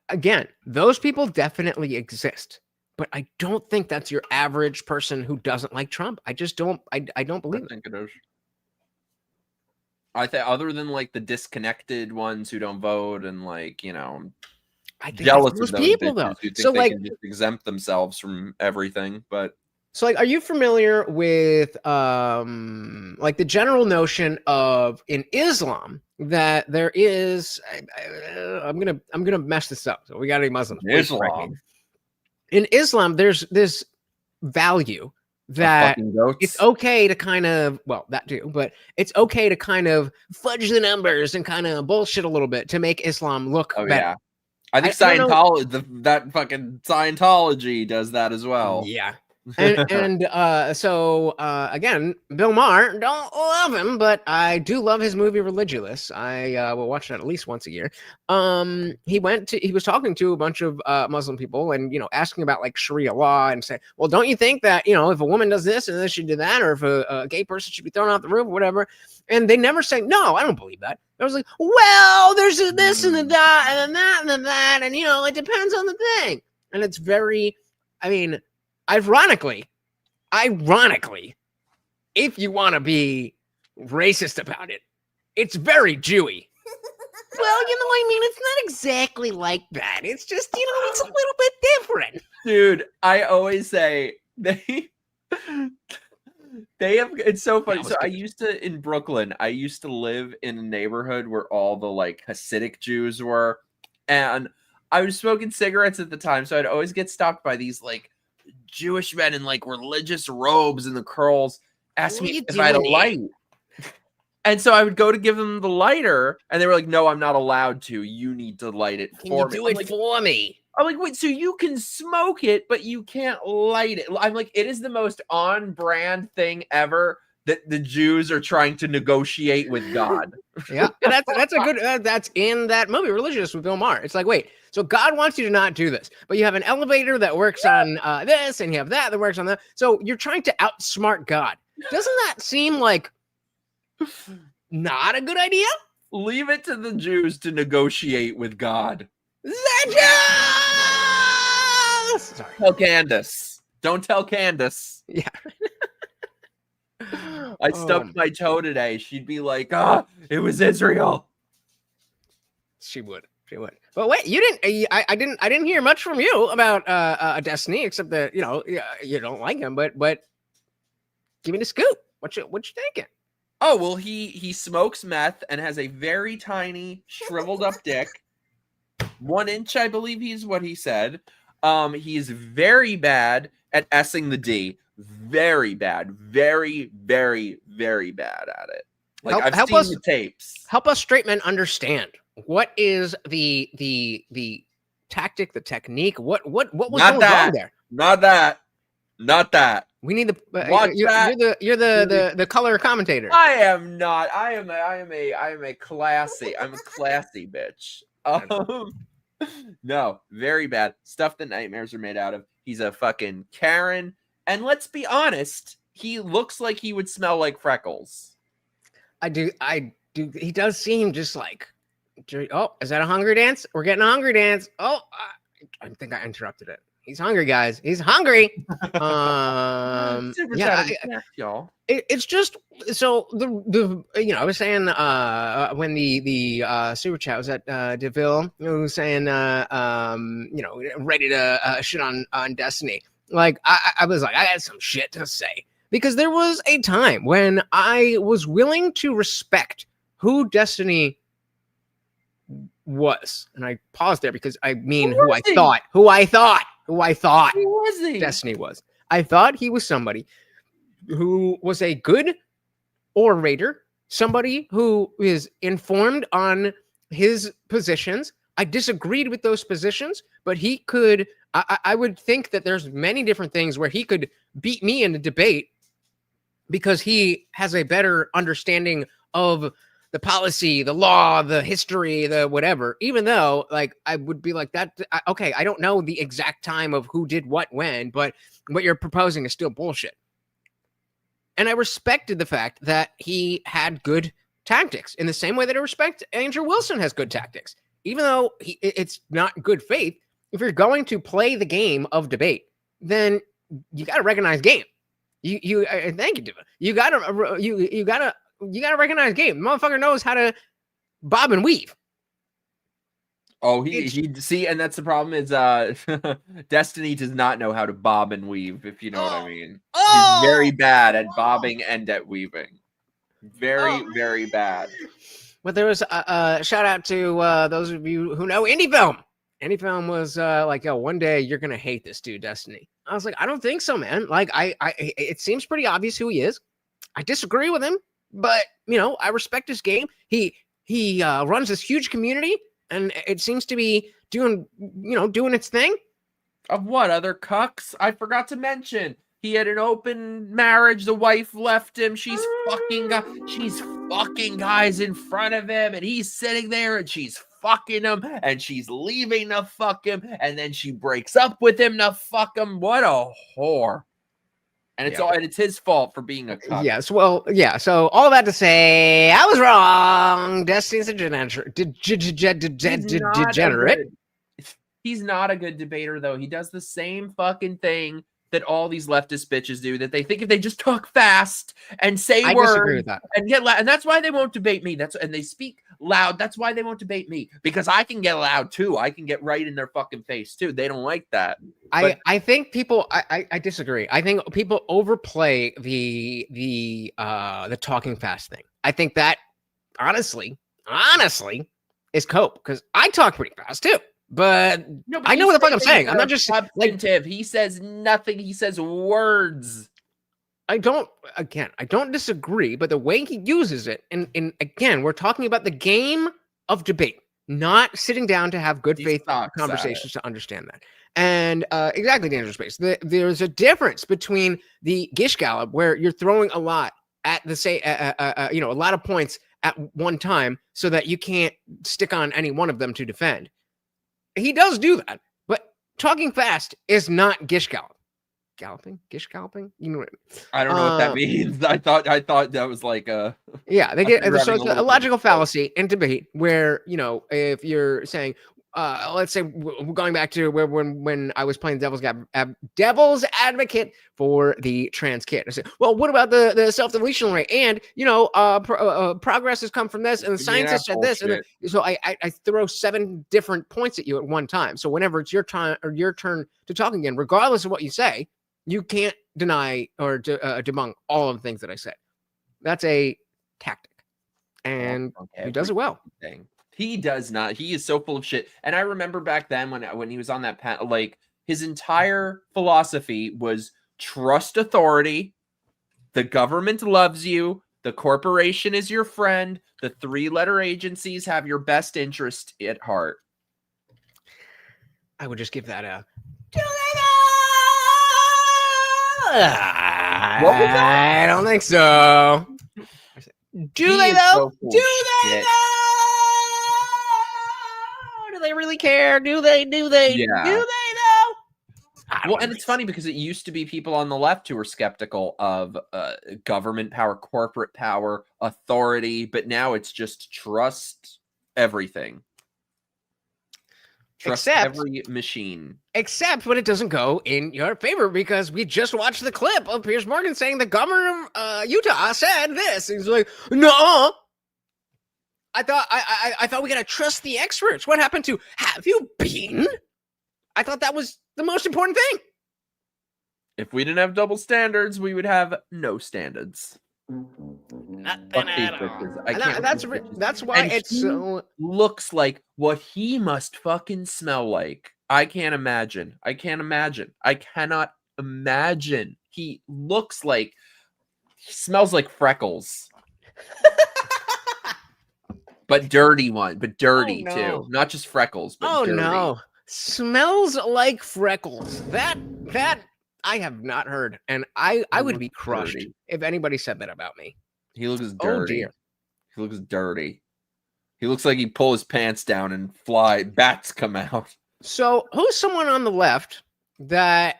Again, those people definitely exist, but I don't think that's your average person who doesn't like Trump. I just don't. I don't believe it is. I think other than like the disconnected ones who don't vote and I think jealous of those people though. Who think so they can just exempt themselves from everything, but. So, are you familiar with the general notion of in Islam that there is? I'm gonna mess this up. So we got any Muslims? In Islam, there's this value that it's okay to kind of that too, but it's okay to kind of fudge the numbers and kind of bullshit a little bit to make Islam look better. Yeah. I think Scientology, that fucking Scientology does that as well. Yeah. So again, Bill Maher, don't love him, but I do love his movie Religulous. I will watch that at least once a year. He was talking to a bunch of Muslim people and asking about like Sharia law and saying, well, don't you think that if a woman does this and then she did that, or if a gay person should be thrown off the roof or whatever? And they never say, no, I don't believe that. I was like, well, there's this and that and then that and then that, and it depends on the thing. And it's very, ironically, if you want to be racist about it, it's very Jewy. Well, it's not exactly like that. It's just, it's a little bit different. Dude, I always say they have, it's so funny. So in Brooklyn, I used to live in a neighborhood where all the Hasidic Jews were, and I was smoking cigarettes at the time. So I'd always get stopped by these Jewish men in religious robes and the curls asked me if I had a light. And so I would go to give them the lighter and they were like, no, I'm not allowed to. You need to light it for me. Do it for me. I'm like, wait, so you can smoke it, but you can't light it. I'm like, it is the most on brand thing ever that the Jews are trying to negotiate with God. Yeah, that's a good, that's in that movie, Religious, with Bill Maher. It's like, wait, so God wants you to not do this, but you have an elevator that works on this, and you have that works on that. So you're trying to outsmart God. Doesn't that seem like not a good idea? Leave it to the Jews to negotiate with God. Sorry. Tell Candace. Don't tell Candace. Yeah. I stubbed my toe today. She'd be like, it was Israel. She would. She would. But wait, you didn't. I didn't hear much from you about Destiny, except that you don't like him. But give me the scoop. What you thinking? Oh well, he smokes meth and has a very tiny shriveled up dick, 1 inch, I believe he's what he said. He's very bad at S-ing the D. Very bad. Very, very, very bad at it. Like I've seen the tapes. Help us straight men understand. What is the tactic, the technique? What was going wrong there? Not that. We need you're the color commentator. I am not. I am a classy. I'm a classy bitch. No, very bad stuff that nightmares are made out of. He's a fucking Karen, and let's be honest, he looks like he would smell like Freckles. I do. He does seem just like. Oh, is that a hungry dance? We're getting a hungry dance. Oh, I think I interrupted it. He's hungry, guys. He's hungry. Y'all. It's just so the I was saying when the super chat was at DeVille, was saying ready to shit on Destiny. Like I was like, I had some shit to say because there was a time when I was willing to respect who Destiny was, and I paused there because I mean who I thought who was he? Destiny was. I thought he was somebody who was a good orator, somebody who is informed on his positions. I disagreed with those positions, but he could. I would think that there's many different things where he could beat me in a debate because he has a better understanding of the policy, the law, the history, the whatever, even though like I would be like that. Okay, I don't know the exact time of who did what when, but what you're proposing is still bullshit. And I respected the fact that he had good tactics in the same way that I respect Andrew Wilson has good tactics, even though it's not good faith. If you're going to play the game of debate, then you got to recognize game. You thank you, Diva. You gotta recognize game. The motherfucker knows how to bob and weave. Oh, he see, and that's the problem is Destiny does not know how to bob and weave, if you know what I mean. He's very bad at bobbing and at weaving. Very bad. But there was a shout out to those of you who know Indie Film. Indie Film was like, yo, one day you're gonna hate this dude, Destiny. I was like, I don't think so, man. Like, it seems pretty obvious who he is. I disagree with him. But I respect his game. He runs this huge community, and it seems to be doing its thing. Of what other cucks? I forgot to mention he had an open marriage. The wife left him. She's fucking guys in front of him, and he's sitting there, and she's fucking him, and she's leaving to fuck him, and then she breaks up with him to fuck him. What a whore! And it's his fault for being a cuck. Yes, well, yeah. So all that to say, I was wrong. Destiny's a degenerate. He's not a good debater, though. He does the same fucking thing that all these leftist bitches do. That they think if they just talk fast and say words, disagree with that. And get loud, and that's why they won't debate me. And they speak loud. That's why they won't debate me, because I can get loud too. I can get right in their fucking face too. They don't like that. I think people. I disagree. I think people overplay the talking fast thing. I think that honestly is cope, because I talk pretty fast too. But I know what the fuck I'm saying. I'm not just substantive. He says nothing. He says words. I don't disagree, but the way he uses it, and again, we're talking about the game of debate, not sitting down to have good faith conversations to understand that. And exactly, Dangerous Space. There's a difference between the Gish Gallop, where you're throwing a lot at a lot of points at one time, so that you can't stick on any one of them to defend. He does do that, but talking fast is not Gish Gallop. Gish galloping? You know what I mean? I don't know what that means. I thought that was like a they get so it's a logical fallacy in debate where if you're saying let's say going back to where when I was playing devil's advocate for the trans kid. I said, well, what about the self-deletion rate? And progress has come from this, and the scientists said this, and so I throw 7 different points at you at one time. So whenever it's your turn to talk again, regardless of what you say, you can't deny or debunk all of the things that I said. That's a tactic, and he does it well. He does not. He is so full of shit. And I remember back then when he was on that panel, like his entire philosophy was trust authority. The government loves you. The corporation is your friend. The 3-letter agencies have your best interest at heart. I would just give that a. I don't think so. Do they though? Do they though? Do they really care? Do they? Yeah. Do they though? Well, and it's funny because it used to be people on the left who were skeptical of government power, corporate power, authority, but now it's just trust everything. Trust every machine. Except when it doesn't go in your favor, because we just watched the clip of Piers Morgan saying the governor of Utah said this. He's like, no. I thought we gotta trust the experts. What happened to have you been? I thought that was the most important thing. If we didn't have double standards, we would have no standards. Nothing at all. That's why and it's so looks like what he must fucking smell like. I can't imagine. I cannot imagine. He looks like he smells like freckles. But dirty too. Not just freckles, but dirty. No. Smells like freckles. That I have not heard, and I would be crushed if anybody said that about me. He looks dirty. Oh dear. He looks dirty. He looks like he pull his pants down and bats come out. So who's someone on the left that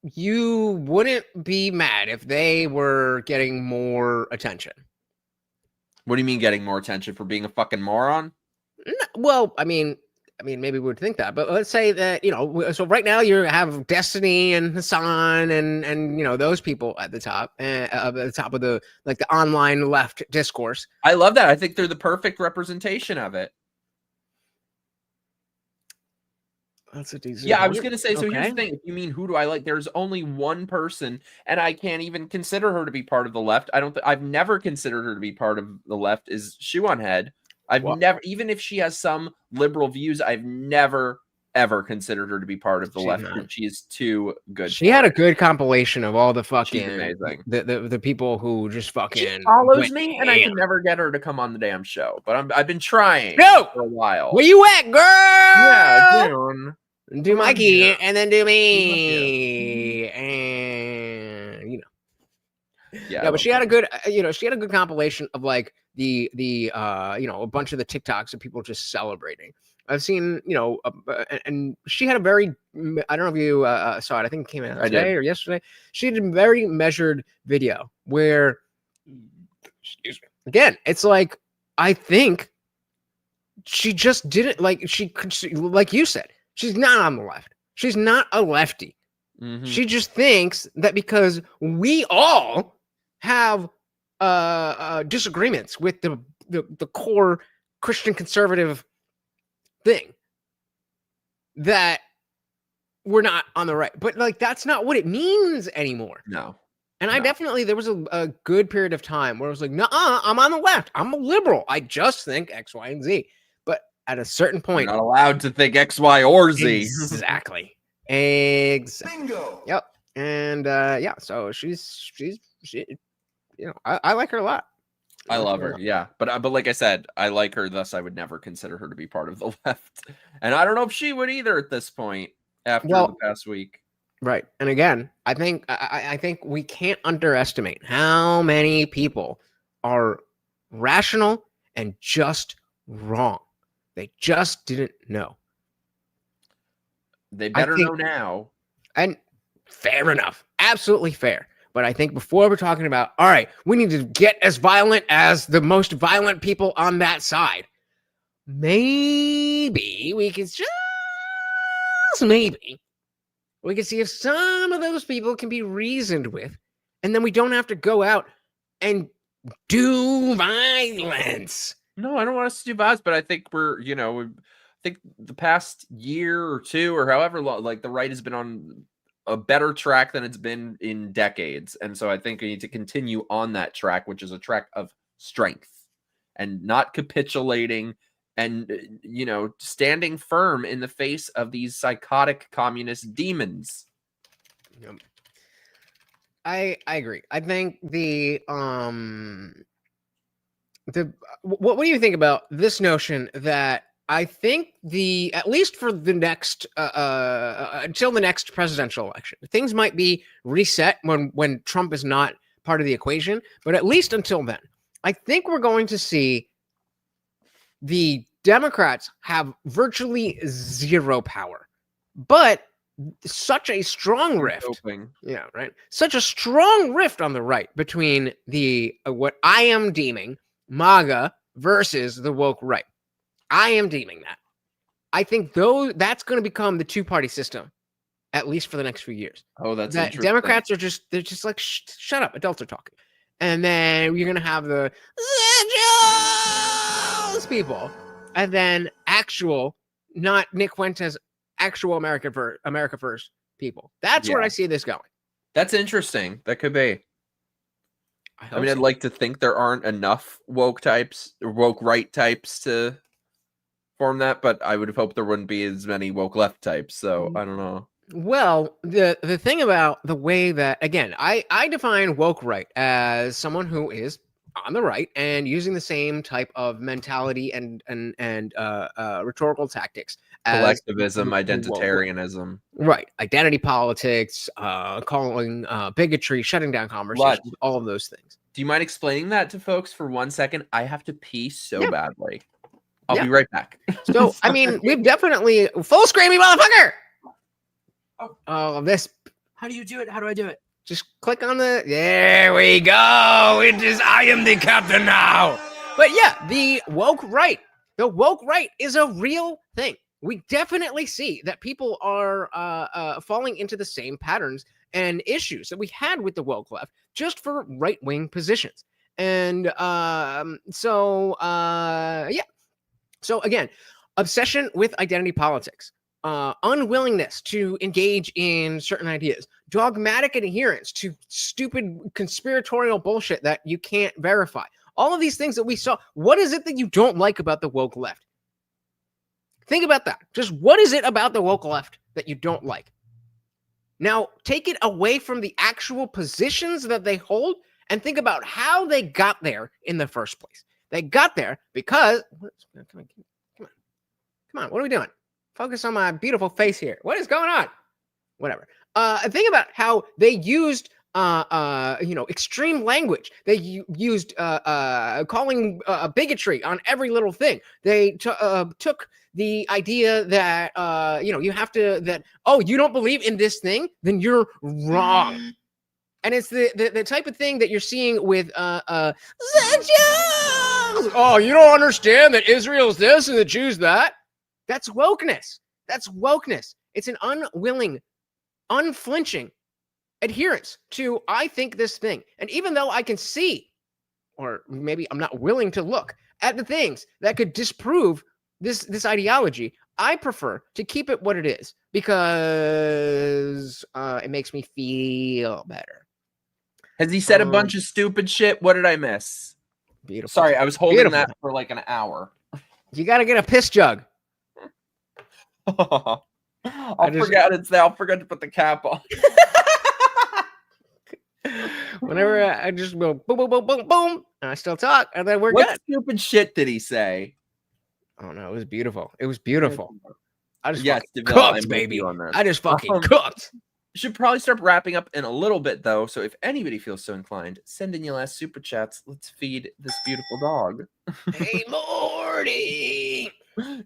you wouldn't be mad if they were getting more attention? What do you mean getting more attention for being a fucking moron? No, well, I mean, maybe we would think that, but let's say that, so right now you have Destiny and Hassan and those people at the top of the online left discourse. I love that. I think they're the perfect representation of it. That's a decent. Yeah, I was gonna say. So here's the thing: if you mean who do I like, there's only one person, and I can't even consider her to be part of the left. I've never considered her to be part of the left. Is Shoe on Head? I've never, even if she has some liberal views, I've never ever considered her to be part of the left. She is too good. She had a good compilation of all the fucking amazing. The people who just fucking she follows me, and I can never get her to come on the damn show. But I've been trying for a while. Where you at, girl? Yeah, June. Do Mikey and then do me, and yeah. But she had a good, compilation of like the a bunch of the TikToks of people just celebrating. I've seen, and she had a very, I don't know if you saw it. I think it came out today or yesterday. She did a very measured video where, again, it's like, I think she just didn't like you said, she's not on the left. She's not a lefty. Mm-hmm. She just thinks that because we all have disagreements with the core Christian conservative thing, that we're not on the right. But like, that's not what it means anymore. No. And I definitely, there was a good period of time where I was like, no, I'm on the left. I'm a liberal. I just think X, Y, and Z. But at a certain point, you're not allowed to think X, Y, or Z. Exactly. Bingo. Yep. And so she I like her a lot. I love her, yeah. But like I said, I like her, thus I would never consider her to be part of the left. And I don't know if she would either at this point after the past week. Right. And again, I think we can't underestimate how many people are rational and just wrong. They just didn't know. They better know now. And fair enough. Absolutely fair. But I think before we're talking about, all right, we need to get as violent as the most violent people on that side. maybe we can just maybe we can see if some of those people can be reasoned with, and then we don't have to go out and do violence. No, I don't want us to do violence, but I think I think the past year or two or however long, like the right has been on a better track than it's been in decades. And so I think we need to continue on that track, which is a track of strength and not capitulating and, standing firm in the face of these psychotic communist demons. Yep. I agree. I think what do you think about this notion that I think at least for the next until the next presidential election, things might be reset when Trump is not part of the equation, but at least until then, I think we're going to see the Democrats have virtually zero power, but such a strong rift. Yeah, right. Such a strong rift on the right between the what I am deeming MAGA versus the woke right. I am deeming that. I think that's going to become the two-party system, at least for the next few years. Oh, that's that interesting. Democrats are they're just like, shut up, adults are talking. And then you're going to have the people, and then actual, not Nick Fuentes, actual America First people. That's where I see this going. That's interesting. That could be. I mean, so. I'd like to think there aren't enough woke types or woke right types to form that, but I would hope there wouldn't be as many woke left types. So I don't know. Well, the thing about the way that, again, I define woke right as someone who is on the right and using the same type of mentality and rhetorical tactics as Collectivism, identitarianism. Right. Identity politics, calling bigotry, shutting down conversations, Lutch, all of those things. Do you mind explaining that to folks for 1 second? I have to pee so badly. I'll be right back. So, I mean, we've definitely full screen me, motherfucker. Oh, this. How do you do it? How do I do it? Just click on there we go. It is, I am the captain now. But yeah, the woke right is a real thing. We definitely see that people are falling into the same patterns and issues that we had with the woke left, just for right-wing positions. And so again, obsession with identity politics, unwillingness to engage in certain ideas, dogmatic adherence to stupid conspiratorial bullshit that you can't verify. All of these things that we saw. What is it that you don't like about the woke left? Think about that. Just what is it about the woke left that you don't like? Now, take it away from the actual positions that they hold and think about how they got there in the first place. They got there because... Come on. What are we doing? Focus on my beautiful face here. What is going on? Whatever. Think about how they used extreme language. They used calling bigotry on every little thing. They took the idea that you have to you don't believe in this thing, then you're wrong. And it's the type of thing that you're seeing with oh, you don't understand that Israel's this and the Jews that. That's wokeness. That's wokeness. It's an unwilling, unflinching adherence to, I think, this thing. And even though I can see, or maybe I'm not willing to look at the things that could disprove this ideology, I prefer to keep it what it is because it makes me feel better. Has he said a bunch of stupid shit? What did I miss? Beautiful. Sorry, I was holding that for like an hour. You got to get a piss jug. I'll forget to put the cap on. Whenever I just go boom, boom, boom, boom, boom, and I still talk, and then we're good. What stupid shit did he say? Oh no, it was beautiful. It was beautiful. I just cooked, baby. I just fucking cooked. Should probably start wrapping up in a little bit though. So if anybody feels so inclined, send in your last super chats. Let's feed this beautiful dog. Hey Morty,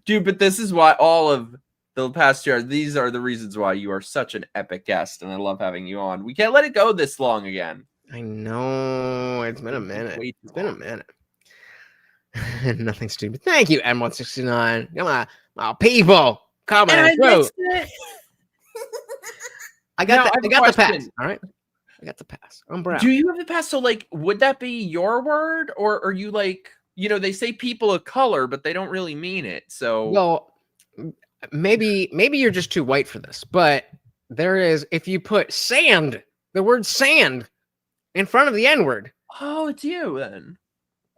dude. But this is why all of the past year, these are the reasons why you are such an epic guest, and I love having you on. We can't let it go this long again. I know. It's been a minute. It's been a minute. Nothing stupid. Thank you, M169. Come on, my people. Comment And I through. missed it. I got Now, the, I have I a got the pass. question. All right. I got the pass. I'm brown. Do you have the pass? So, like, would that be your word, or are you like, they say people of color, but they don't really mean it. So, Well, maybe you're just too white for this, but there is, if you put sand, the word sand in front of the N-word, oh, it's you then.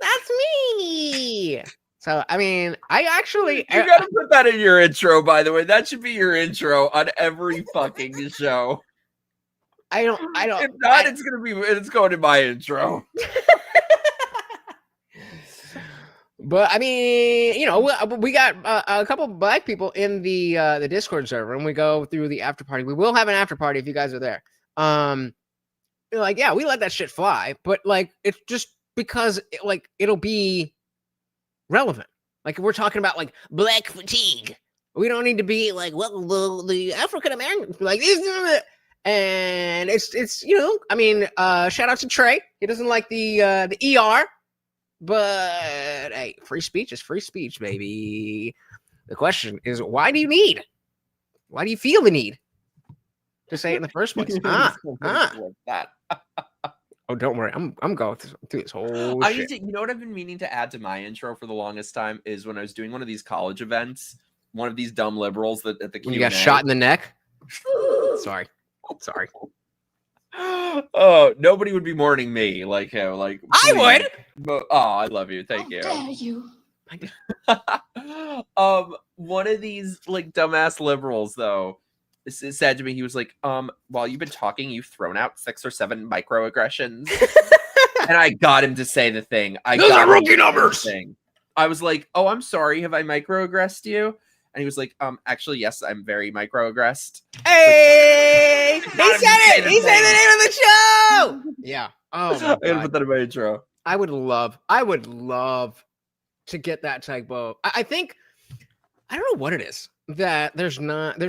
that's me. So, I mean, I actually, You gotta put that in your intro, by the way. That should be your intro on every fucking show. I don't. If not, it's going in my intro. But I mean, we got a couple black people in the Discord server, and we go through the after party. We will have an after party if you guys are there. Like, yeah, we let that shit fly, but like, it's just because it'll be relevant. Like, we're talking about like black fatigue. We don't need to be like, well, the African Americans like this. And it's I mean, shout out to Trey. He doesn't like the ER, but hey, free speech is free speech, baby. The question is, why do you feel the need to say it in the first place? That. Oh, don't worry, I'm going through this whole I shit. need to, what I've been meaning to add to my intro for the longest time is when I was doing one of these college events, one of these dumb liberals that at the When you got shot in the neck. Sorry. Oh, nobody would be mourning me like him. Like, I would. But, oh, I love you. Thank you. Dare you? One of these like dumbass liberals though said to me, he was like, while you've been talking, you've thrown out 6 or 7 microaggressions. And I got him to say the thing. Those are rookie numbers. I was like, oh, I'm sorry. Have I microaggressed you? And he was like, actually, yes, I'm very microaggressed. Hey, he said it. He said the name of the show. Yeah. Oh, I gotta put that in my intro. I would love to get that type of. I think, I don't know what it is that there's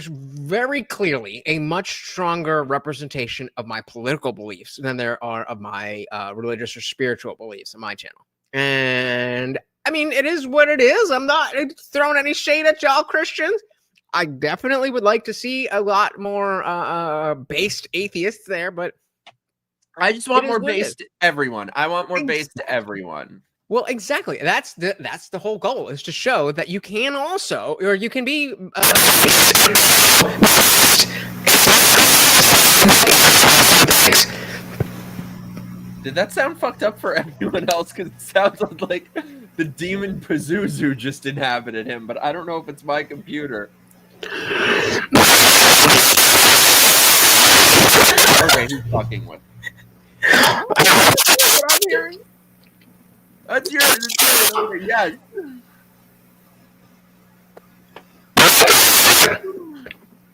very clearly a much stronger representation of my political beliefs than there are of my religious or spiritual beliefs on my channel. And I mean, it is what it is. I'm not throwing any shade at y'all Christians. I definitely would like to see a lot more based atheists there, but I just want more base to everyone. I want more base to everyone. Well, exactly. That's the whole goal, is to show that you can also, or you can be. Did that sound fucked up for everyone else? Because it sounds like the demon Pazuzu just inhabited him, but I don't know if it's my computer. Okay, he's fucking with. What I'm hearing? That's yours. Okay, yes.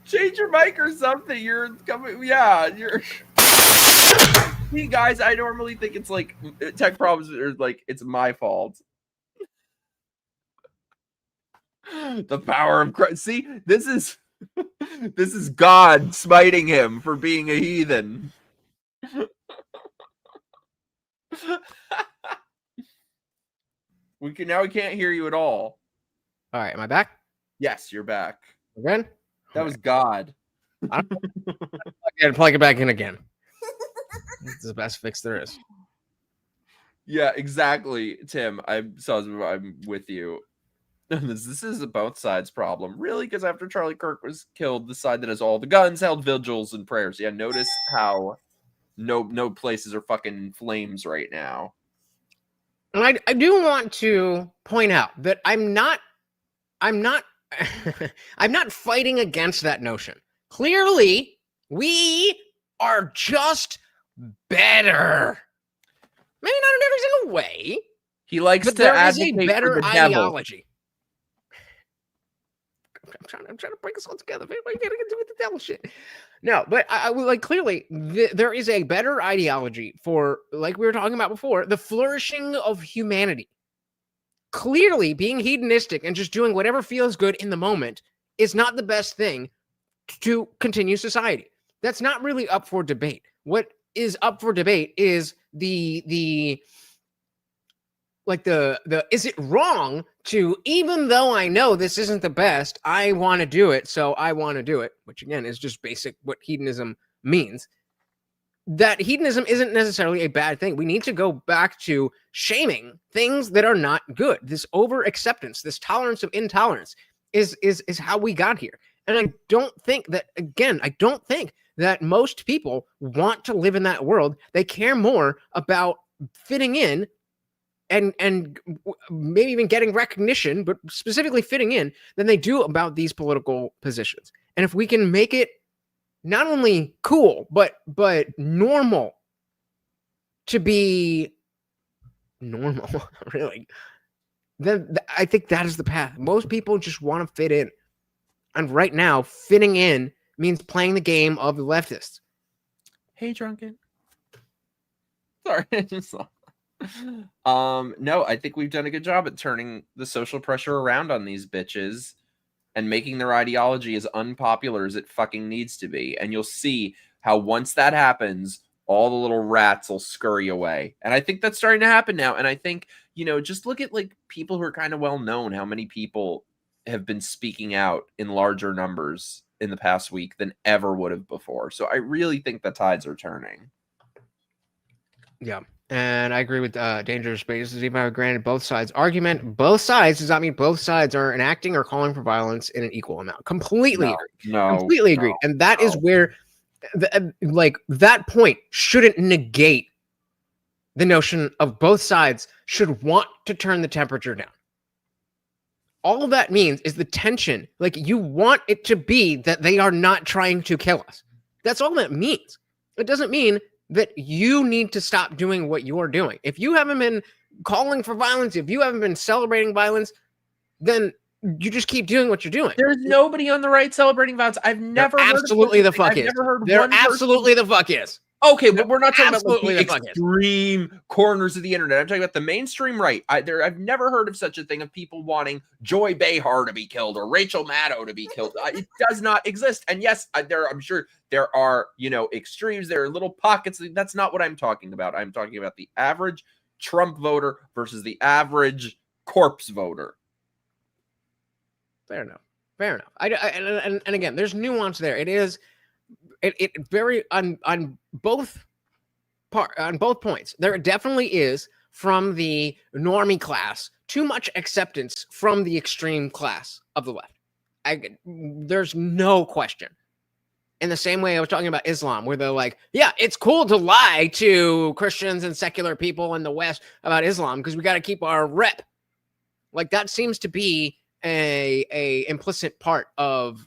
Change your mic or something. You're coming. Yeah, you're. See, guys, I normally think it's like tech problems are like it's my fault. The power of Christ. See, this is God smiting him for being a heathen. We can't hear you at all. All right, am I back? Yes, you're back. Again? That was God. I gotta plug it back in again. It's the best fix there is. Yeah, exactly, Tim. I'm with you. This is a both sides problem, really, because after Charlie Kirk was killed, the side that has all the guns held vigils and prayers. Yeah, notice how no places are fucking flames right now. And I do want to point out that I'm not I'm not fighting against that notion. Clearly, we are just better. Maybe not in every single way. He likes but to there is a advocate better for the devil. ideology. I'm trying to break us all together. We gotta get with the devil shit. No, but I would like clearly there is a better ideology for, like we were talking about before, the flourishing of humanity. Clearly, being hedonistic and just doing whatever feels good in the moment is not the best thing to continue society. That's not really up for debate. What is up for debate is the like the is it wrong to, even though I know this isn't the best, I want to do it, so I want to do it, which again is just basic what hedonism means. That hedonism isn't necessarily a bad thing. We need to go back to shaming things that are not good. This over acceptance, this tolerance of intolerance is how we got here. And I don't think that, again, I don't think that most people want to live in that world. They care more about fitting in and maybe even getting recognition, but specifically fitting in, than they do about these political positions. And if we can make it not only cool, but normal to be normal, really, then I think that is the path. Most people just want to fit in. And right now, fitting in means playing the game of the leftists. Hey, Drunken. Sorry. No, I think we've done a good job at turning the social pressure around on these bitches and making their ideology as unpopular as it fucking needs to be. And you'll see how once that happens, all the little rats will scurry away. And I think that's starting to happen now. And I think, just look at like people who are kind of well known, how many people have been speaking out in larger numbers in the past week than ever would have before. So I really think the tides are turning. Yeah. And I agree with Dangerous Spaces. Even though granted both sides argument, both sides does not mean both sides are enacting or calling for violence in an equal amount. Completely agreed. And that is where that point shouldn't negate the notion of both sides should want to turn the temperature down. All that means is the tension. Like, you want it to be that they are not trying to kill us. That's all that means. It doesn't mean that you need to stop doing what you're doing. If you haven't been calling for violence, if you haven't been celebrating violence, then you just keep doing what you're doing. There's nobody on the right celebrating violence. I've never heard absolutely the fuck I've is. never heard there one absolutely the fuck is. Okay, but we're not talking about like, the the fuck is. extreme corners of the internet. I'm talking about the mainstream right. I've never heard of such a thing of people wanting Joy Behar to be killed or Rachel Maddow to be killed. It does not exist. And yes, I'm sure there are, extremes. There are little pockets. That's not what I'm talking about. I'm talking about the average Trump voter versus the average corpse voter. Fair enough. And again, there's nuance there. It is. It very on both points. There definitely is, from the normie class, too much acceptance from the extreme class of the left. There's no question. In the same way I was talking about Islam, where they're like, yeah, it's cool to lie to Christians and secular people in the West about Islam because we got to keep our rep. Like, that seems to be a implicit part of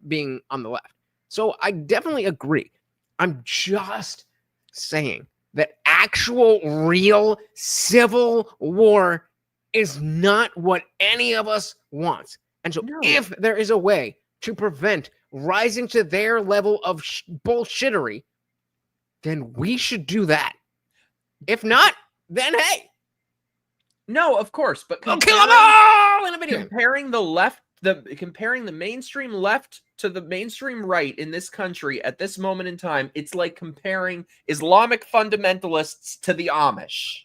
being on the left. So I definitely agree. I'm just saying that actual, real civil war is not what any of us wants. And so if there is a way to prevent rising to their level of bullshittery, then we should do that. If not, then hey. No, of course. But we'll kill them all in a video. Comparing the mainstream left to the mainstream right in this country at this moment in time, it's like comparing Islamic fundamentalists to the Amish.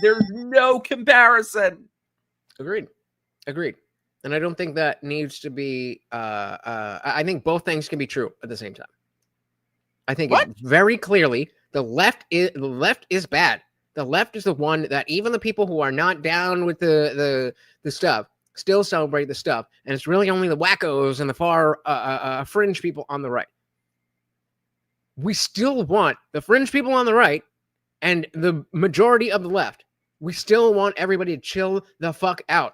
There's no comparison. Agreed. And I don't think that needs to be. I think both things can be true at the same time. I think it's very clearly the left is bad. The left is the one that even the people who are not down with the stuff still celebrate the stuff, and it's really only the wackos and the far fringe people on the right. We still want the fringe people on the right and the majority of the left. We still want everybody to chill the fuck out.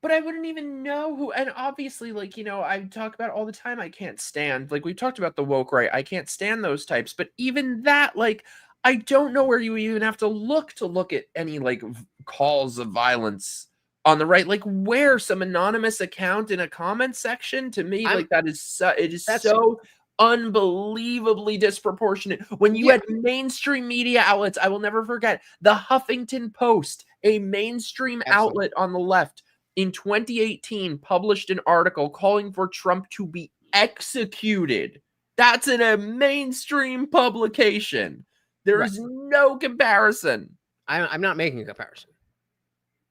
But I wouldn't even know who, and obviously, like, I talk about all the time, I can't stand, like, we talked about the woke right, I can't stand those types, but even that, like, I don't know where you even have to look at any, like, calls of violence on the right, like, where some anonymous account in a comment section, to me, like, that is so unbelievably disproportionate. When you had mainstream media outlets, I will never forget the Huffington Post, a mainstream outlet on the left, in 2018 published an article calling for Trump to be executed. That's in a mainstream publication. There is no comparison. I'm not making a comparison.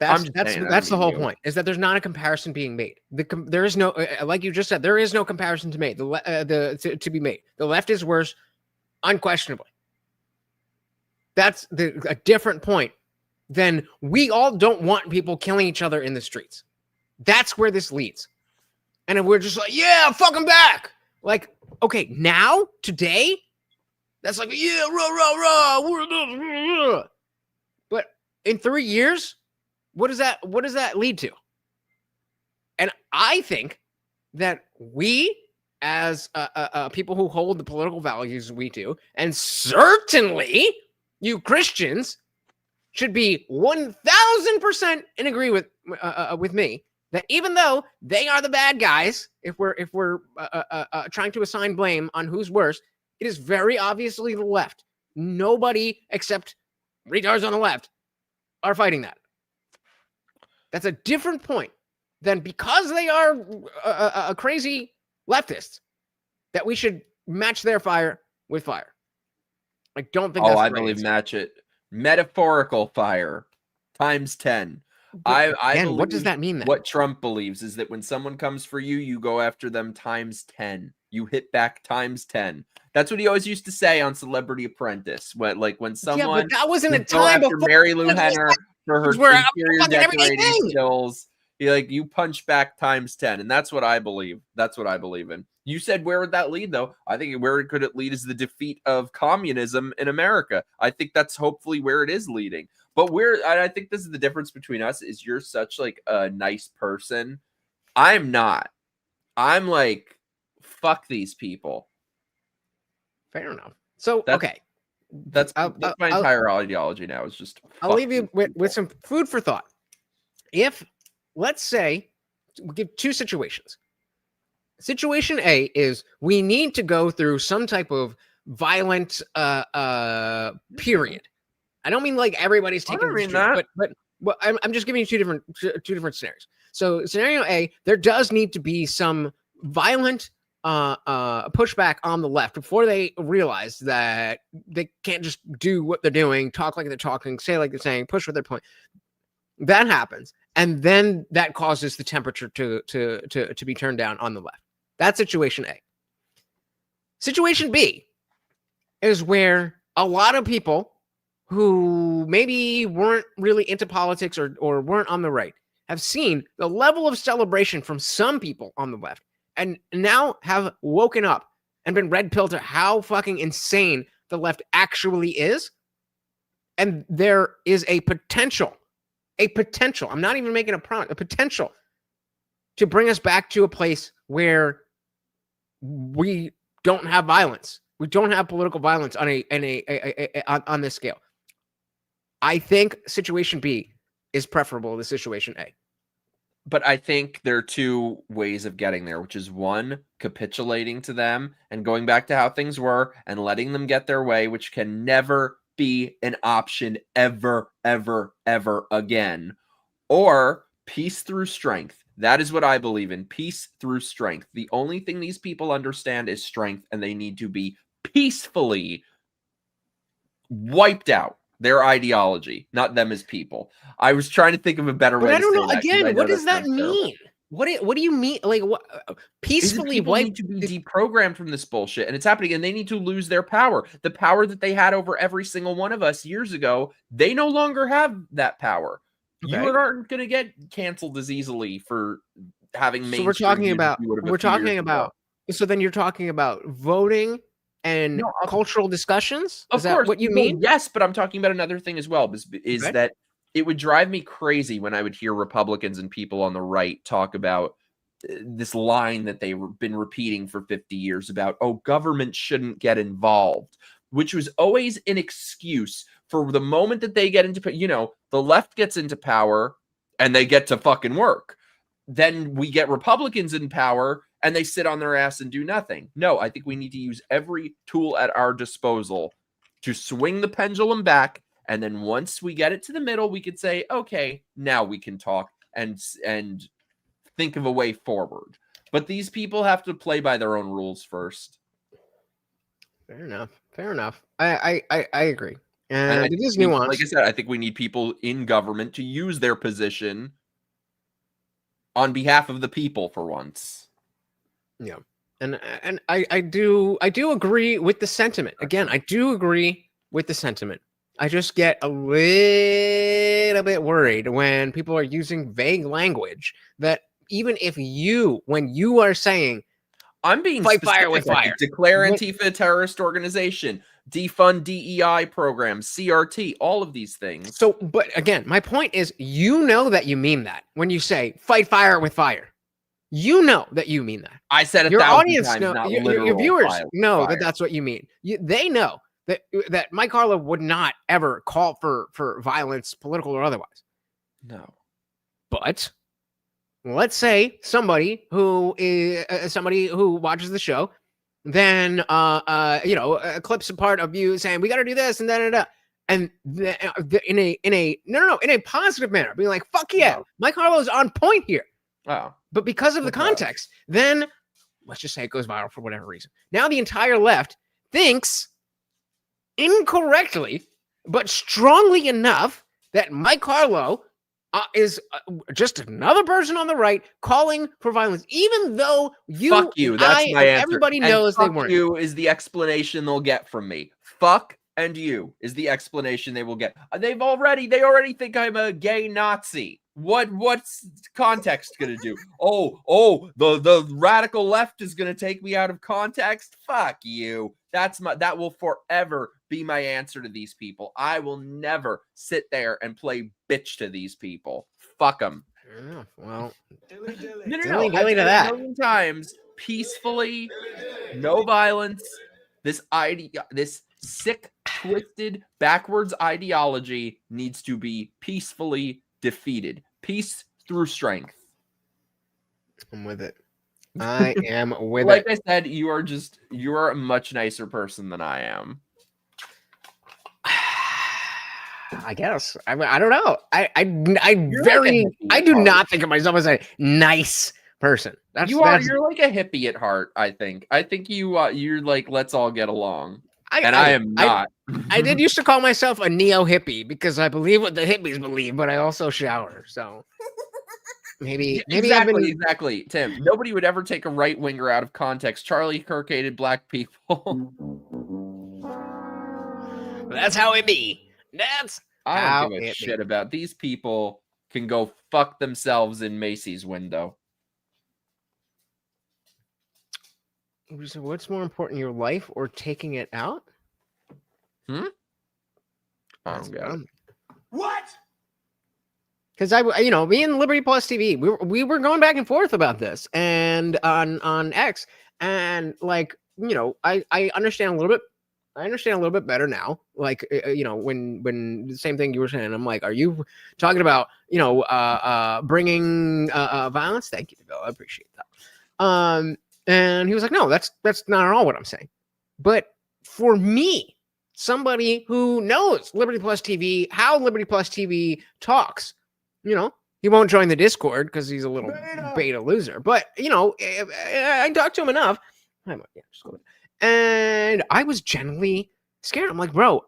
I'm just saying, I That's the don't whole mean you. point. Is that there's not a comparison being made. There is no, like you just said, there is no comparison to make. To be made. The left is worse, unquestionably. That's a different point than we all don't want people killing each other in the streets. That's where this leads. And if we're just like, yeah, fuck them back. Like, okay, now, today, that's like, yeah, rah. But in 3 years, what does that lead to? And I think that we, as people who hold the political values we do, and certainly you Christians, should be 1,000% in agree with me that even though they are the bad guys, if we're trying to assign blame on who's worse, it is very obviously the left. Nobody except retards on the left are fighting that. That's a different point than because they are crazy leftists that we should match their fire with fire. I don't think. I believe match it. Metaphorical fire times 10. I believe what does that mean then? What Trump believes is that when someone comes for you, you go after them times 10. You hit back times 10. That's what he always used to say on Celebrity Apprentice. When someone but that wasn't a go time after before Mary Lou Henner for her where interior fucking decorating everything. skills, you punch back times 10, and that's what I believe. That's what I believe in. You said where would that lead, though? I think where it could lead is the defeat of communism in America. I think that's hopefully where it is leading. But I think this is the difference between us is you're such like a nice person. I'm not. I'm like, fuck these people. Fair enough. So, okay. That's my entire ideology now is just. I'll leave you with some food for thought. If, let's say, we give two situations. Situation A is we need to go through some type of violent period. I don't mean like everybody's taking the streets, but I'm just giving you two different scenarios. So scenario A, there does need to be some violent pushback on the left before they realize that they can't just do what they're doing, talk like they're talking, say like they're saying, push what they're pointing. That happens, and then that causes the temperature to be turned down on the left. That's situation A. Situation B is where a lot of people who maybe weren't really into politics or weren't on the right have seen the level of celebration from some people on the left and now have woken up and been red pilled to how fucking insane the left actually is. And there is a potential, I'm not even making a promise, a potential to bring us back to a place where we don't have violence. We don't have political violence on this scale. I think situation B is preferable to situation A. But I think there are two ways of getting there, which is one, capitulating to them and going back to how things were and letting them get their way, which can never be an option ever, ever, ever again. Or peace through strength. That is what I believe in. Peace through strength. The only thing these people understand is strength, and they need to be peacefully wiped out. Their ideology, not them as people. I was trying to think of a better way. But I don't know. That, again, what does that mean? What do you mean? Like, what peacefully need to be deprogrammed from this bullshit, and it's happening. And they need to lose their power, the power that they had over every single one of us years ago. They no longer have that power. Okay. You aren't going to get canceled as easily for having. So we're talking about. So then you're talking about voting and cultural discussions? Is that what you mean? Yes, but I'm talking about another thing as well, that it would drive me crazy when I would hear Republicans and people on the right talk about this line that they've been repeating for 50 years about, government shouldn't get involved, which was always an excuse for the moment that they get into, the left gets into power and they get to fucking work. Then we get Republicans in power and they sit on their ass and do nothing. No, I think we need to use every tool at our disposal to swing the pendulum back. And then once we get it to the middle, we could say, okay, now we can talk and think of a way forward. But these people have to play by their own rules first. Fair enough. I agree. And I And it think is we- nuanced. Like I said, I think we need people in government to use their position on behalf of the people for once. Yeah. And I do agree with the sentiment. Again, I do agree with the sentiment. I just get a little bit worried when people are using vague language that even if when you are saying I'm being fight fire with specific, fire, declare when- Antifa a terrorist organization, defund DEI programs, CRT, all of these things. so, but again, my point is, you know that you mean that when you say fight fire with fire. You know that you mean that. I said it Your 1,000 audience times, know, not your literal viewers fire. know that that's what you mean. They know that Mike Harlow would not ever call for violence, political or otherwise. No. But let's say somebody who watches the show, then clips a part of you saying we got to do this and da. And in a positive manner, being like, fuck yeah, No. Mike Harlow's on point here. Oh. But because of the Okay. context, then let's just say it goes viral for whatever reason. Now the entire left thinks incorrectly, but strongly enough that Mike Harlow is just another person on the right calling for violence, even though Fuck you. That's my answer. everybody And knows they fuck weren't. you is the explanation they'll get from me. Fuck and you is the explanation they will get. They already think I'm a gay Nazi. What's context gonna do? Oh, the radical left is gonna take me out of context. Fuck you. That will forever be my answer to these people. I will never sit there and play bitch to these people. Fuck them. Yeah, well, No. Dilly I've dilly to said it that. a million times, peacefully, no violence. This sick, twisted, backwards ideology needs to be peacefully defeated. Peace through strength. I'm with it. I am with Like it. I said, you are a much nicer person than I am. I guess. I don't know. I hippie do at not heart. think of myself as a nice person. You're like a hippie at heart, I think. I think you're like, let's all get along. I am not. I did used to call myself a neo hippie because I believe what the hippies believe, but I also shower. So maybe Exactly, Tim. Nobody would ever take a right winger out of context. Charlie Kirk hated black people. That's how it be. That's I how don't give a it shit be. about these people. Can go fuck themselves in Macy's window. So what's more important, your life or taking it out? I don't get it. What? Because me and Liberty Plus TV, we were going back and forth about this, and on X, and I understand a little bit. I understand a little bit better now. Like when the same thing you were saying, I'm like, are you talking about bringing violence? Thank you, Bill. I appreciate that. And he was like, no, that's not at all what I'm saying. But for me, somebody who knows Liberty Plus TV, how Liberty Plus TV talks, he won't join the Discord because he's a little beta loser. But I talked to him enough. And I was genuinely scared. I'm like, bro,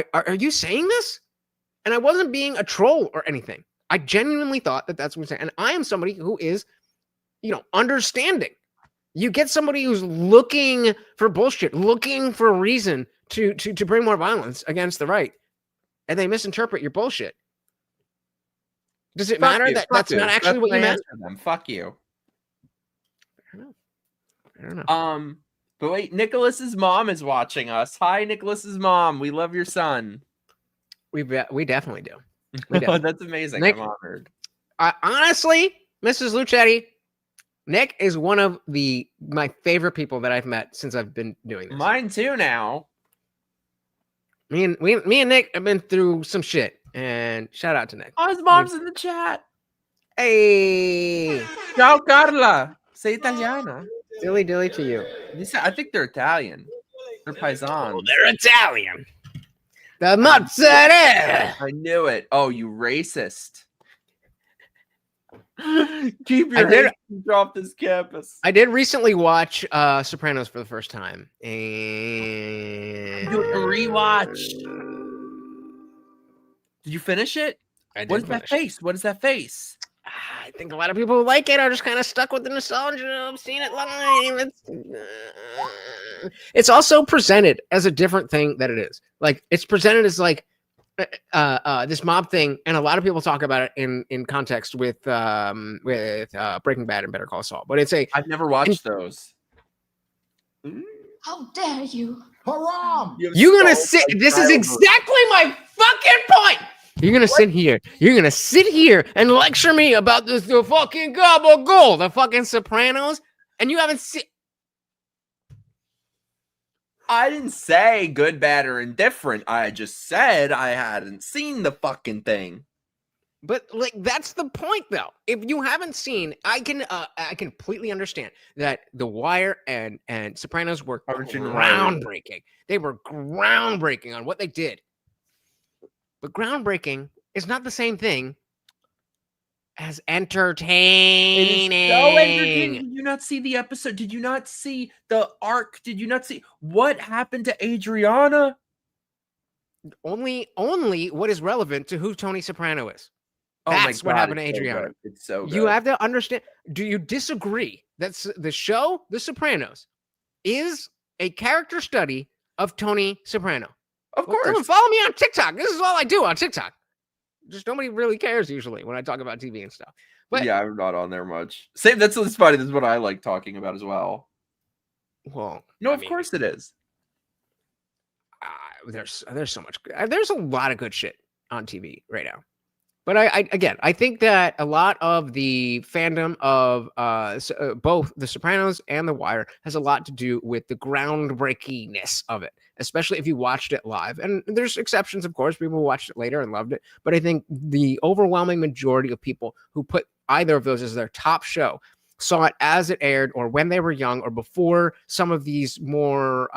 are you saying this? And I wasn't being a troll or anything. I genuinely thought that that's what I'm saying. And I am somebody who is, understanding. You get somebody who's looking for bullshit, looking for a reason to bring more violence against the right, and they misinterpret your bullshit. Does it matter that that's not actually what you meant? Fuck you. I don't know. But wait, Nicholas's mom is watching us. Hi, Nicholas's mom. We love your son. We definitely do. That's amazing. Nick, I'm honored. Honestly, Mrs. Luchetti, Nick is one of my favorite people that I've met since I've been doing this. Mine too now. Me and Nick have been through some shit, and shout out to Nick. Oh, his mom's in the chat. Hey, Ciao, Carla. Sei italiana. dilly dilly to you. I think they're Italian. They're Paisan. They're Italian. The mozzarella. I knew it. Oh, you racist. Keep your hate off this campus. I did recently watch Sopranos for the first time. And You rewatch. Did you finish it? I What is that face? What is that face? I think a lot of people who like it are just kind of stuck with the nostalgia of seeing it live. It's also presented as a different thing that it is. Like it's presented as like this mob thing, and a lot of people talk about it in context with Breaking Bad and Better Call Saul. But it's I've never watched those. How dare you? Haram! You're gonna sit. This is exactly my fucking point. You're gonna sit here. You're gonna sit here and lecture me about the fucking gabagool, the fucking Sopranos, and you haven't seen. I didn't say good, bad, or indifferent. I just said I hadn't seen the fucking thing. But like that's the point, though. If you haven't seen, I completely understand that The Wire and Sopranos were groundbreaking. They were groundbreaking on what they did. But groundbreaking is not the same thing as entertaining. It is so entertaining. Did you not see the episode? Did you not see the arc? Did you not see what happened to Adriana? Only what is relevant to who Tony Soprano is. Oh my That's what God, happened to it's so Adriana. good. It's so good. You have to understand. Do you disagree that the show, The Sopranos, is a character study of Tony Soprano? Of Well, course. come and follow me on TikTok. This is all I do on TikTok. Just nobody really cares usually when I talk about TV and stuff. But yeah, I'm not on there much. Same. That's what's funny. This is what I like talking about as well. Well, No, I of mean, course it is. There's so much. There's a lot of good shit on TV right now. But I think that a lot of the fandom of both The Sopranos and The Wire has a lot to do with the groundbreakingness of it, especially if you watched it live. And there's exceptions, of course, people who watched it later and loved it. But I think the overwhelming majority of people who put either of those as their top show saw it as it aired or when they were young or before some of these more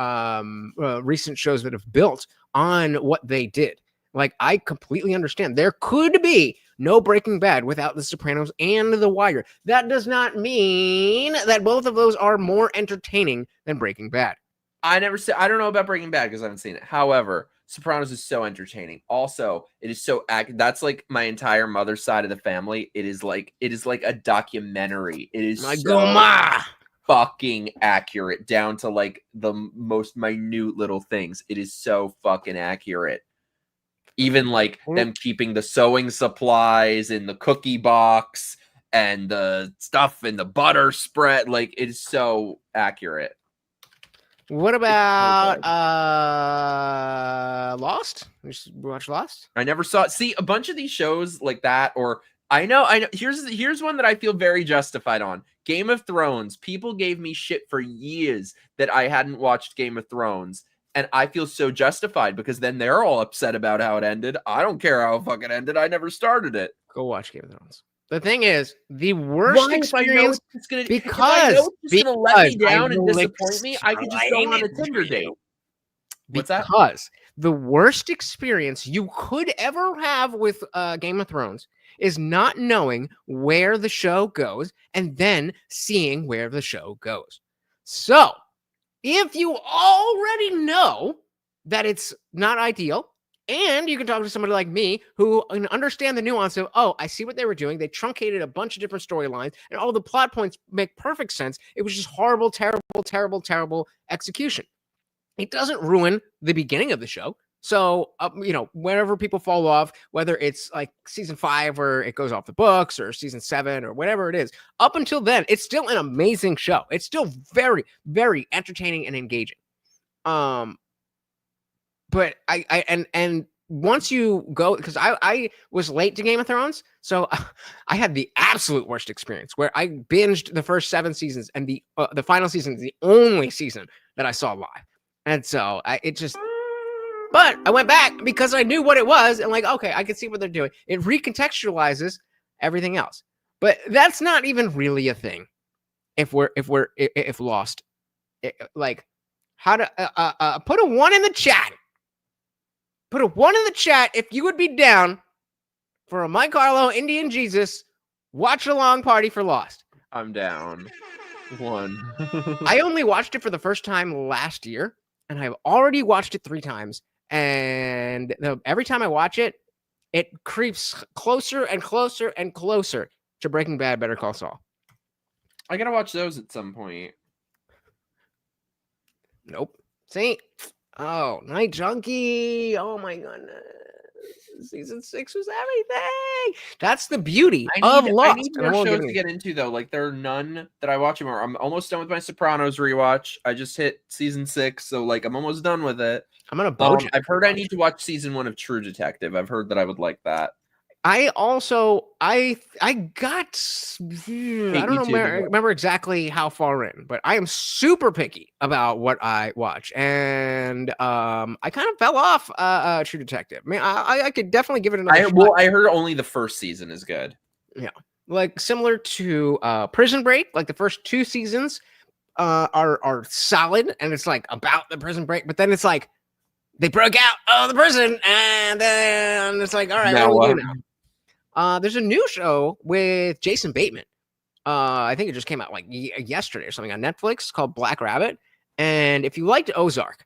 recent shows that have built on what they did. Like, I completely understand. There could be no Breaking Bad without The Sopranos and The Wire. That does not mean that both of those are more entertaining than Breaking Bad. I don't know about Breaking Bad because I haven't seen it. However, Sopranos is so entertaining. Also, it is so that's like my entire mother's side of the family. It is like a documentary. It is so fucking accurate down to like the most minute little things. It is so fucking accurate. Even like them keeping the sewing supplies in the cookie box and the stuff in the butter spread. Like, it is so accurate. What about Lost? You watch Lost? I never saw it. See, a bunch of these shows like that, or I know. Here's one that I feel very justified on. Game of Thrones. People gave me shit for years that I hadn't watched Game of Thrones. And I feel so justified because then they're all upset about how it ended. I don't care how it fucking ended. I never started it. Go watch Game of Thrones. The thing is, the worst experience because it's gonna let me down and disappoint me. I could just go on a Tinder date. What's that? Because the worst experience you could ever have with Game of Thrones is not knowing where the show goes and then seeing where the show goes. So, if you already know that it's not ideal, and you can talk to somebody like me who can understand the nuance of, oh, I see what they were doing. They truncated a bunch of different storylines, and all the plot points make perfect sense. It was just horrible, terrible, terrible, terrible execution. It doesn't ruin the beginning of the show. So, whenever people fall off, whether it's like season 5 where it goes off the books or season 7 or whatever it is, up until then, it's still an amazing show. It's still very, very entertaining and engaging. But I once you go, because I was late to Game of Thrones, so I had the absolute worst experience where I binged the first 7 seasons, and the final season is the only season that I saw live. And so but I went back because I knew what it was, and like, okay, I can see what they're doing. It recontextualizes everything else, but that's not even really a thing. If Lost, like, how to put a 1 in the chat. Put a 1 in the chat if you would be down for a MIKERoaggress'd Indian Jesus watch along party for Lost. I'm down. 1. I only watched it for the first time last year, and I've already watched it 3 times. And every time I watch it, it creeps closer and closer and closer to Breaking Bad, Better Call Saul. I gotta watch those at some point. Nope. See? Oh, Night Junkie. Oh my goodness. Season 6 was everything. That's the beauty of Lost. I need more shows to get into though. Like there are none that I watch anymore. I'm almost done with my Sopranos rewatch. I just hit season 6, so like I'm almost done with it. I'm gonna BoJack. I've heard I need to watch season 1 of True Detective. I've heard that I would like that. I also I got I don't remember exactly how far in, but I am super picky about what I watch, and I kind of fell off True Detective. I mean, I could definitely give it another shot. Well, I heard only the first season is good. Yeah, like similar to Prison Break, like the first 2 seasons are solid, and it's like about the prison break, but then it's like they broke out of the prison, and then it's like, all right, what do we do now? There's a new show with Jason Bateman. I think it just came out like yesterday or something on Netflix called Black Rabbit. And if you liked Ozark,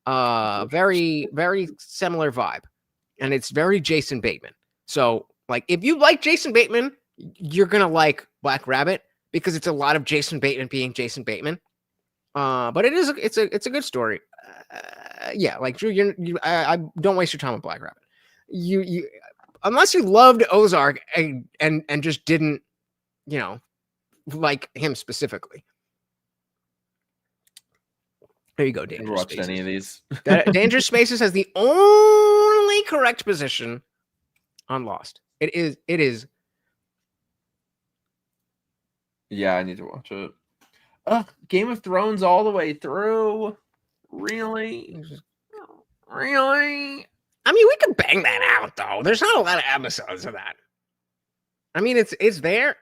very, very similar vibe. And it's very Jason Bateman. So like if you like Jason Bateman, you're going to like Black Rabbit because it's a lot of Jason Bateman being Jason Bateman. But it's a good story. Yeah, like Drew, I don't waste your time with Black Rabbit. You unless you loved Ozark and just didn't, like him specifically. There you go, Dangerous Never watched Spaces. any of these. Dangerous Spaces has the only correct position on Lost. It is. Yeah, I need to watch it. Game of Thrones all the way through. Really? Really? I mean, we could bang that out though. There's not a lot of episodes of that. I mean, it's there,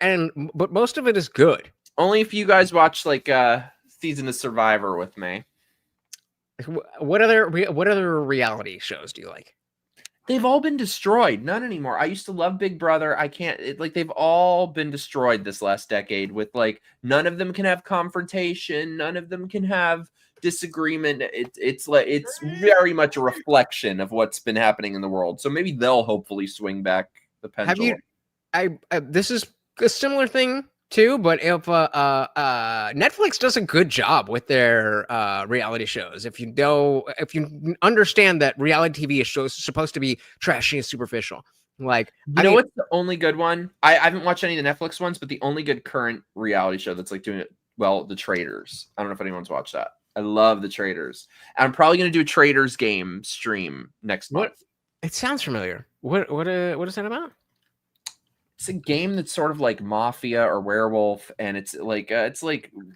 but most of it is good. Only if you guys watch like season of Survivor with me. What other reality shows do you like? They've all been destroyed. None anymore. I used to love Big Brother. I can't. They've all been destroyed this last decade. With like none of them can have confrontation. None of them can have disagreement. It's very much a reflection of what's been happening in the world. So maybe they'll hopefully swing back the pendulum. This is a similar thing too, but if Netflix does a good job with their reality shows, if you understand that reality TV is supposed to be trashy and superficial, like what's the only good one? I haven't watched any of the Netflix ones, but the only good current reality show that's like doing it well, The Traders. I don't know if anyone's watched that. I love The Traders. And I'm probably going to do a Traders game stream next month. It sounds familiar. What is that about? It's a game that's sort of like Mafia or Werewolf, and it's like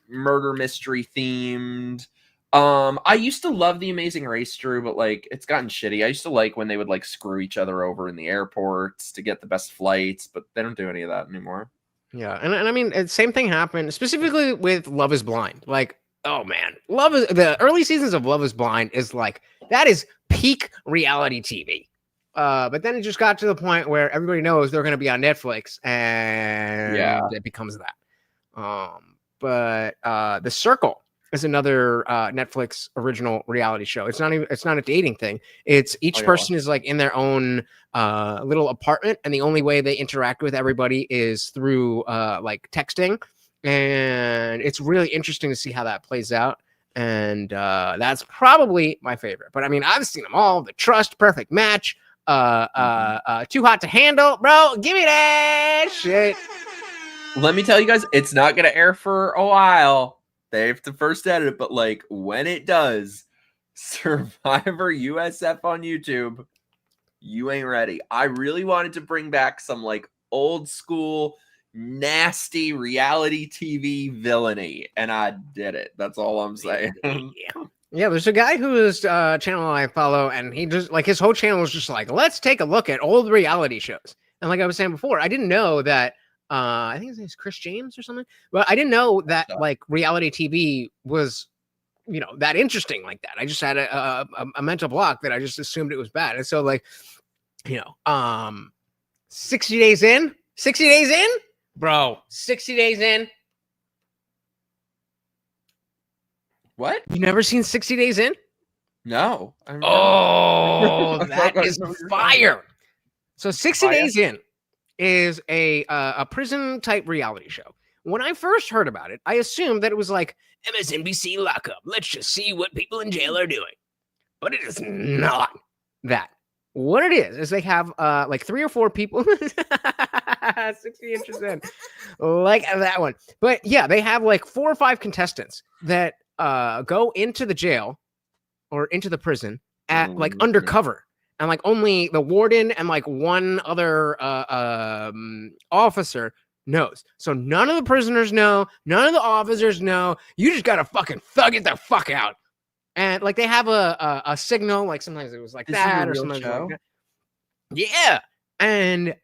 murder mystery themed. I used to love The Amazing Race, Drew, but like it's gotten shitty. I used to like when they would like screw each other over in the airports to get the best flights, but they don't do any of that anymore. Yeah, and I mean, same thing happened specifically with Love is Blind. Like, oh man, the early seasons of Love is Blind is like that is peak reality TV. But then it just got to the point where everybody knows they're going to be on Netflix, and it becomes that. But The Circle is another Netflix original reality show. It's not a dating thing. It's each person is like in their own little apartment, and the only way they interact with everybody is through like texting, and it's really interesting to see how that plays out. And that's probably my favorite. But I mean, I've seen them all: The Trust, Perfect Match. Too Hot to Handle, bro. Give me that shit. Let me tell you guys, it's not gonna air for a while. They have to first edit it, but like when it does, Survivor USF on YouTube, you ain't ready. I really wanted to bring back some like old school nasty reality TV villainy, and I did it. That's all I'm saying. Yeah, there's a guy whose channel I follow, and he just like his whole channel was just like, let's take a look at old reality shows. And like I was saying before, I didn't know that I think his name is Chris James or something, but I didn't know that like reality TV was, that interesting like that. I just had a mental block that I just assumed it was bad. And so like, 60 days in, bro, 60 days in. What? You never seen 60 Days In? No. Oh, that is fire. So 60 Oh, yeah? Days In is a prison type reality show. When I first heard about it, I assumed that it was like MSNBC lockup. Let's just see what people in jail are doing. But it is not that. What it is they have like 3 or 4 people 60 inches in, like that one. But yeah, they have like 4 or 5 contestants that go into the jail or into the prison at like undercover, and like only the warden and like one other officer knows. So none of the prisoners know, none of the officers know. You just gotta fucking thug it the fuck out. And like they have a signal, like sometimes it was like that, or sometimes like that. Yeah. And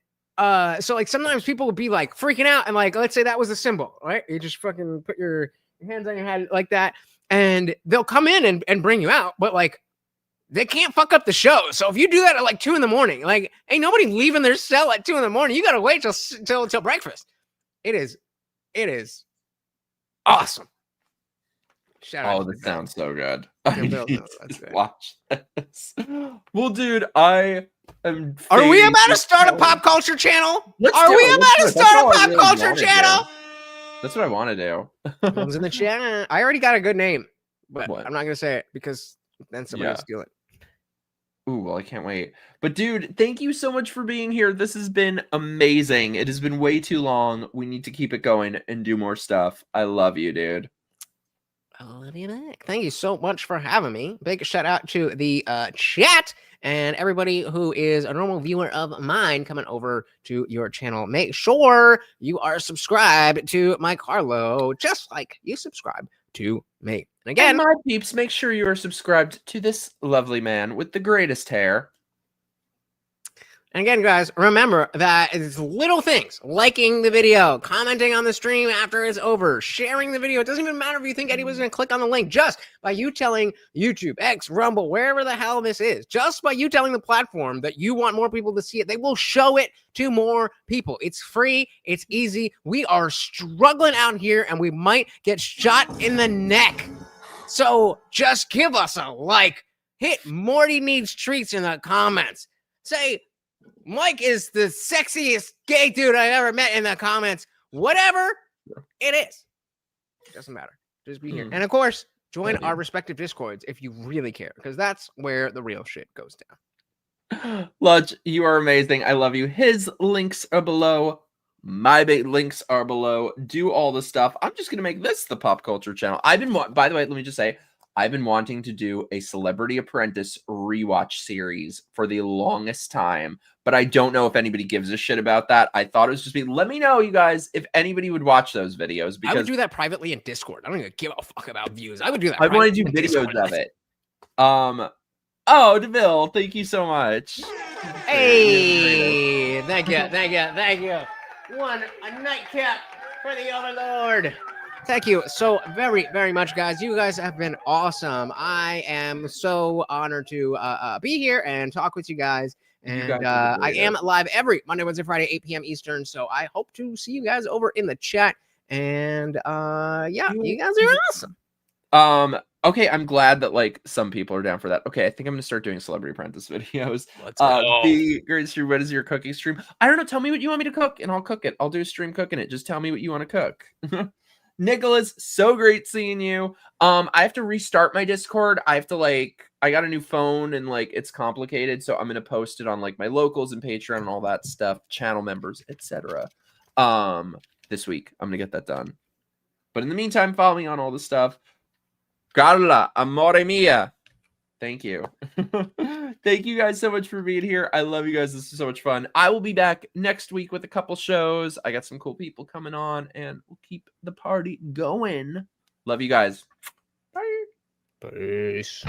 so like sometimes people would be like freaking out, and like let's say that was a symbol, right? You just fucking put your hands on your head like that, and they'll come in and bring you out, but like they can't fuck up the show. So if you do that at like 2 a.m, like ain't nobody leaving their cell at 2 a.m. You gotta wait till breakfast. It is awesome. Shout out. Oh, this sounds so good. Yeah, I no, need that's to right. watch this. Well, dude, I am. Are we about to start a pop culture channel? Let's Are do we it. about to Let's do it. start a That's all I pop really culture wanna do. channel? That's what I want to do. Comes in the chat. I already got a good name, but What? I'm not gonna say it because then somebody will steal it. Ooh, well, I can't wait. But dude, thank you so much for being here. This has been amazing. It has been way too long. We need to keep it going and do more stuff. I love you, dude. I love you back. Thank you so much for having me. Big shout out to the chat and everybody who is a normal viewer of mine coming over to your channel. Make sure you are subscribed to MIKERoaggress'd, just like you subscribe to me. And again, And my peeps, make sure you are subscribed to this lovely man with the greatest hair. And again, guys, remember that it's little things, liking the video, commenting on the stream after it's over, sharing the video. It doesn't even matter if you think anyone's going to click on the link. Just by you telling YouTube, X, Rumble, wherever the hell this is, just by you telling the platform that you want more people to see it, they will show it to more people. It's free. It's easy. We are struggling out here, and we might get shot in the neck. So just give us a like. Hit Morty Needs Treats in the comments. Say, Mike is the sexiest gay dude I ever met in the comments. Whatever it is. Doesn't matter. Just be here. And of course, join our respective Discords if you really care, because that's where the real shit goes down. Lutch, you are amazing. I love you. His links are below. My big links are below. Do all the stuff. I'm just going to make this the pop culture channel. By the way, let me just say, I've been wanting to do a Celebrity Apprentice rewatch series for the longest time, but I don't know if anybody gives a shit about that. I thought it was just me. Let me know, you guys, if anybody would watch those videos. Because I would do that privately in Discord. I don't even give a fuck about views. I would do that. I want to do privately in videos Discord. of it. Oh, DeVille, thank you so much. Hey, thank you. A nightcap for the Overlord. Thank you so very, very much, guys. You guys have been awesome. I am so honored to be here and talk with you guys. And I am live every Monday, Wednesday, Friday, 8 p.m. Eastern. So I hope to see you guys over in the chat. And yeah, you guys are awesome. Okay, I'm glad that like some people are down for that. Okay, I think I'm gonna start doing Celebrity Apprentice videos. Let's go. The great stream. What is your cooking stream? I don't know. Tell me what you want me to cook, and I'll cook it. I'll do a stream cooking it. Just tell me what you want to cook. Nicholas, so great seeing you. I have to restart my Discord. I got a new phone and like it's complicated, so I'm gonna post it on like my locals and Patreon and all that stuff, channel members, etc. This week I'm gonna get that done. But in the meantime, follow me on all the stuff. Carla, amore mia. Thank you. Thank you guys so much for being here. I love you guys. This is so much fun. I will be back next week with a couple shows. I got some cool people coming on, and we'll keep the party going. Love you guys. Bye. Peace.